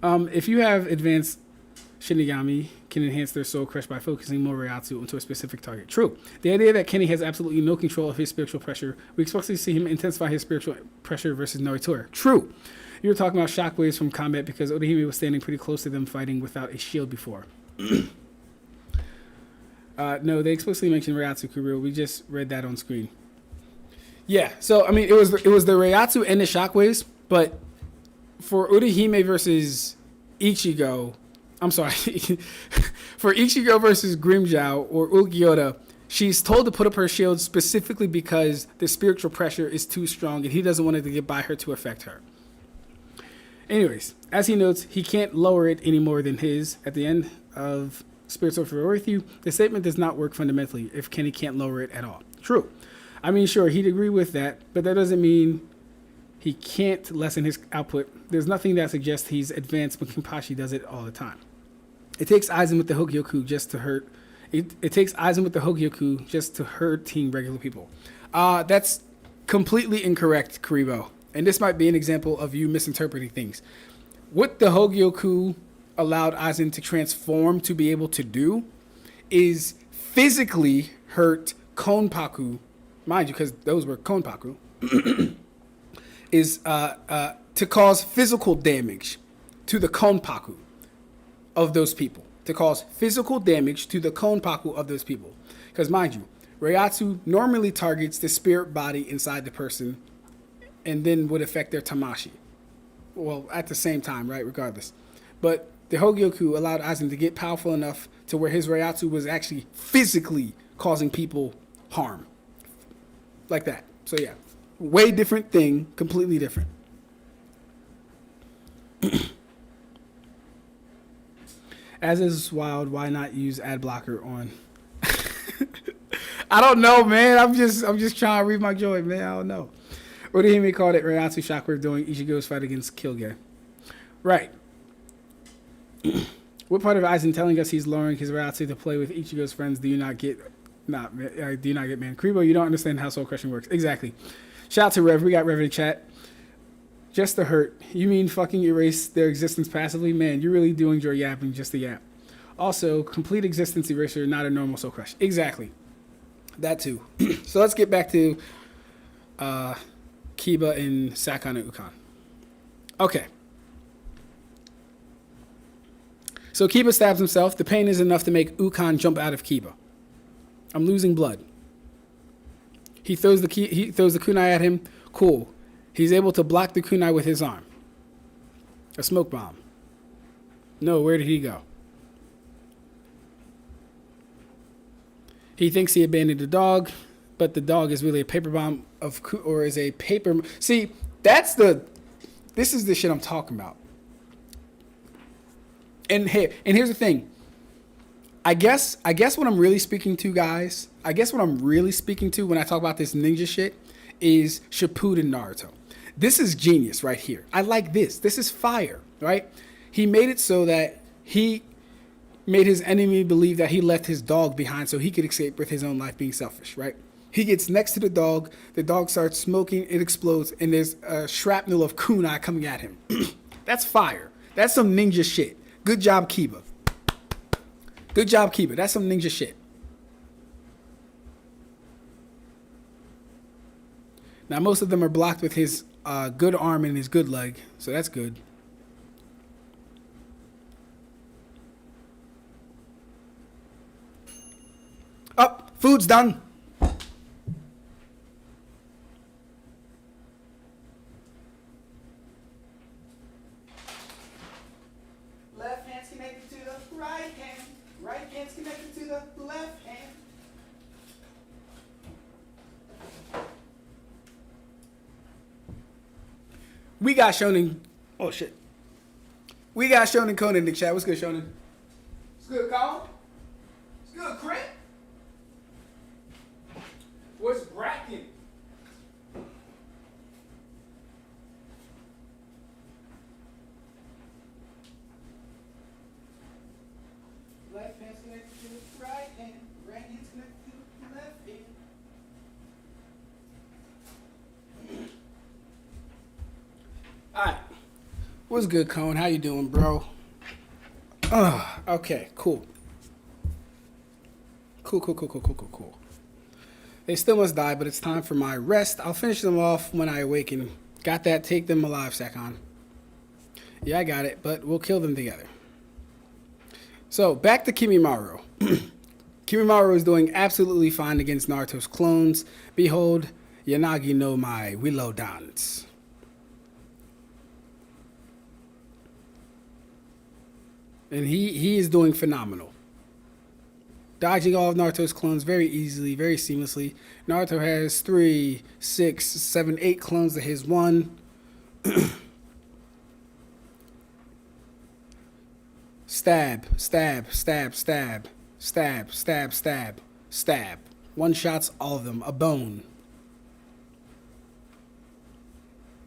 If you have advanced Shinigami, can enhance their soul crush by focusing more Reiatsu onto a specific target. True. The idea that Kenny has absolutely no control of his spiritual pressure, we expect to see him intensify his spiritual pressure versus Naruto. True. You were talking about shockwaves from combat because Orihime was standing pretty close to them fighting without a shield before. No, they explicitly mentioned Reiatsu Kuryu. We just read that on screen. Yeah, so I mean it was the Reiatsu and the shockwaves, but for Orihime versus Ichigo, I'm sorry, for Ichigo versus Grimmjow or Ulquiorra, she's told to put up her shield specifically because the spiritual pressure is too strong and he doesn't want it to get by her to affect her. Anyways, as he notes, he can't lower it any more than his. At the end of Spiritual Superiority, the statement does not work fundamentally if Kenny can't lower it at all. True. I mean, sure, he'd agree with that, but that doesn't mean he can't lessen his output. There's nothing that suggests he's advanced when Kakashi does it all the time. It takes Aizen with the Hogyoku just to hurt. It takes Aizen with the Hogyoku just to hurting regular people. That's completely incorrect, Karibo. And this might be an example of you misinterpreting things. What the Hogyoku allowed Aizen to transform to be able to do is physically hurt Konpaku, mind you, because those were Konpaku, is to cause physical damage to the Konpaku of those people. To cause physical damage to the Konpaku of those people. Because mind you, Reiatsu normally targets the spirit body inside the person and then would affect their Tamashi. well, at the same time, right? Regardless. But the Hogyoku allowed Aizen to get powerful enough to where his Reiatsu was actually physically causing people harm. Like that. So yeah. Way different thing. Completely different. As is wild, why not use ad blocker on? I don't know, man. I'm just trying to read my joy, man. I don't know. Orihime called it Reiatsu Shockwave during Ichigo's fight against Killge. Right. What part of Aizen telling us he's lowering his Reiatsu to play with Ichigo's friends do you not get? Do you not get, man? Kribo, you don't understand how soul crushing works. Exactly. Shout out to Rev. We got Rev in the chat. Just to hurt. You mean fucking erase their existence passively? Man, you really do enjoy yapping just to yap. Also, complete existence erasure, not a normal soul crush. Exactly. That too. So let's get back to Kiba and Sakon and Ukon. Okay. So Kiba stabs himself. The pain is enough to make Ukon jump out of Kiba. I'm losing blood. He throws the kunai at him. Cool. He's able to block the kunai with his arm. A smoke bomb. No, where did he go? He thinks he abandoned the dog, but the dog is really a paper bomb is a paper. See, this is the shit I'm talking about. And here's the thing. I guess what I'm really speaking to, guys, I guess what I'm really speaking to when I talk about this ninja shit is Shippuden Naruto. This is genius right here. I like this. This is fire, right? He made it so that he made his enemy believe that he left his dog behind so he could escape with his own life being selfish, right? He gets next to the dog starts smoking, it explodes, and there's a shrapnel of kunai coming at him. That's fire. That's some ninja shit. Good job, Kiba. Good job, Kiba. That's some ninja shit. Now, most of them are blocked with his good arm and his good leg, so that's good. Oh, food's done. Left hand's connected to the right hand. Right hand's connected to the left hand. We got Shonen. Oh, shit. We got Shonen Conan in the chat. What's good, Shonen? What's good, Colin? What's good, Crit? What's Bracken? Left hand's connected to the right hand. Right hand's connected to the left hand. Alright. What's good, Cone? How you doing, bro? Okay, cool. Cool. They still must die, but it's time for my rest. I'll finish them off when I awaken. Got that? Take them alive, Sakon. Yeah, I got it, but we'll kill them together. So, back to Kimimaro. Kimimaro is doing absolutely fine against Naruto's clones. Behold, Yanagi no Mai Willow Dance. And he is doing phenomenal. Dodging all of Naruto's clones very easily, very seamlessly. Naruto has 3, 6, 7, 8 clones to his 1. Stab. One shots all of them. A bone.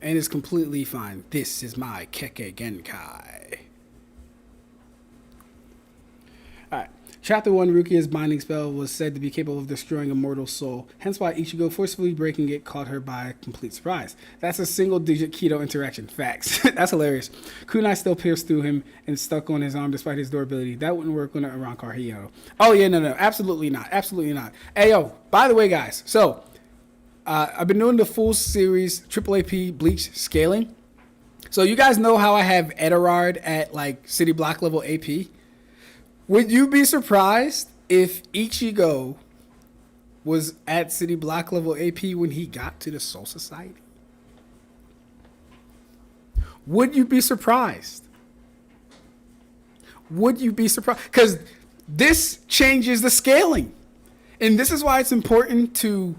And is completely fine. This is my Kekkei Genkai. Alright. Chapter 1, Rukia's binding spell was said to be capable of destroying a mortal soul, hence why Ichigo forcefully breaking it caught her by complete surprise. That's a single-digit keto interaction. Facts. That's hilarious. Kunai still pierced through him and stuck on his arm despite his durability. That wouldn't work on a Rancor Hio. Oh, yeah, no. Absolutely not. Absolutely not. Hey, yo, by the way, guys, so I've been doing the full series Triple AP Bleach scaling. So you guys know how I have Eterard at, like, City Block level AP? Would you be surprised if Ichigo was at City Block level AP when he got to the Soul Society? Would you be surprised? Would you be surprised? Because this changes the scaling. And this is why it's important to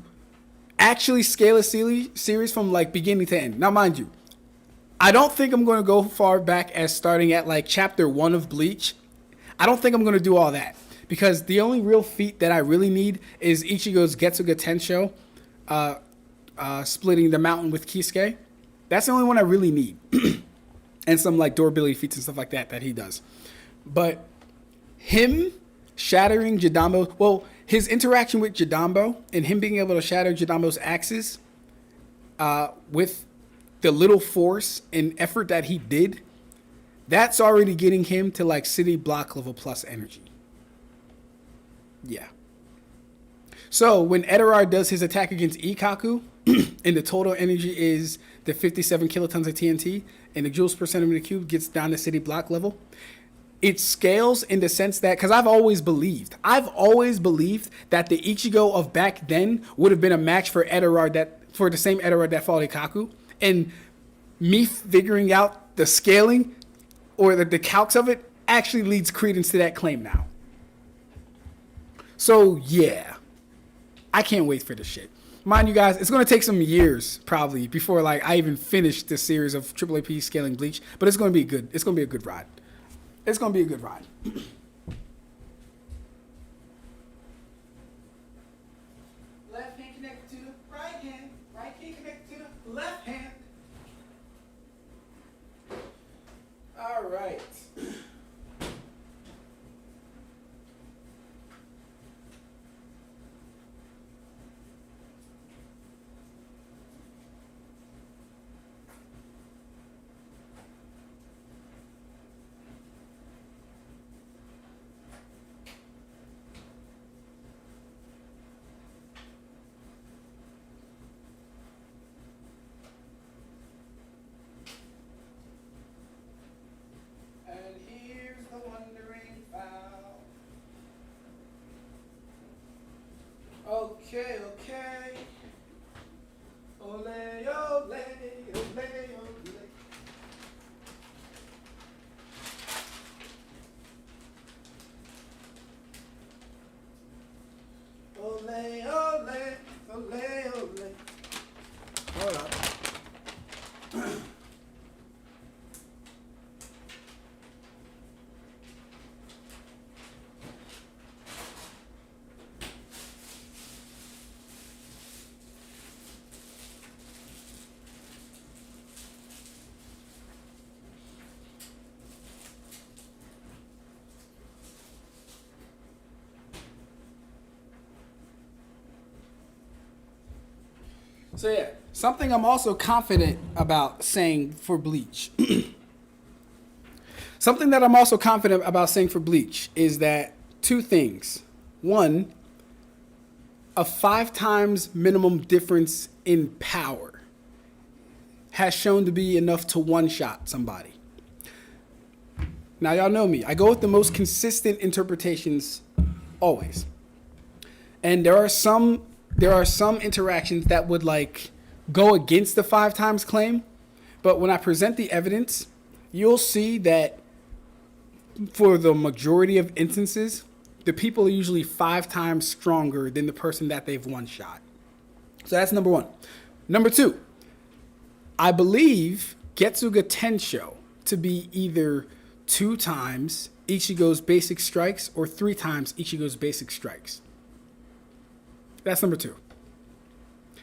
actually scale a series from like beginning to end. Now, mind you, I don't think I'm going to go far back as starting at like chapter 1 of Bleach. I don't think I'm going to do all that. Because the only real feat that I really need is Ichigo's Getsuga Tensho splitting the mountain with Kisuke. That's the only one I really need. And some like durability feats and stuff like that he does. But him shattering Jidambo, well, his interaction with Jidambo and him being able to shatter Jidambo's axes with the little force and effort that he did, that's already getting him to like city block level plus energy. Yeah. So when Eterard does his attack against Ikkaku, and the total energy is the 57 kilotons of TNT, and the joules per centimeter cube gets down to city block level, it scales in the sense that, because I've always believed that the Ichigo of back then would have been a match for Eterard, for the same Eterard that fought Ikkaku, and me figuring out the scaling or the calcs of it actually leads credence to that claim now. So yeah, I can't wait for this shit. Mind you guys, it's going to take some years probably before like I even finish this series of Triple AP scaling Bleach, but it's going to be good. It's going to be a good ride. It's going to be a good ride. Left hand connected to the right hand. Right hand connected to the left hand. All right. Okay. Ole, ole, ole, ole. Ole, ole, ole, ole. Hold up. So yeah, something I'm also confident about saying for Bleach. Something that I'm also confident about saying for Bleach is that two things. One, a 5 times minimum difference in power has shown to be enough to one-shot somebody. Now y'all know me. I go with the most consistent interpretations always. And there are some interactions that would like go against the 5 times claim, but when I present the evidence, you'll see that for the majority of instances, the people are usually 5 times stronger than the person that they've one shot. So that's number one. Number two, I believe Getsuga Tensho to be either 2 times Ichigo's basic strikes or 3 times Ichigo's basic strikes. That's number two.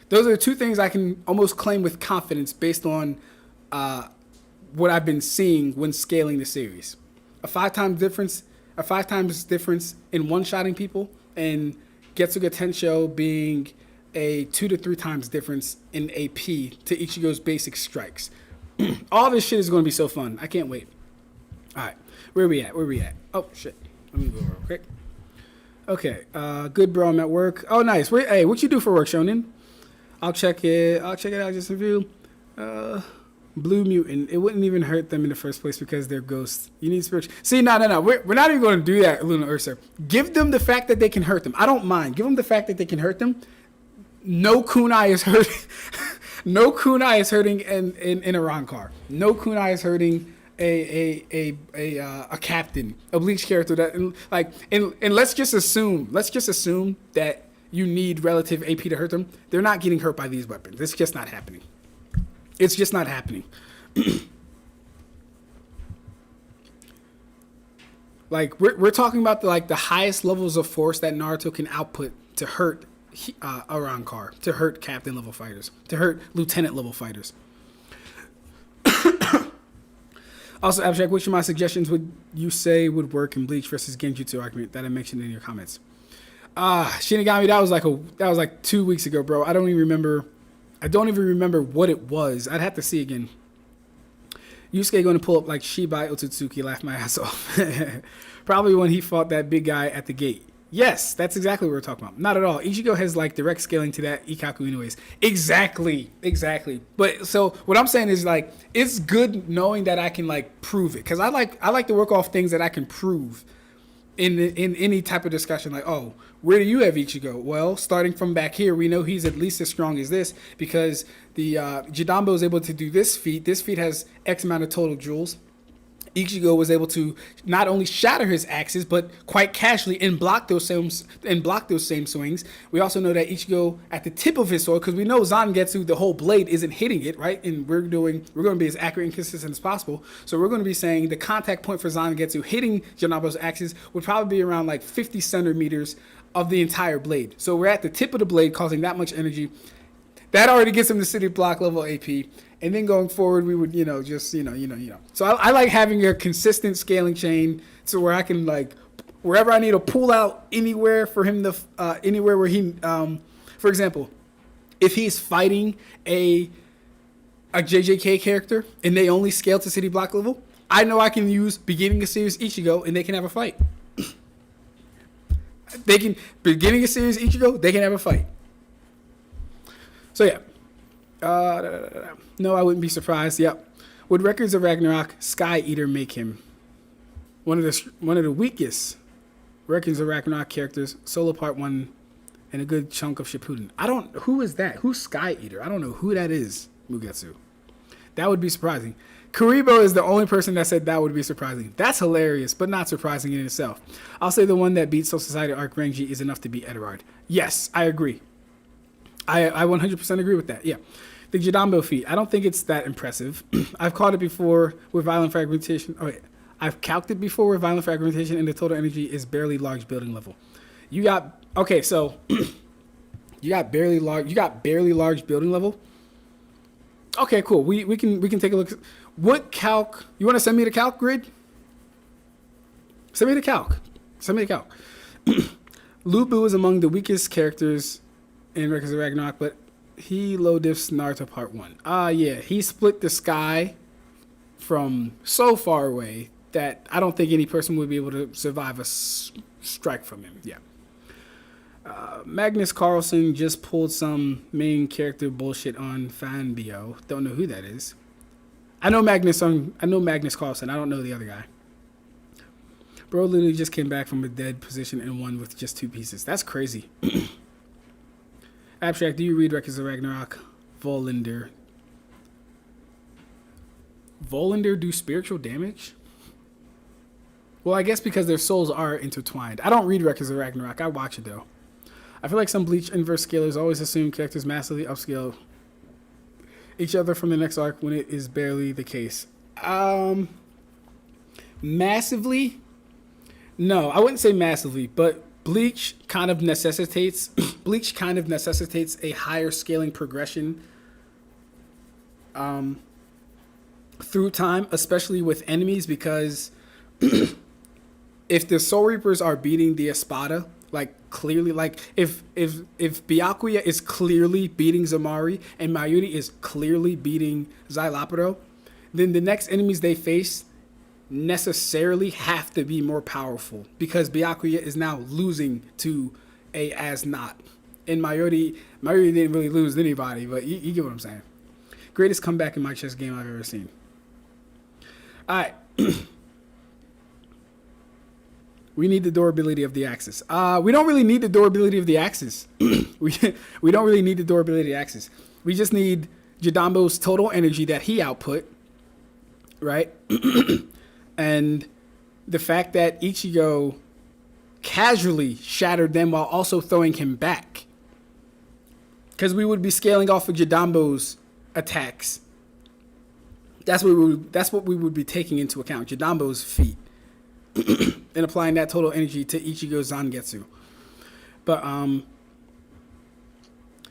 Those are the 2 things I can almost claim with confidence based on what I've been seeing when scaling the series. A 5 times difference in one-shotting people, and Getsuga Tensho being a 2 to 3 times difference in AP to Ichigo's basic strikes. All this shit is going to be so fun. I can't wait. All right, where we at? Oh shit, let me go real quick. Okay, good bro, I'm at work. Oh nice. Hey, what you do for work, Shonen? I'll check it out just in review. Blue Mutant. It wouldn't even hurt them in the first place because they're ghosts. You need spiritual. See, no. We're not even going to do that, Luna Ursa. Give them the fact that they can hurt them. I don't mind. Give them the fact that they can hurt them. No kunai is hurt. No kunai is hurting in a Rancor. No kunai is hurting a captain, a Bleach character that and let's just assume that you need relative AP to hurt them. They're not getting hurt by these weapons. It's just not happening. It's just not happening. Like we're talking about the highest levels of force that Naruto can output to hurt a Rancor, to hurt captain level fighters, to hurt lieutenant level fighters. Also, Ab-stract, which of my suggestions would you say would work in Bleach versus Genjutsu argument that I mentioned in your comments? Shinigami, that was like 2 weeks ago, bro. I don't even remember what it was. I'd have to see again. Yusuke going to pull up like Shibai Otsutsuki, laugh my ass off. Probably when he fought that big guy at the gate. Yes, that's exactly what we're talking about. Not at all. Ichigo has like direct scaling to that Ikkaku anyways. Exactly. But so what I'm saying is like it's good knowing that I can like prove it, because I like to work off things that I can prove in any type of discussion. Like, oh, where do you have Ichigo? Well, starting from back here, we know he's at least as strong as this because the Jidambo is able to do this feat. This feat has X amount of total joules. Ichigo was able to not only shatter his axes, but quite casually and block those same swings. We also know that Ichigo at the tip of his sword, because we know Zangetsu, the whole blade isn't hitting it, right? And we're going to be as accurate and consistent as possible. So we're going to be saying the contact point for Zangetsu hitting Janabo's axes would probably be around like 50 centimeters of the entire blade. So we're at the tip of the blade, causing that much energy. That already gets him to city block level AP. And then going forward, we would, So I like having a consistent scaling chain, so where I can like, wherever I need to pull out anywhere for him to, anywhere where he, for example, if he's fighting a JJK character and they only scale to city block level, I know I can use beginning of series Ichigo and they can have a fight. Beginning of series Ichigo, they can have a fight. So yeah. No, I wouldn't be surprised. Yep. Would Records of Ragnarok Sky Eater make him one of the weakest Records of Ragnarok characters? Solo Part 1 and a good chunk of Shippuden. Who is that? Who's Sky Eater? I don't know who that is. Mugetsu. That would be surprising. Karibo is the only person that said that would be surprising. That's hilarious, but not surprising in itself. I'll say the one that beats Soul Society Arc Renji is enough to beat Edelard. Yes, I agree. I 100% agree with that. Yeah. The Jidambo feat, I don't think it's that impressive. I've caught it before with violent fragmentation. Oh, wait. I've calced it before with violent fragmentation, and the total energy is barely large building level. You got barely large building level. Okay, cool. We can take a look. What calc? You want to send me the calc grid? Send me the calc. Lubu is among the weakest characters in Records of Ragnarok, but he low diffs Naruto Part 1. Yeah, he split the sky from so far away that I don't think any person would be able to survive a strike from him. Yeah. Magnus Carlsen just pulled some main character bullshit on Fanbio. Don't know who that is. I know Magnus Carlsen. I don't know the other guy. Bro literally just came back from a dead position and won with just 2 pieces. That's crazy. Ab-stract, do you read Records of Ragnarok? Volinder do spiritual damage? Well, I guess because their souls are intertwined. I don't read Records of Ragnarok. I watch it, though. I feel like some Bleach inverse scalers always assume characters massively upscale each other from the next arc when it is barely the case. Massively? No, I wouldn't say massively, but Bleach kind of necessitates a higher scaling progression through time, especially with enemies, because if the Soul Reapers are beating the Espada, like clearly, like if Byakuya is clearly beating Zamari and Mayuri is clearly beating Xylopero, then the next enemies they face necessarily have to be more powerful because Byakuya is now losing to a As-not. And Mayuri didn't really lose to anybody, but you get what I'm saying. Greatest comeback in my chess game I've ever seen. All right. We need the durability of the axis. We don't really need the durability of the axis. we don't really need the durability of the axis. We just need Jidambo's total energy that he output, right? And the fact that Ichigo casually shattered them while also throwing him back. Because we would be scaling off of Jidambo's attacks. That's what we would be taking into account. Jidambo's feat. And applying that total energy to Ichigo's Zangetsu. But,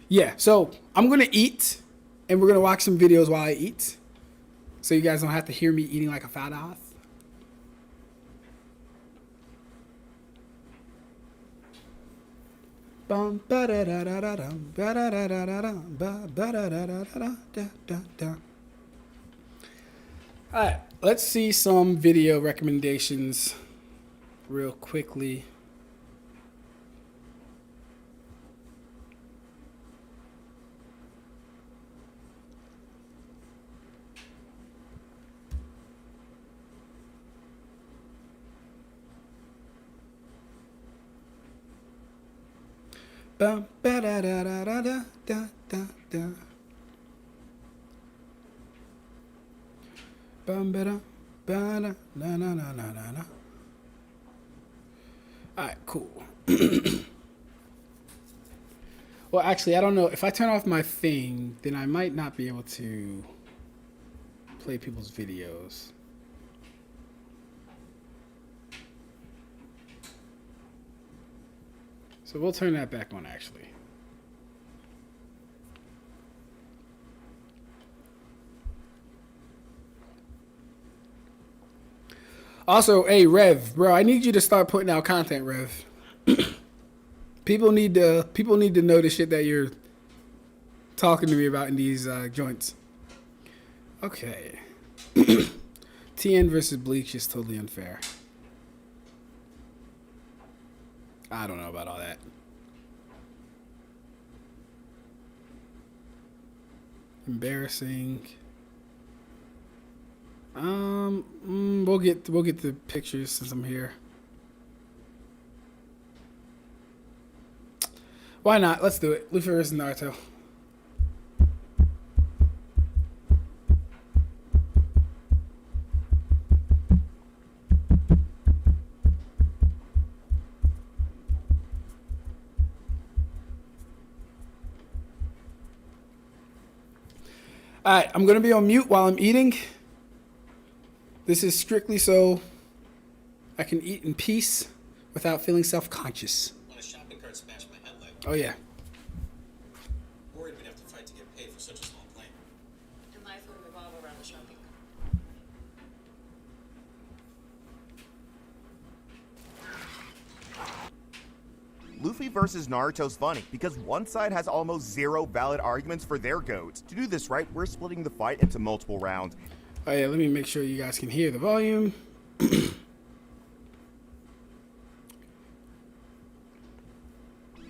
yeah. So, I'm going to eat. And we're going to watch some videos while I eat. So you guys don't have to hear me eating like a fat ass. Alright, let's see some video recommendations real quickly. Alright, cool. Well, actually, I don't know. If I turn off my thing, then I might not be able to play people's videos. So we'll turn that back on, actually. Also, hey, Rev, bro, I need you to start putting out content, Rev. People need to know the shit that you're talking to me about in these joints. Okay. TN versus Bleach is totally unfair. I don't know about all that. Embarrassing. We'll get the pictures since I'm here. Why not? Let's do it. Luffy versus Naruto. Alright, I'm going to be on mute while I'm eating. This is strictly so I can eat in peace without feeling self-conscious. When a shopping cart smashed my headlight. Oh, yeah. Worried we'd have to fight to get paid for such a small claim. And life would revolve around the shopping cart. Luffy versus Naruto's funny, because one side has almost zero valid arguments for their goats. To do this right, we're splitting the fight into multiple rounds. Oh, yeah, let me make sure you guys can hear the volume.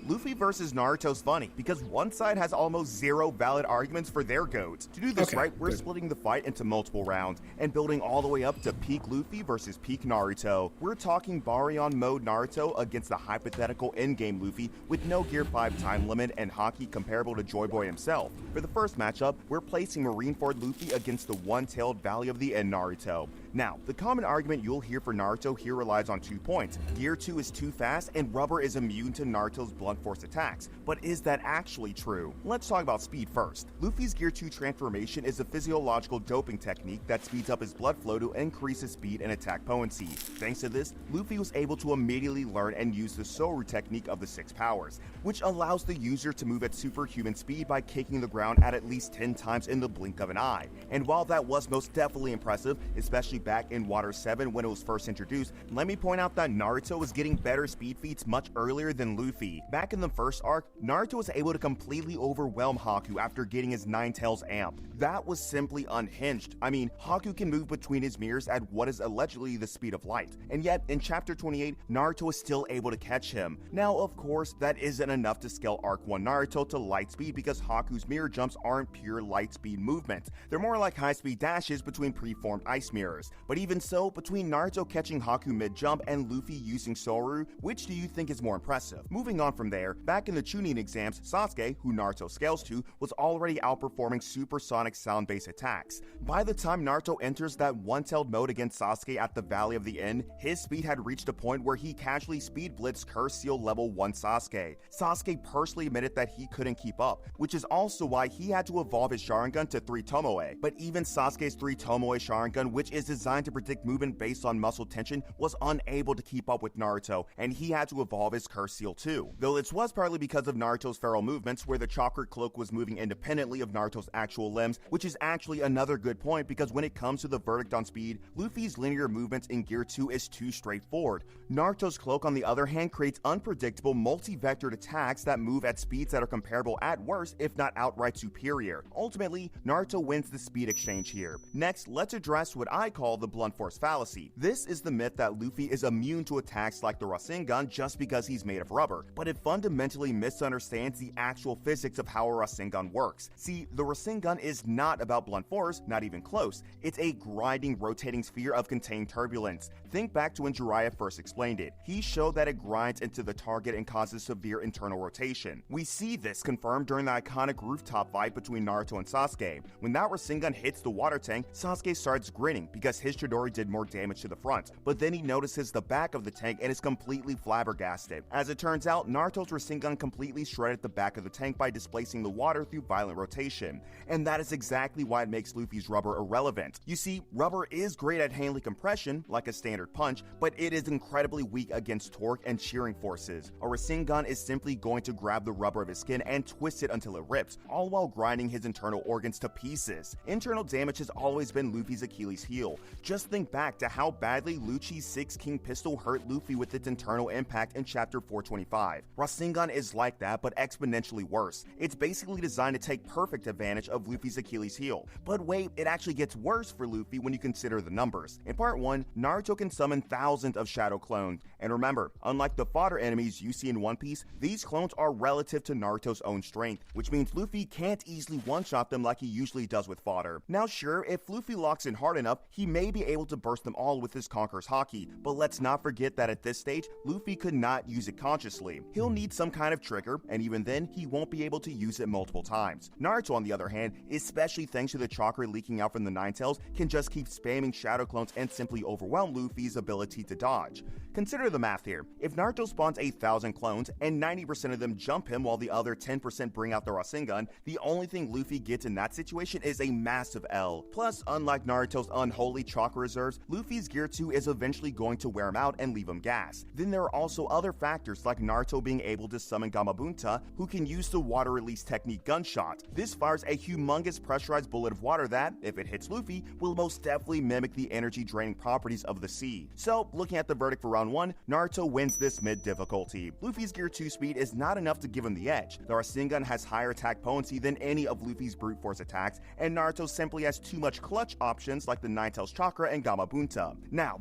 Luffy versus Naruto's funny, because one side has almost zero valid arguments for their goats. To do this right, we're splitting the fight into multiple rounds, and building all the way up to peak Luffy versus peak Naruto. We're talking Baryon mode Naruto against the hypothetical endgame Luffy with no Gear 5 time limit and Haki comparable to Joy Boy himself. For the first matchup, we're placing Marineford Luffy against the one-tailed Valley of the End Naruto. Now, the common argument you'll hear for Naruto here relies on 2 points. Gear 2 is too fast, and Rubber is immune to Naruto's blunt force attacks. But is that actually true? Let's talk about speed first. Luffy's Gear 2 transformation is a physiological doping technique that speeds up his blood flow to increase his speed and attack potency. Thanks to this, Luffy was able to immediately learn and use the Soru technique of the 6 powers, which allows the user to move at superhuman speed by kicking the ground at least 10 times in the blink of an eye. And while that was most definitely impressive, especially back in Water 7 when it was first introduced, let me point out that Naruto was getting better speed feats much earlier than Luffy. Back in the first arc, Naruto was able to completely overwhelm Haku after getting his Nine Tails amp. That was simply unhinged. I mean, Haku can move between his mirrors at what is allegedly the speed of light, and yet in chapter 28, Naruto is still able to catch him. Now, of course, that isn't enough to scale Arc 1 Naruto to light speed because Haku's mirror jumps aren't pure light speed movements. They're more like high speed dashes between preformed ice mirrors. close. But even so, between Naruto catching Haku mid-jump and Luffy using Soru, which do you think is more impressive? Moving on from there, back in the Chunin exams, Sasuke, who Naruto scales to, was already outperforming supersonic sound-based attacks. By the time Naruto enters that one-tailed mode against Sasuke at the Valley of the End, his speed had reached a point where he casually speed blitzed Curse Seal level 1 Sasuke. Sasuke personally admitted that he couldn't keep up, which is also why he had to evolve his Sharingan to 3 Tomoe. But even Sasuke's 3 Tomoe Sharingan, which is designed to predict movement based on muscle tension, was unable to keep up with Naruto, and he had to evolve his Curse Seal too. Though this was partly because of Naruto's feral movements, where the chakra cloak was moving independently of Naruto's actual limbs, which is actually another good point because when it comes to the verdict on speed, Luffy's linear movements in Gear 2 is too straightforward. Naruto's cloak, on the other hand, creates unpredictable multi-vectored attacks that move at speeds that are comparable at worst, if not outright superior. Ultimately, Naruto wins the speed exchange here. Next, let's address what I call the blunt force fallacy. This is the myth that Luffy is immune to attacks like the Rasengan just because he's made of rubber, but it fundamentally misunderstands the actual physics of how a Rasengan works. See, the Rasengan is not about blunt force, not even close. It's a grinding, rotating sphere of contained turbulence. Think back to when Jiraiya first explained it. He showed that it grinds into the target and causes severe internal rotation. We see this confirmed during the iconic rooftop fight between Naruto and Sasuke. When that Rasengan hits the water tank, Sasuke starts grinning because his Chidori did more damage to the front, but then he notices the back of the tank and is completely flabbergasted. As it turns out, Naruto's Rasengan completely shredded the back of the tank by displacing the water through violent rotation, and that is exactly why it makes Luffy's rubber irrelevant. You see, rubber is great at handling compression, like a standard punch, but it is incredibly weak against torque and shearing forces. A Rasengan is simply going to grab the rubber of his skin and twist it until it rips, all while grinding his internal organs to pieces. Internal damage has always been Luffy's Achilles heel. Just think back to how badly Lucci's 6 King pistol hurt Luffy with its internal impact in chapter 425. Rasengan is like that, but exponentially worse. It's basically designed to take perfect advantage of Luffy's Achilles heel. But wait, it actually gets worse for Luffy when you consider the numbers. In part 1, Naruto can summon thousands of shadow clones, and remember, unlike the fodder enemies you see in One Piece, these clones are relative to Naruto's own strength, which means Luffy can't easily one-shot them like he usually does with fodder. Now sure, if Luffy locks in hard enough, he may be able to burst them all with his Conqueror's Haki, but let's not forget that at this stage, Luffy could not use it consciously. He'll need some kind of trigger, and even then, he won't be able to use it multiple times. Naruto, on the other hand, especially thanks to the chakra leaking out from the Nine Tails, can just keep spamming shadow clones and simply overwhelm Luffy's ability to dodge. Consider the math here. If Naruto spawns 8,000 clones, and 90% of them jump him while the other 10% bring out the Rasengan, the only thing Luffy gets in that situation is a massive L. Plus, unlike Naruto's unholy chakra reserves, Luffy's Gear 2 is eventually going to wear him out and leave him gas. Then there are also other factors like Naruto being able to summon Gamabunta, who can use the water release technique Gunshot. This fires a humongous pressurized bullet of water that, if it hits Luffy, will most definitely mimic the energy draining properties of the sea. So, looking at the verdict for round 1, Naruto wins this mid difficulty. Luffy's Gear 2 speed is not enough to give him the edge. The Rasengan has higher attack potency than any of Luffy's brute force attacks, and Naruto simply has too much clutch options like the Nine Tails Chakra and Gamabunta. Now,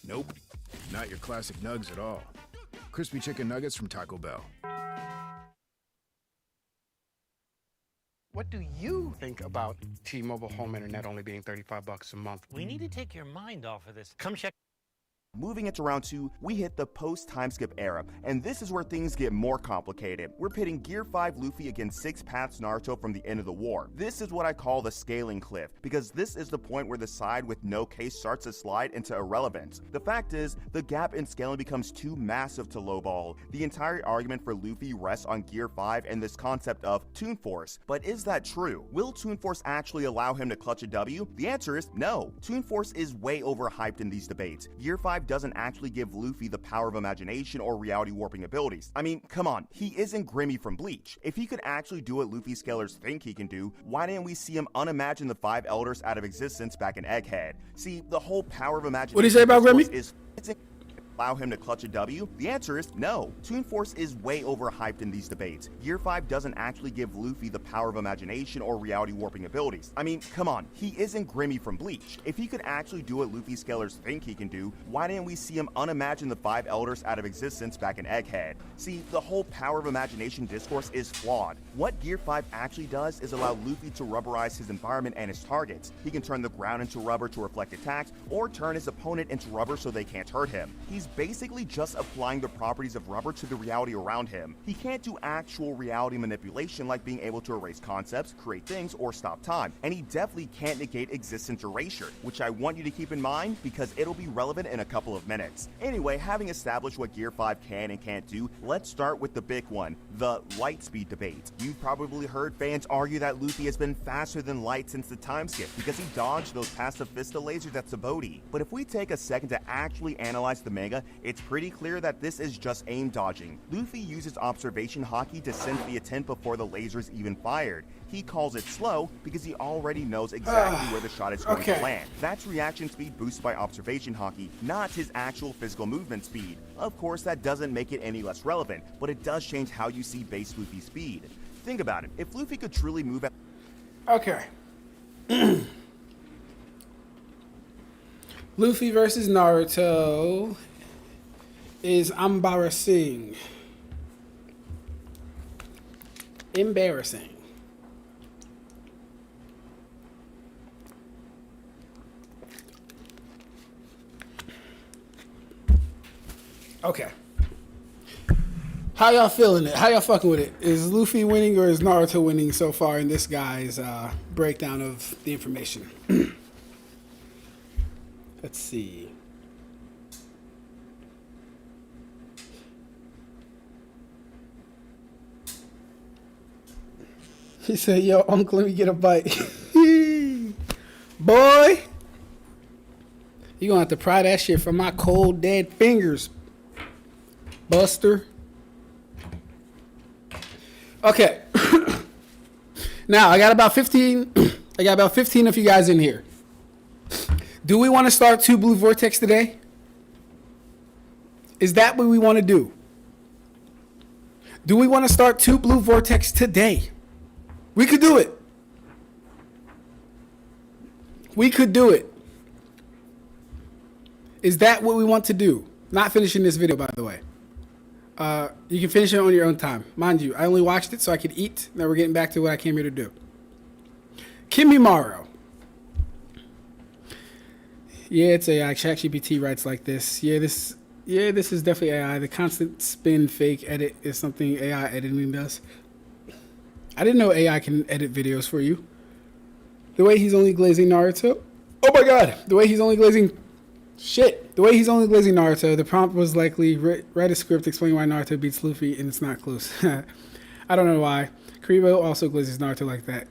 Nope, not your classic nugs at all. Crispy chicken nuggets from Taco Bell. What do you think about T-Mobile home internet only being $35 a month? We need to take your mind off of this. Come check. moving into round 2, we hit the post-time skip era, and this is where things get more complicated. We're pitting Gear 5 Luffy against 6 Paths Naruto from the end of the war. This is what I call the scaling cliff, because this is the point where the side with no case starts to slide into irrelevance. The fact is, the gap in scaling becomes too massive to lowball. The entire argument for Luffy rests on Gear 5 and this concept of Toon Force. But is that true? Will Toon Force actually allow him to clutch a W? The answer is no. Toon Force is way overhyped in these debates. Gear 5 doesn't actually give Luffy the power of imagination or reality warping abilities. I mean, come on, he isn't Grimmy from Bleach. If he could actually do what Luffy scalers think he can do, why didn't we see him unimagine the 5 elders out of existence back in Egghead? See, the whole power of imagination What do you say about Grimmy? is allow him to clutch a W? The answer is no. Toon Force is way overhyped in these debates. Gear 5 doesn't actually give Luffy the power of imagination or reality warping abilities. I mean, come on, he isn't Grimmy from Bleach. If he could actually do what Luffy scalers think he can do, why didn't we see him unimagine the 5 elders out of existence back in Egghead? See, the whole power of imagination discourse is flawed. What Gear 5 actually does is allow Luffy to rubberize his environment and his targets. He can turn the ground into rubber to reflect attacks, or turn his opponent into rubber so they can't hurt him. He's basically just applying the properties of rubber to the reality around him. He can't do actual reality manipulation like being able to erase concepts, create things, or stop time. And he definitely can't negate existence erasure, which I want you to keep in mind because it'll be relevant in a couple of minutes. Anyway, having established what Gear 5 can and can't do, let's start with the big one, the light speed debate. You've probably heard fans argue that Luffy has been faster than light since the time skip because he dodged those pacifista lasers at Sabaody. But if we take a second to actually analyze the manga, it's pretty clear that this is just aim dodging. Luffy uses observation haki to sense the intent before the lasers even fired. He calls it slow because he already knows exactly where the shot is going to land. That's reaction speed boosted by observation haki, not his actual physical movement speed. Of course, that doesn't make it any less relevant, but it does change how you see base Luffy's speed. Think about it. If Luffy could truly move at... Okay. Luffy versus Naruto is embarrassing. Embarrassing. Okay. How y'all feeling it? How y'all fucking with it? Is Luffy winning or is Naruto winning so far in this guy's breakdown of the information? Let's see. He said, yo, uncle, let me get a bite. Boy, you gonna have to pry that shit from my cold, dead fingers, Buster. Okay. Now, I got about 15 of you guys in here. Do we want to start 2 Blue Vortex today? Is that what we want to do? Do we want to start 2 Blue Vortex today? We could do it. We could do it. Is that what we want to do? Not finishing this video, by the way. You can finish it on your own time. Mind you, I only watched it so I could eat. Now we're getting back to what I came here to do. Kimimaro. Yeah, it's AI. ChatGPT writes like this. Yeah, this is definitely AI. The constant spin fake edit is something AI editing does. I didn't know AI can edit videos for you. The way he's only glazing Naruto. Oh my god. The way he's only glazing Naruto. The prompt was likely write a script explaining why Naruto beats Luffy and it's not close. I don't know why. Kiba also glazes Naruto like that.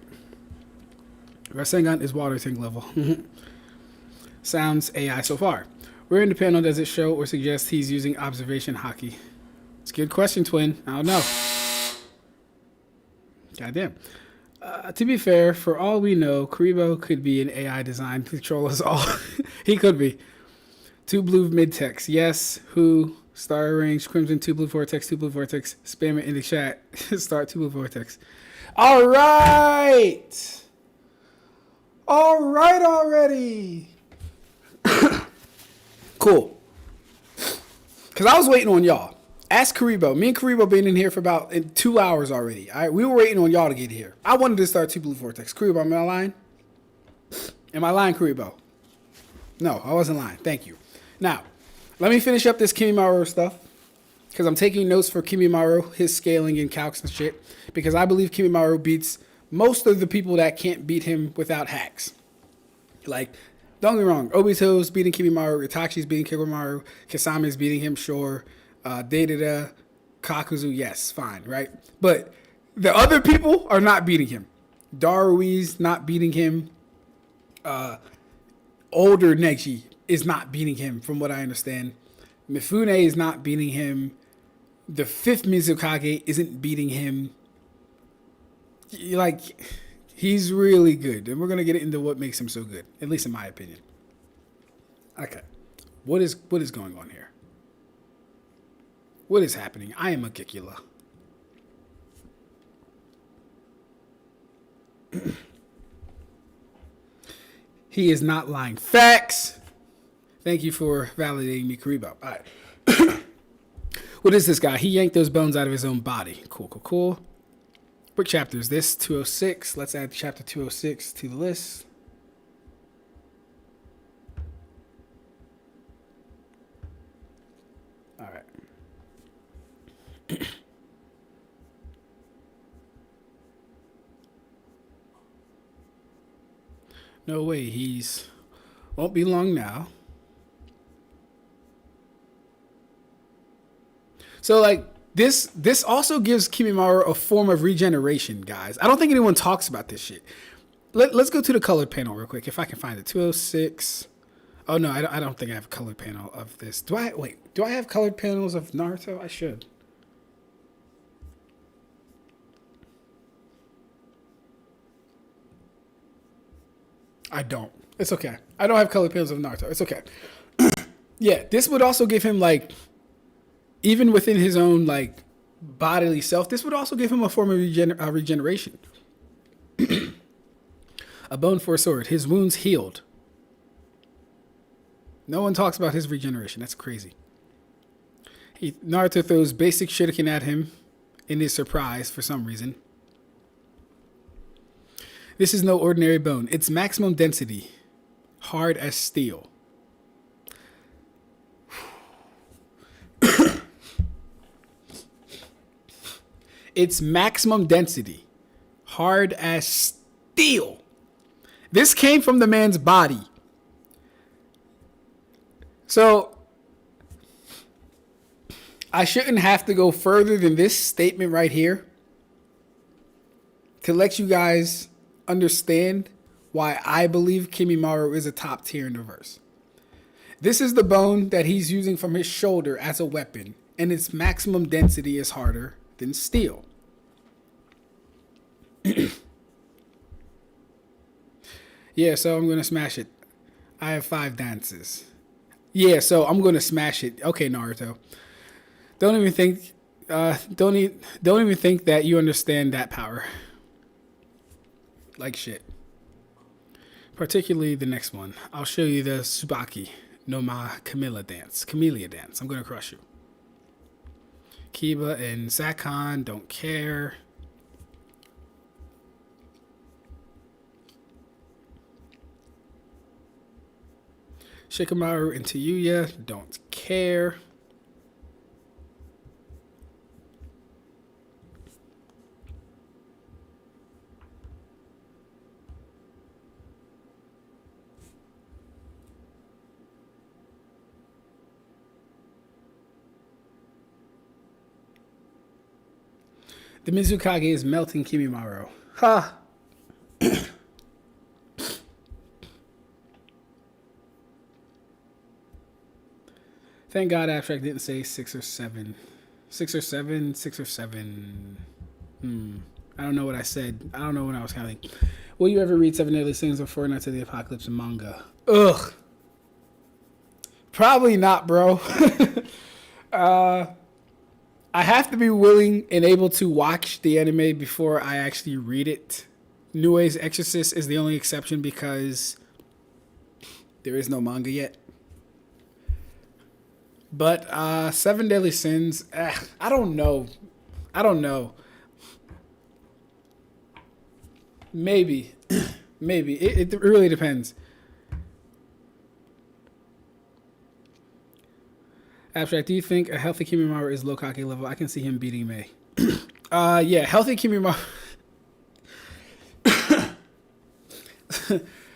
Rasengan is water tank level. Sounds AI so far. Where in the panel does it show or suggest he's using observation haki? It's a good question, twin. I don't know. Goddamn. To be fair, for all we know, Karibo could be an AI designed to control us all. He could be. 2 blue mid-text. Yes. Who? Star range. Crimson. 2 blue vortex. 2 blue vortex. Spam it in the chat. Start 2 blue vortex. All right. All right already. Cool. Because I was waiting on y'all. Ask Karibo. Me and Karibo been in here for about 2 hours already. All right, we were waiting on y'all to get here. I wanted to start 2 blue vortex. Karibo, am I lying? Am I lying, Karibo? No, I wasn't lying. Thank you. Now, let me finish up this Kimimaro stuff. Because I'm taking notes for Kimimaro, his scaling and calcs and shit. Because I believe Kimimaro beats most of the people that can't beat him without hacks. Like, don't get me wrong. Obito's beating Kimimaro. Itachi's beating Kimimaro. Kasame's beating him, sure. Deidara, Kakuzu, yes, fine, right? But the other people are not beating him. Darui's not beating him. Older Neji is not beating him, from what I understand. Mifune is not beating him. The 5th Mizukage isn't beating him. Like, he's really good. And we're going to get into what makes him so good, at least in my opinion. Okay. What is going on here? What is happening? I am a Kikula. He is not lying. Facts. Thank you for validating me, Karibo. All right. What is this guy? He yanked those bones out of his own body. Cool, cool, cool. What chapter is this? 206. Let's add chapter 206 to the list. All right. No way. He's won't be long now. So like this also gives Kimimaro a form of regeneration, guys. I don't think anyone talks about this shit. Let's go to the colored panel real quick if I can find it. 206. Oh no, I don't think I have a colored panel of this. Do I? Wait, do I have colored panels of Naruto? I should. I don't. It's okay. I don't have colored panels of Naruto. It's okay. Yeah, this would also give him like, even within his own like bodily self, this would also give him a form of regeneration. A bone for a sword. His wounds healed. No one talks about his regeneration. That's crazy. Naruto throws basic shuriken at him in his surprise for some reason. This is no ordinary bone. It's maximum density. Hard as steel. It's maximum density. Hard as steel. This came from the man's body. So, I shouldn't have to go further than this statement right here to let you guys understand why I believe Kimimaro is a top tier in the verse. This is the bone that he's using from his shoulder as a weapon, and its maximum density is harder than steel. Yeah, so I'm gonna smash it. I have 5 dances. Yeah, so I'm gonna smash it. Okay, Naruto. Don't even think that you understand that power. Like shit. Particularly the next one. I'll show you the Tsubaki no Ma Camellia dance. I'm gonna crush you. Kiba and Sakon don't care. Shikamaru and Tayuya don't care. The Mizukage is melting Kimimaro. Ha! Thank God Ab-stract didn't say 6 or 7. 6 or 7, 6 or 7. I don't know what I said. I don't know when I was counting. Will you ever read 7 Deadly Sins or Four Nights of the Apocalypse in manga? Ugh. Probably not, bro. I have to be willing and able to watch the anime before I actually read it. Nue's Exorcist is the only exception because there is no manga yet. But 7 Deadly Sins, I don't know. Maybe. Maybe. It really depends. Ab-stract, do you think a healthy Kimimaro is low Kage level? I can see him beating May. Yeah, healthy Kimimaro.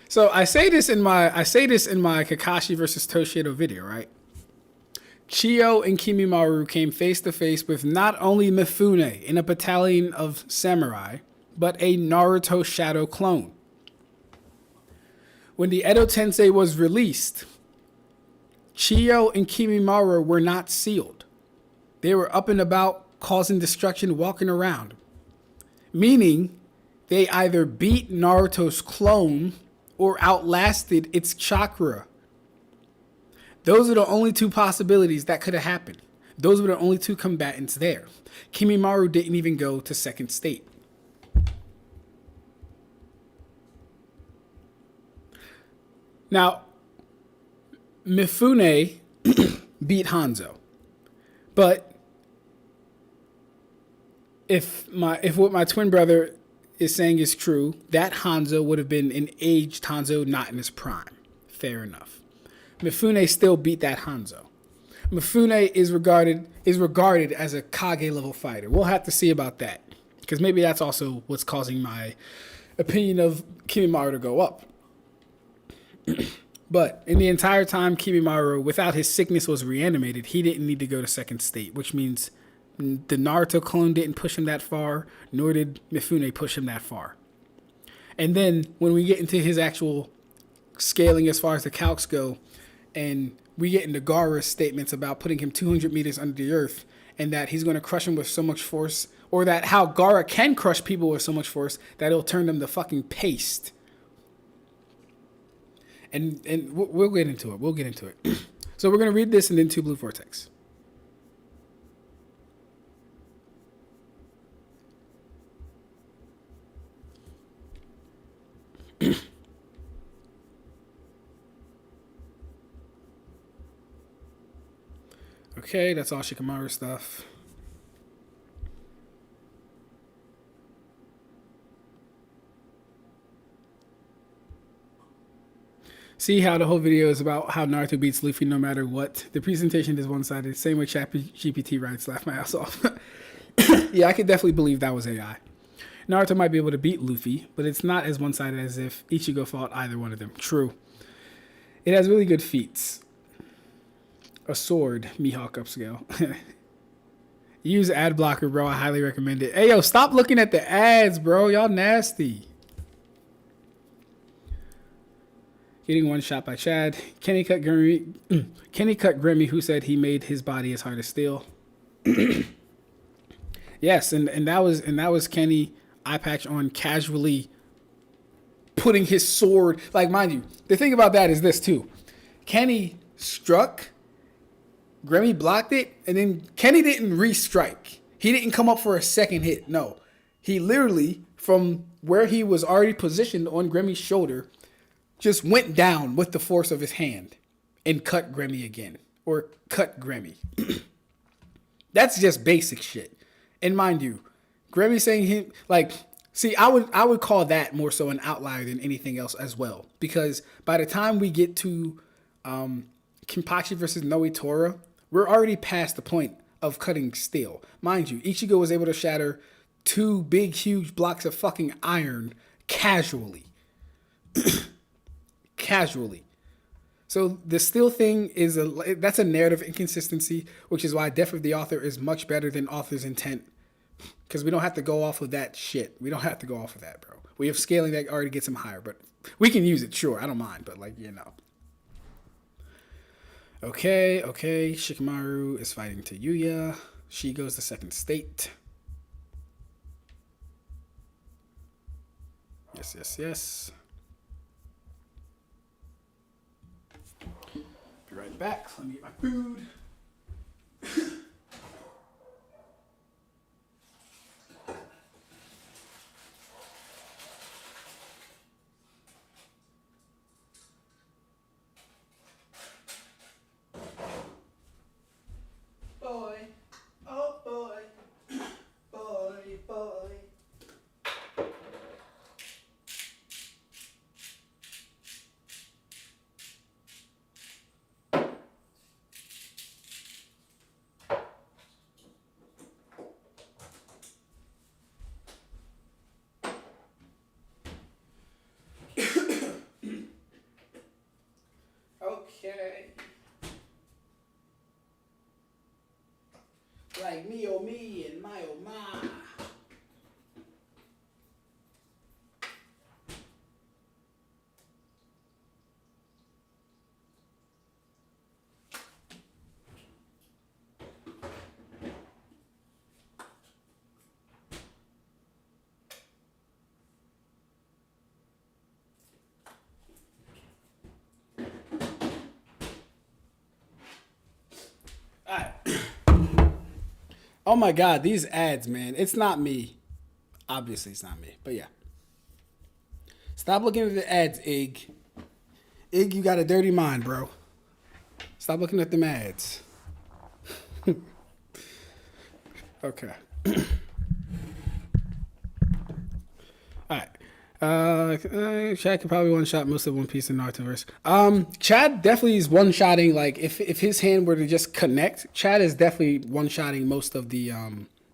So I say this in my Kakashi versus Toshido video, right? Chiyo and Kimimaro came face to face with not only Mifune in a battalion of samurai, but a Naruto Shadow clone. When the Edo Tensei was released, Chiyo and Kimimaro were not sealed. They were up and about, causing destruction, walking around. Meaning, they either beat Naruto's clone or outlasted its chakra. Those are the only 2 possibilities that could have happened. Those were the only two combatants there. Kimimaro didn't even go to second state. Now, Mifune beat Hanzo. But if what my twin brother is saying is true, that Hanzo would have been an aged Hanzo, not in his prime. Fair enough. Mifune still beat that Hanzo. Mifune is regarded as a Kage level fighter. We'll have to see about that, because maybe that's also what's causing my opinion of Kimimaro to go up. But in the entire time Kimimaro, without his sickness, was reanimated, he didn't need to go to second state, which means the Naruto clone didn't push him that far, nor did Mifune push him that far. And then when we get into his actual scaling as far as the calcs go, and we get into Gaara's statements about putting him 200 meters under the earth, and that he's going to crush him with so much force, or that how Gaara can crush people with so much force that it'll turn them to fucking paste. And we'll get into it. We'll get into it. So we're going to read this and then to Blue Vortex. Okay, that's all Shikamaru stuff. See how the whole video is about how Naruto beats Luffy no matter what. The presentation is one-sided. Same way GPT writes, laugh my ass off. Yeah, I could definitely believe that was AI. Naruto might be able to beat Luffy, but it's not as one-sided as if Ichigo fought either one of them. True. It has really good feats. A sword, Mihawk upscale. Use ad blocker, bro. I highly recommend it. Hey, yo, stop looking at the ads, bro. Y'all nasty. Getting one shot by Chad. Kenny cut Grimmy, who said he made his body as hard as steel. Yes, and that was Kenny eye patch on casually putting his sword. Like, mind you, the thing about that is this too. Kenny struck, Grimmy blocked it, and then Kenny didn't re-strike. He didn't come up for a second hit. No. He literally, from where he was already positioned on Grimmy's shoulder, just went down with the force of his hand and cut Grimmy again. Or cut Grimmy. That's just basic shit. And mind you, Grimmy saying him, like, see, I would call that more so an outlier than anything else as well. Because by the time we get to Kenpachi versus Noitora, we're already past the point of cutting steel. Mind you, Ichigo was able to shatter 2 big, huge blocks of fucking iron casually. Casually. So the steel thing is that's a narrative inconsistency, which is why Death of the Author is much better than author's intent. Because we don't have to go off of that shit. We don't have to go off of that, bro. We have scaling that already gets him higher, but we can use it, sure. I don't mind, but like, you know. Okay. Shikamaru is fighting to Yuya. She goes to second state. Yes. Be right back. Let me get my food. Boy. Oh boy. Boy. Oh my God, these ads, man. It's not me. Obviously, it's not me. But yeah. Stop looking at the ads, Ig. Ig, you got a dirty mind, bro. Stop looking at them ads. Okay. All right. Chad could probably one shot most of One Piece and Narutoverse. Chad definitely is one shotting. Like if his hand were to just connect, Chad is definitely one shotting most of the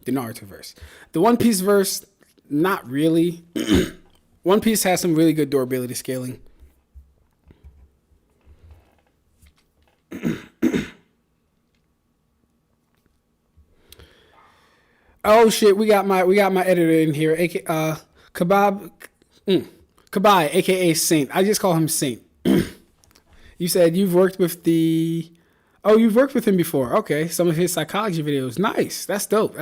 Narutoverse. The One Piece verse, not really. One Piece has some really good durability scaling. Oh shit, we got my editor in here. Kabai, aka Saint. I just call him Saint. You said you've worked with you've worked with him before. Okay, some of his psychology videos. Nice. That's dope.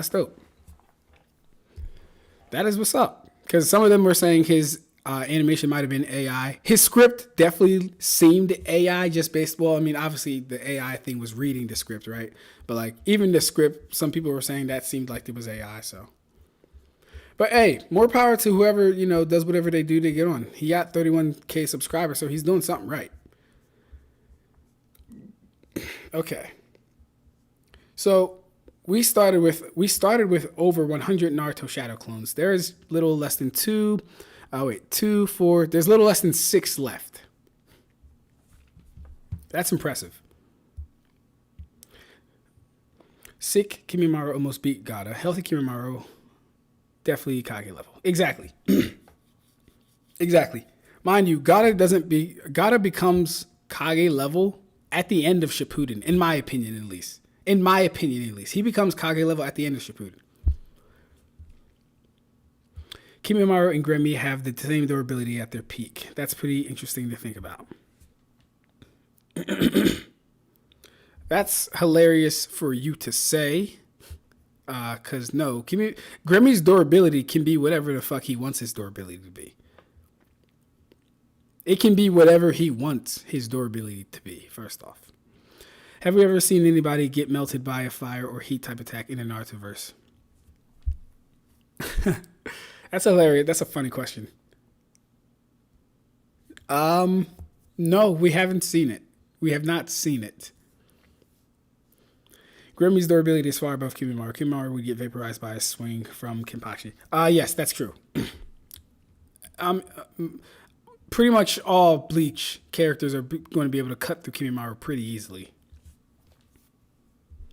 That is what's up. Because some of them were saying his animation might have been AI. His script definitely seemed AI just based. Well, I mean, obviously the AI thing was reading the script, right? But like even the script, some people were saying that seemed like it was AI. So, but hey, more power to whoever does whatever they do to get on. He got 31K subscribers, so he's doing something right. Okay. So we started with over 100 Naruto Shadow clones. There is little less than 2, 4. There's little less than 6 left. That's impressive. Sick Kimimaro almost beat Gata. Healthy Kimimaro definitely Kage level. Exactly. Exactly. Mind you, Gata becomes Kage level at the end of Shippuden, in my opinion at least. He becomes Kage level at the end of Shippuden. Kimimaro and Gremmy have the same durability at their peak. That's pretty interesting to think about. That's hilarious for you to say. Because no, Gremmy's durability can be whatever the fuck he wants his durability to be. It can be whatever he wants his durability to be, first off. Have we ever seen anybody get melted by a fire or heat type attack in a Narutoverse? That's hilarious. That's a funny question. No, we haven't seen it. We have not seen it. Gremmy's durability is far above Kimimaro. Kimimaro would get vaporized by a swing from Kenpachi. Yes, that's true. Pretty much all Bleach characters are going to be able to cut through Kimimaro pretty easily.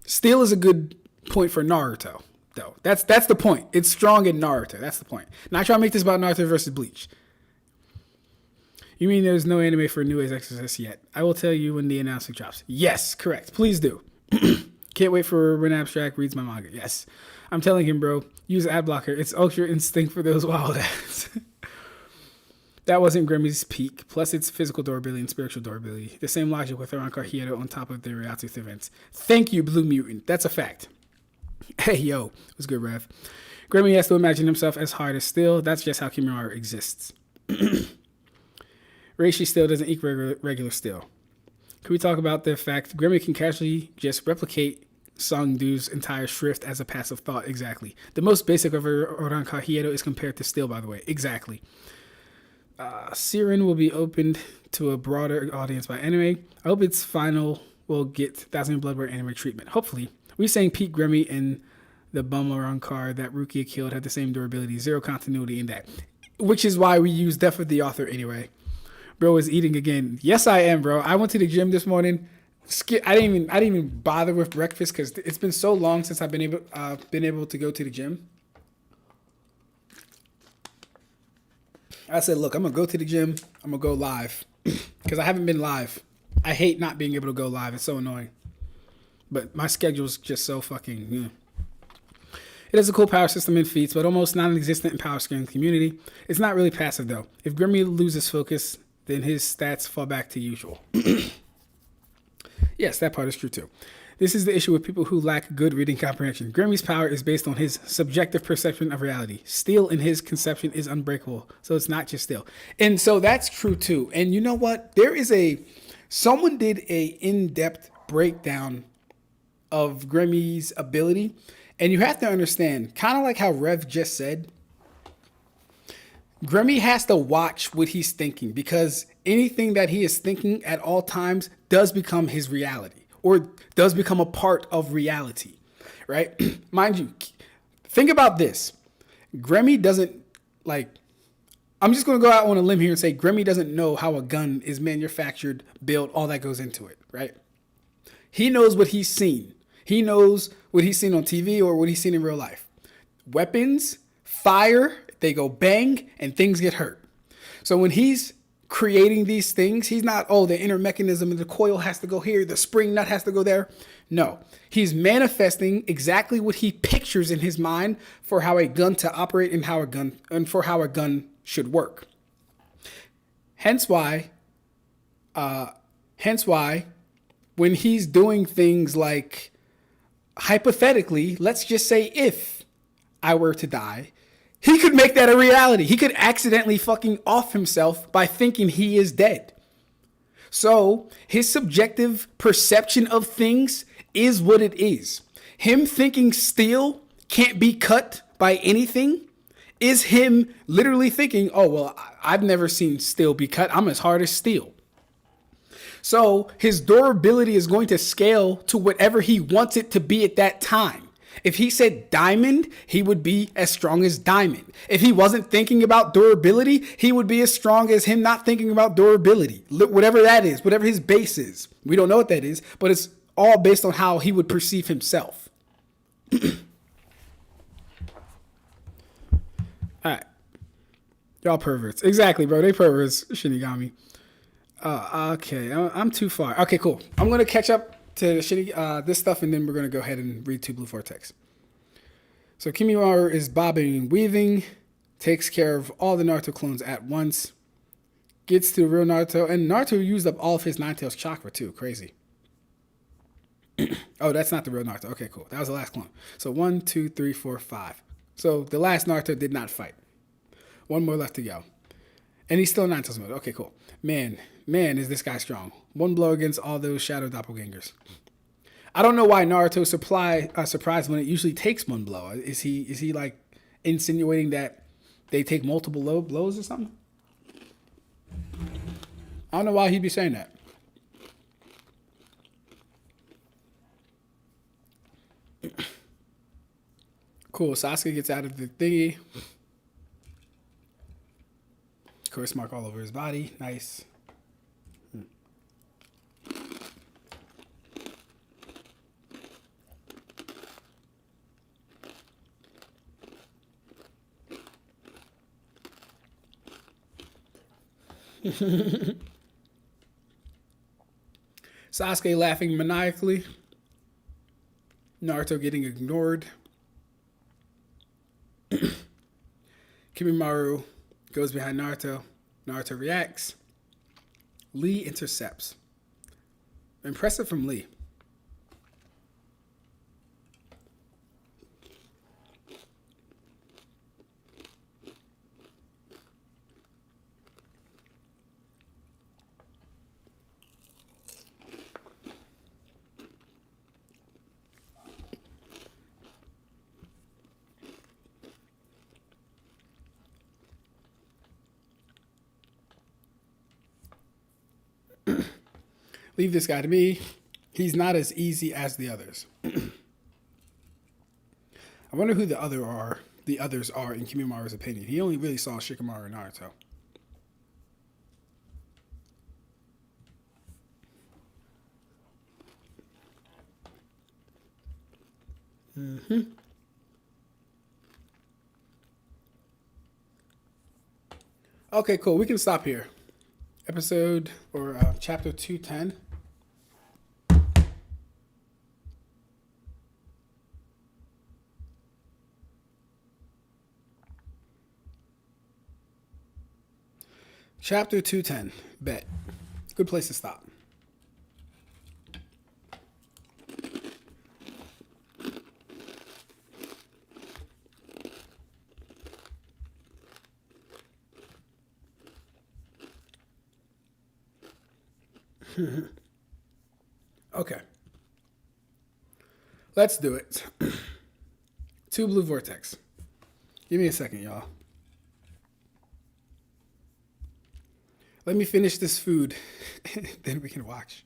Steel is a good point for Naruto, though. That's the point. It's strong in Naruto. That's the point. Not trying to make this about Naruto versus Bleach. You mean there's no anime for New Age Exorcist yet? I will tell you when the announcement drops. Yes, correct. Please do. Can't wait for when Ab-stract reads my manga. Yes. I'm telling him, bro, use ad blocker. It's ultra instinct for those wild ads. That wasn't Gremmy's peak. Plus, it's physical durability and spiritual durability. The same logic with Aran Carhiedo on top of their Ryatsu events. Thank you, Blue Mutant. That's a fact. Hey, yo. It was good, Rev. Grammy has to imagine himself as hard as Steel. That's just how Kimimaro exists. Reishi Steel doesn't equal regular Steel. Can we talk about the fact Grammy can casually just replicate Songdu's entire shrift as a passive thought? Exactly. The most basic of Aran Carhiedo is compared to Steel, by the way. Exactly. Siren will be opened to a broader audience by anime. I hope its final will get Thousand Bloodware anime treatment. Hopefully. We saying Pete Grammy and the Bummerang card that Rukia killed had the same durability, zero continuity in that. Which is why we use Death of the Author anyway. Bro is eating again. Yes, I am, bro. I went to the gym this morning. I didn't even bother with breakfast because it's been so long since I've been able to go to the gym. I said, look, I'm going to go to the gym. I'm going to go live because I haven't been live. I hate not being able to go live. It's so annoying. But my schedule's just so fucking... Yeah. It has a cool power system and feats, but almost non-existent in power scaling community. It's not really passive, though. If Grimmy loses focus, then his stats fall back to usual. Yes, that part is true, too. This is the issue with people who lack good reading comprehension. Grimmy's power is based on his subjective perception of reality. Steel in his conception is unbreakable, so it's not just steel. And so that's true too. And you know what? Someone did a in-depth breakdown of Grimmy's ability, And you have to understand, kind of like how Rev just said, Grimmy has to watch what he's thinking, because anything that he is thinking at all times does become his reality, or does become a part of reality, right? Mind you, think about this. Grimmy doesn't, like, I'm just going to go out on a limb here and say Grimmy doesn't know how a gun is manufactured, built, all that goes into it, right? He knows what he's seen. He knows what he's seen on TV or what he's seen in real life. Weapons, fire, they go bang and things get hurt. So when he's creating these things, he's not, oh, the inner mechanism of the coil has to go here, the spring nut has to go there. No, he's manifesting exactly what he pictures in his mind for how a gun to operate and for how a gun should work. Hence why when he's doing things like, hypothetically, let's just say if I were to die, he could make that a reality. He could accidentally fucking off himself by thinking he is dead. So his subjective perception of things is what it is. Him thinking steel can't be cut by anything is him literally thinking, oh, well, I've never seen steel be cut. I'm as hard as steel. So his durability is going to scale to whatever he wants it to be at that time. If he said diamond, he would be as strong as diamond. If he wasn't thinking about durability, he would be as strong as him not thinking about durability. Whatever that is, whatever his base is. We don't know what that is, but it's all based on how he would perceive himself. All right. Y'all perverts. Exactly, bro. They perverts, Shinigami. Okay, I'm too far. Okay, cool. I'm going to catch up to this stuff, and then we're going to go ahead and read 2 Blue Vortex. So Kimimaro is bobbing and weaving, takes care of all the Naruto clones at once, gets to the real Naruto, and Naruto used up all of his Nine-Tails chakra too. Crazy. Oh, that's not the real Naruto. Okay, cool. That was the last clone. So 1, 2, 3, 4, 5. So the last Naruto did not fight. One more left to go. And he's still in Nine-Tails mode. Okay, cool. Man, is this guy strong. One blow against all those shadow doppelgangers. I don't know why Naruto surprised when it usually takes one blow. Is he like insinuating that they take multiple low blows or something? I don't know why he'd be saying that. Cool. Sasuke gets out of the thingy. Curse mark all over his body. Nice. Sasuke laughing maniacally. Naruto getting ignored. Kimimaro goes behind Naruto. Naruto reacts. Lee intercepts. Impressive from Lee. Leave this guy to me. He's not as easy as the others. I wonder who the others are in Kimimaro's opinion. He only really saw Shikamaru and Naruto. Okay, cool. We can stop here. Episode or chapter 210. Chapter 210. Bet. Good place to stop. Okay. Let's do it. 2 Blue Vortex. Give me a second, y'all. Let me finish this food, then we can watch.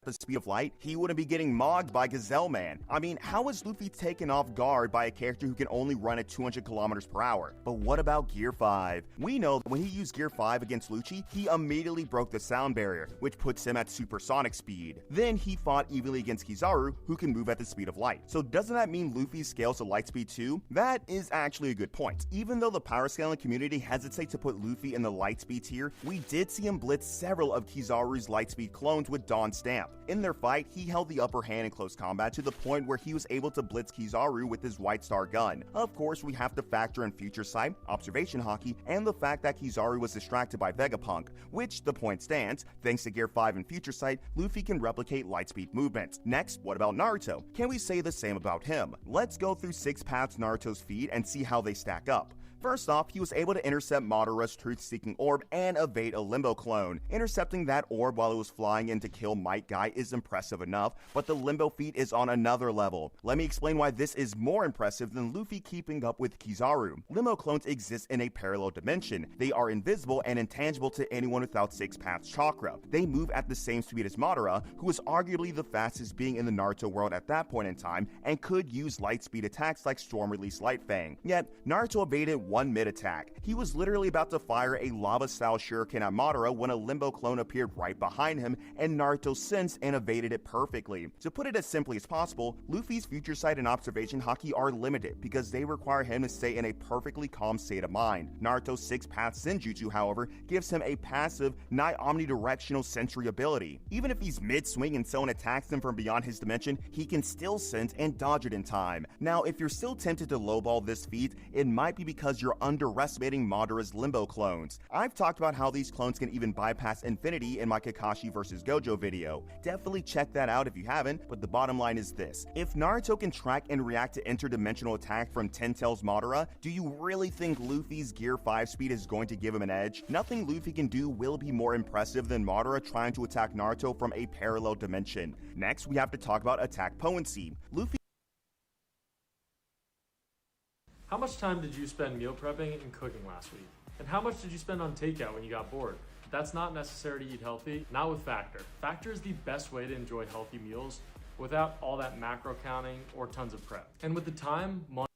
The speed of light, he wouldn't be getting mogged by Gazelle Man. I mean, how is Luffy taken off guard by a character who can only run at 200 kilometers per hour? But what about Gear 5? We know that when he used Gear 5 against Lucci, he immediately broke the sound barrier, which puts him at supersonic speed. Then he fought evenly against Kizaru, who can move at the speed of light. So doesn't that mean Luffy scales to light speed too? That is actually a good point. Even though the power scaling community hesitates to put Luffy in the light speed tier, we did see him blitz several of Kizaru's light speed clones with Dawn Stamp. In their fight, he held the upper hand in close combat to the point where he was able to blitz Kizaru with his White Star gun. Of course, we have to factor in Future Sight, Observation Haki, and the fact that Kizaru was distracted by Vegapunk, which, the point stands, thanks to Gear 5 and Future Sight, Luffy can replicate lightspeed movements. Next, what about Naruto? Can we say the same about him? Let's go through 6 paths Naruto's feet and see how they stack up. First off, he was able to intercept Madara's truth-seeking orb and evade a Limbo clone. Intercepting that orb while it was flying in to kill Might Guy is impressive enough, but the Limbo feat is on another level. Let me explain why this is more impressive than Luffy keeping up with Kizaru. Limbo clones exist in a parallel dimension. They are invisible and intangible to anyone without 6 paths chakra. They move at the same speed as Madara, who is arguably the fastest being in the Naruto world at that point in time, and could use light speed attacks like Storm Release Light Fang. Yet, Naruto evaded one mid-attack. He was literally about to fire a lava-style shuriken at Madara when a Limbo clone appeared right behind him, and Naruto sensed and evaded it perfectly. To put it as simply as possible, Luffy's Future Sight and Observation Haki are limited because they require him to stay in a perfectly calm state of mind. Naruto's 6-path Senjutsu, however, gives him a passive, nigh omnidirectional sensory ability. Even if he's mid-swing and someone attacks him from beyond his dimension, he can still sense and dodge it in time. Now, if you're still tempted to lowball this feat, it might be because you're underestimating Madara's Limbo clones. I've talked about how these clones can even bypass infinity in my Kakashi vs Gojo video. Definitely check that out if you haven't, but the bottom line is this. If Naruto can track and react to interdimensional attack from Ten Tails Madara, do you really think Luffy's Gear 5 speed is going to give him an edge? Nothing Luffy can do will be more impressive than Madara trying to attack Naruto from a parallel dimension. Next, we have to talk about attack potency. Luffy How much time did you spend meal prepping and cooking last week? And how much did you spend on takeout when you got bored? That's not necessary to eat healthy, not with Factor. Factor is the best way to enjoy healthy meals without all that macro counting or tons of prep. And with the time, money,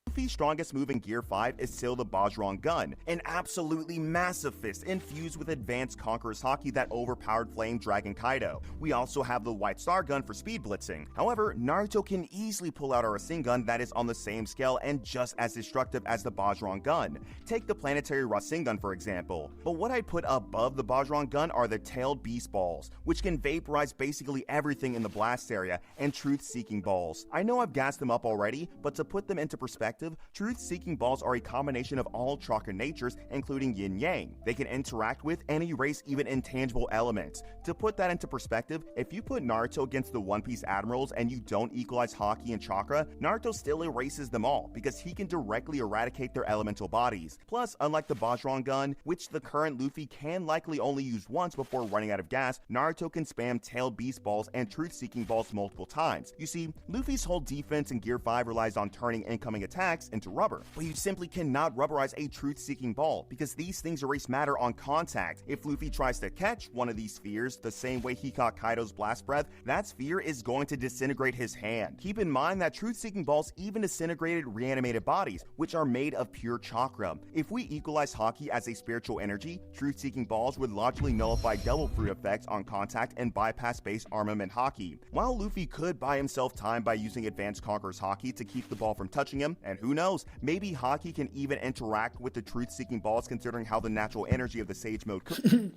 Luffy's strongest move in Gear 5 is still the Bajrang Gun, an absolutely massive fist infused with advanced Conqueror's Haki that overpowered Flame Dragon Kaido. We also have the White Star Gun for speed blitzing. However, Naruto can easily pull out a Rasengan that is on the same scale and just as destructive as the Bajrang Gun. Take the planetary Rasengan for example. But what I put above the Bajrang Gun are the Tailed Beast Balls, which can vaporize basically everything in the blast area, and Truth-Seeking Balls. I know I've gassed them up already, but to put them into perspective, Truth-Seeking Balls are a combination of all chakra natures, including yin-yang. They can interact with and erase even intangible elements. To put that into perspective, if you put Naruto against the One Piece Admirals and you don't equalize Haki and Chakra, Naruto still erases them all because he can directly eradicate their elemental bodies. Plus, unlike the Bajrang Gun, which the current Luffy can likely only use once before running out of gas, Naruto can spam Tailed Beast Balls and Truth-Seeking Balls multiple times. You see, Luffy's whole defense in Gear 5 relies on turning incoming attacks into rubber, but you simply cannot rubberize a truth-seeking ball because these things erase matter on contact. If Luffy tries to catch one of these spheres the same way he caught Kaido's blast breath, that sphere is going to disintegrate his hand. Keep in mind that truth-seeking balls even disintegrated reanimated bodies, which are made of pure chakra. If we equalize Haki as a spiritual energy, truth-seeking balls would logically nullify double fruit effects on contact and bypass base armament Haki. While Luffy could buy himself time by using advanced Conqueror's Haki to keep the ball from touching him, and who knows, maybe Haki can even interact with the truth-seeking balls considering how the natural energy of the Sage Mode could.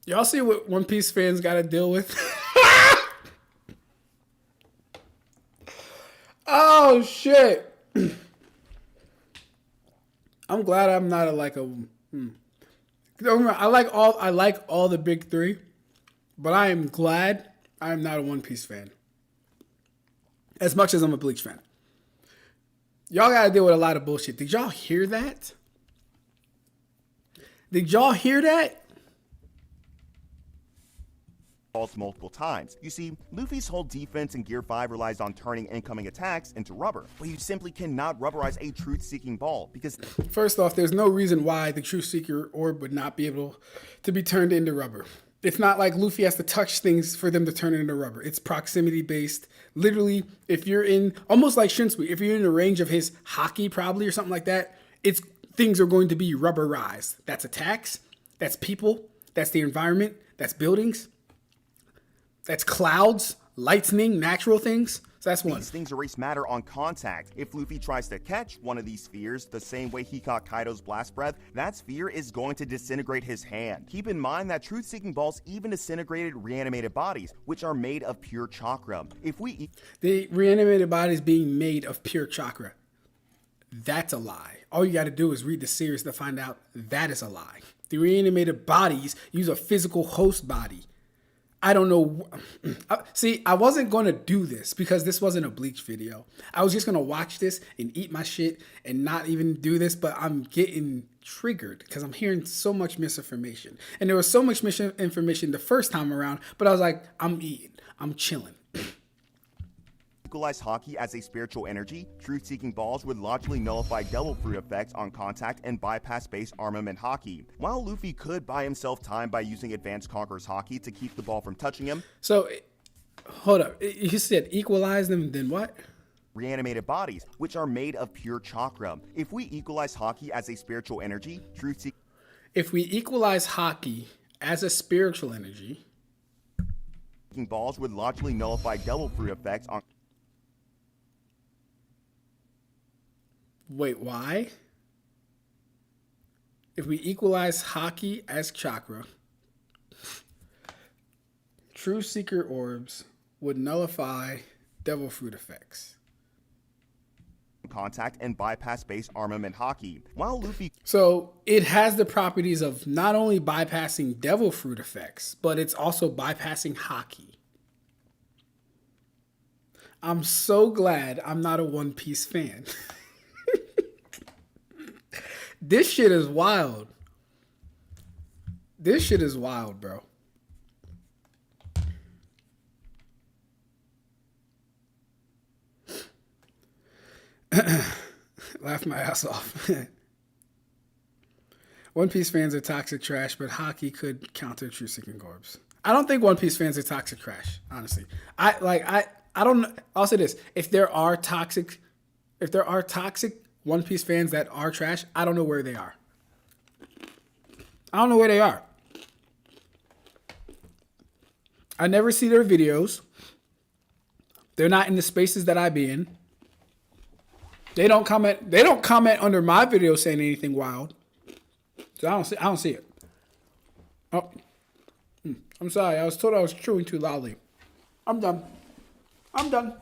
Y'all see what One Piece fans got to deal with? Oh, shit. I'm glad I'm not I like all the big three, but I am glad I am not a One Piece fan. As much as I'm a Bleach fan. Y'all gotta deal with a lot of bullshit. Did y'all hear that? Did y'all hear that? balls multiple times. You see, Luffy's whole defense in Gear 5 relies on turning incoming attacks into rubber, but you simply cannot rubberize a truth-seeking ball because First off, there's no reason why the Truth Seeker orb would not be able to be turned into rubber. It's not like Luffy has to touch things for them to turn it into rubber. It's proximity based. Literally, if you're in, almost like Shinsui, if you're in the range of his haki probably or something like that, things are going to be rubberized. That's attacks, that's people, that's the environment, that's buildings, that's clouds, lightning, natural things. So that's one. these things erase matter on contact. If Luffy tries to catch one of these spheres the same way he caught Kaido's blast breath, that sphere is going to disintegrate his hand. Keep in mind that truth-seeking balls even disintegrated reanimated bodies, which are made of pure chakra. The reanimated bodies being made of pure chakra, that's a lie. All you got to do is read the series to find out that is a lie. The reanimated bodies use a physical host body. I don't know. See, I wasn't going to do this because this wasn't a Bleach video. I was just going to watch this and eat my shit and not even do this, but I'm getting triggered because I'm hearing so much misinformation. And there was so much misinformation the first time around, but I was like, I'm eating. I'm chilling. Equalize haki as a spiritual energy, truth-seeking balls would logically nullify devil fruit effects on contact and bypass base armament haki. While Luffy could buy himself time by using advanced conqueror's haki to keep the ball from touching him. So, hold up. You said equalize them, then what? Reanimated bodies, which are made of pure chakra. If we equalize haki as a spiritual energy, If we equalize haki as a spiritual energy, balls would logically nullify devil fruit effects on. Wait, why? If we equalize haki as chakra, True Seeker orbs would nullify devil fruit effects. Contact and bypass base armament haki. While Luffy. So it has the properties of not only bypassing devil fruit effects, but it's also bypassing haki. I'm so glad I'm not a One Piece fan. This shit is wild. This shit is wild, bro. Laugh my ass off. One Piece fans are toxic trash, but haki could counter True Seeking orbs. I don't think One Piece fans are toxic trash, honestly. I don't know. I'll say this. If there are toxic One Piece fans that are trash, I don't know where they are. I don't know where they are. I never see their videos. They're not in the spaces that I be in. They don't comment. They don't comment under my video saying anything wild. So I don't see it. Oh, I'm sorry. I was told I was chewing too loudly. I'm done. I'm done.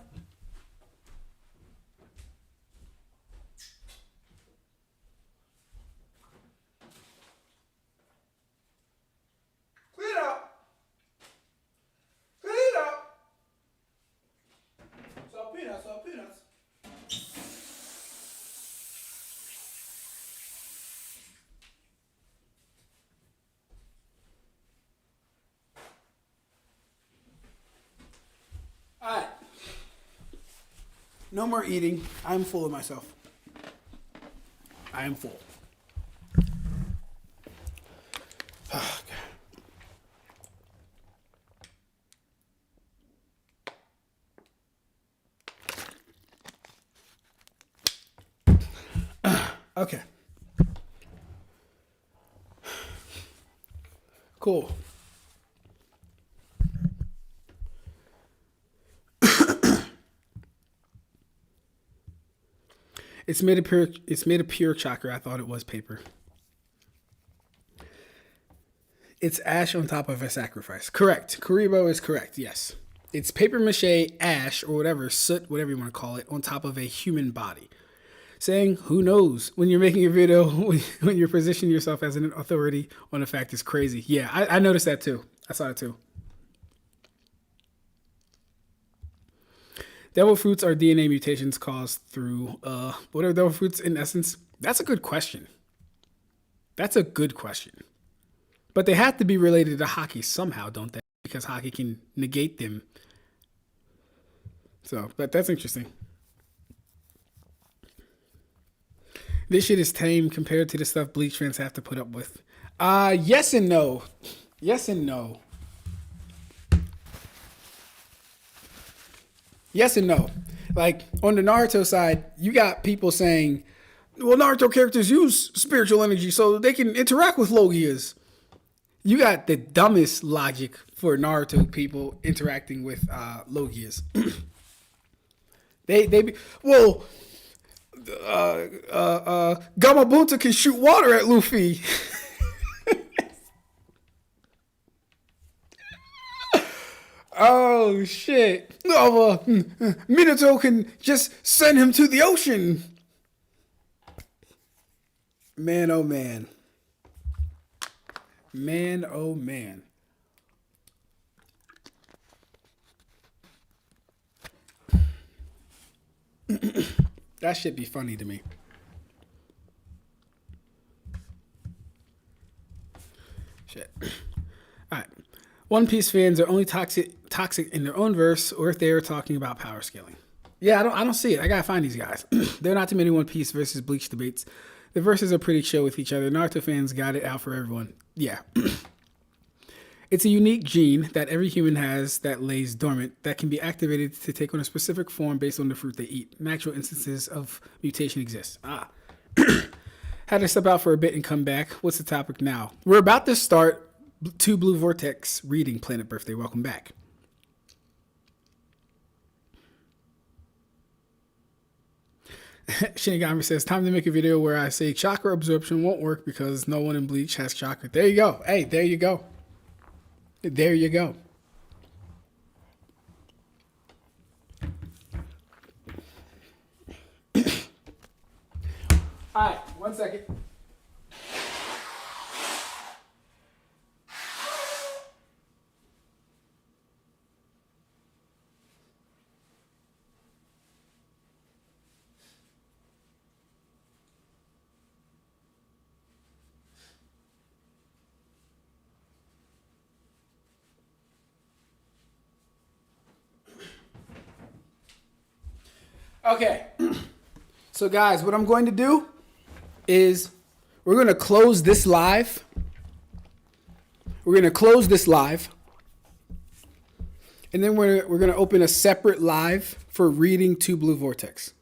Clean it up. Clean it up. Salt peanuts. Salt peanuts. All right. No more eating. I'm full of myself. I am full. Okay. Cool. It's made of pure chakra. I thought it was paper. It's ash on top of a sacrifice. Correct. Karibo is correct. Yes. It's paper mache ash or whatever, soot, whatever you want to call it, on top of a human body. Saying, who knows, when you're making a video, when you're positioning yourself as an authority on a fact is crazy. Yeah, I noticed that too. I saw it too. Devil fruits are DNA mutations caused through, what are devil fruits in essence? That's a good question. That's a good question. But they have to be related to haki somehow, don't they? because Haki can negate them. So, but that's interesting. This shit is tame compared to the stuff Bleach fans have to put up with. Yes and no. Yes and no. Yes and no. Like, on the Naruto side, you got people saying, well, Naruto characters use spiritual energy so they can interact with Logias. You got the dumbest logic for Naruto people interacting with Logias. Gamabunta can shoot water at Luffy. Oh shit! Minato can just send him to the ocean. Man, oh man. Man, oh man. That should be funny to me. Shit. All right. One Piece fans are only toxic in their own verse, or if they are talking about power scaling. Yeah, I don't see it. I gotta find these guys. There are not too many One Piece versus Bleach debates. The verses are pretty chill with each other. Naruto fans got it out for everyone. Yeah. It's a unique gene that every human has that lays dormant that can be activated to take on a specific form based on the fruit they eat. Natural instances of mutation exist. Had to step out for a bit and come back. What's the topic now? We're about to start 2 Blue Vortex reading Planet Birthday. Welcome back. Shinigami says, time to make a video where I say chakra absorption won't work because no one in Bleach has chakra. There you go. Hey, there you go. There you go. All right, 1 second. Okay, so guys, what I'm going to do is we're going to close this live. We're going to close this live. And then we're going to open a separate live for reading 2 Blue Vortex.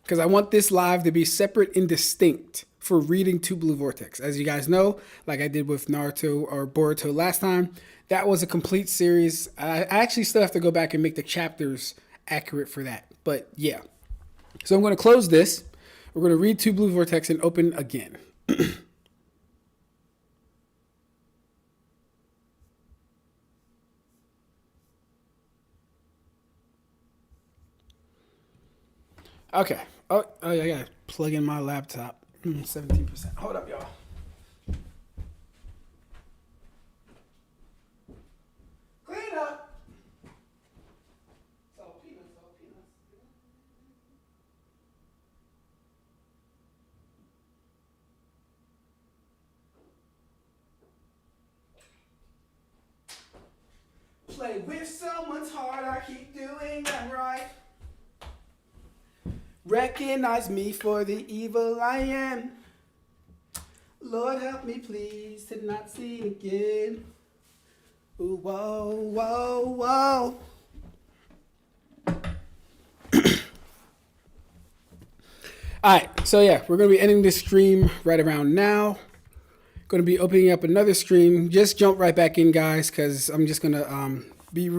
Because I want this live to be separate and distinct for reading 2 Blue Vortex. As you guys know, like I did with Naruto or Boruto last time, that was a complete series. I actually still have to go back and make the chapters accurate for that. But yeah. So I'm going to close this. We're going to read 2 Blue Vortex and open again. Okay. Oh, I got to plug in my laptop. 17%. Hold up, y'all. Clean up. Play with someone's heart, I keep doing that right. Recognize me for the evil I am. Lord help me please to not sin again. Ooh, whoa, whoa, whoa. Alright, so yeah, we're going to be ending this stream right around now. Going to be opening up another stream. Just jump right back in, guys, because I'm just going to be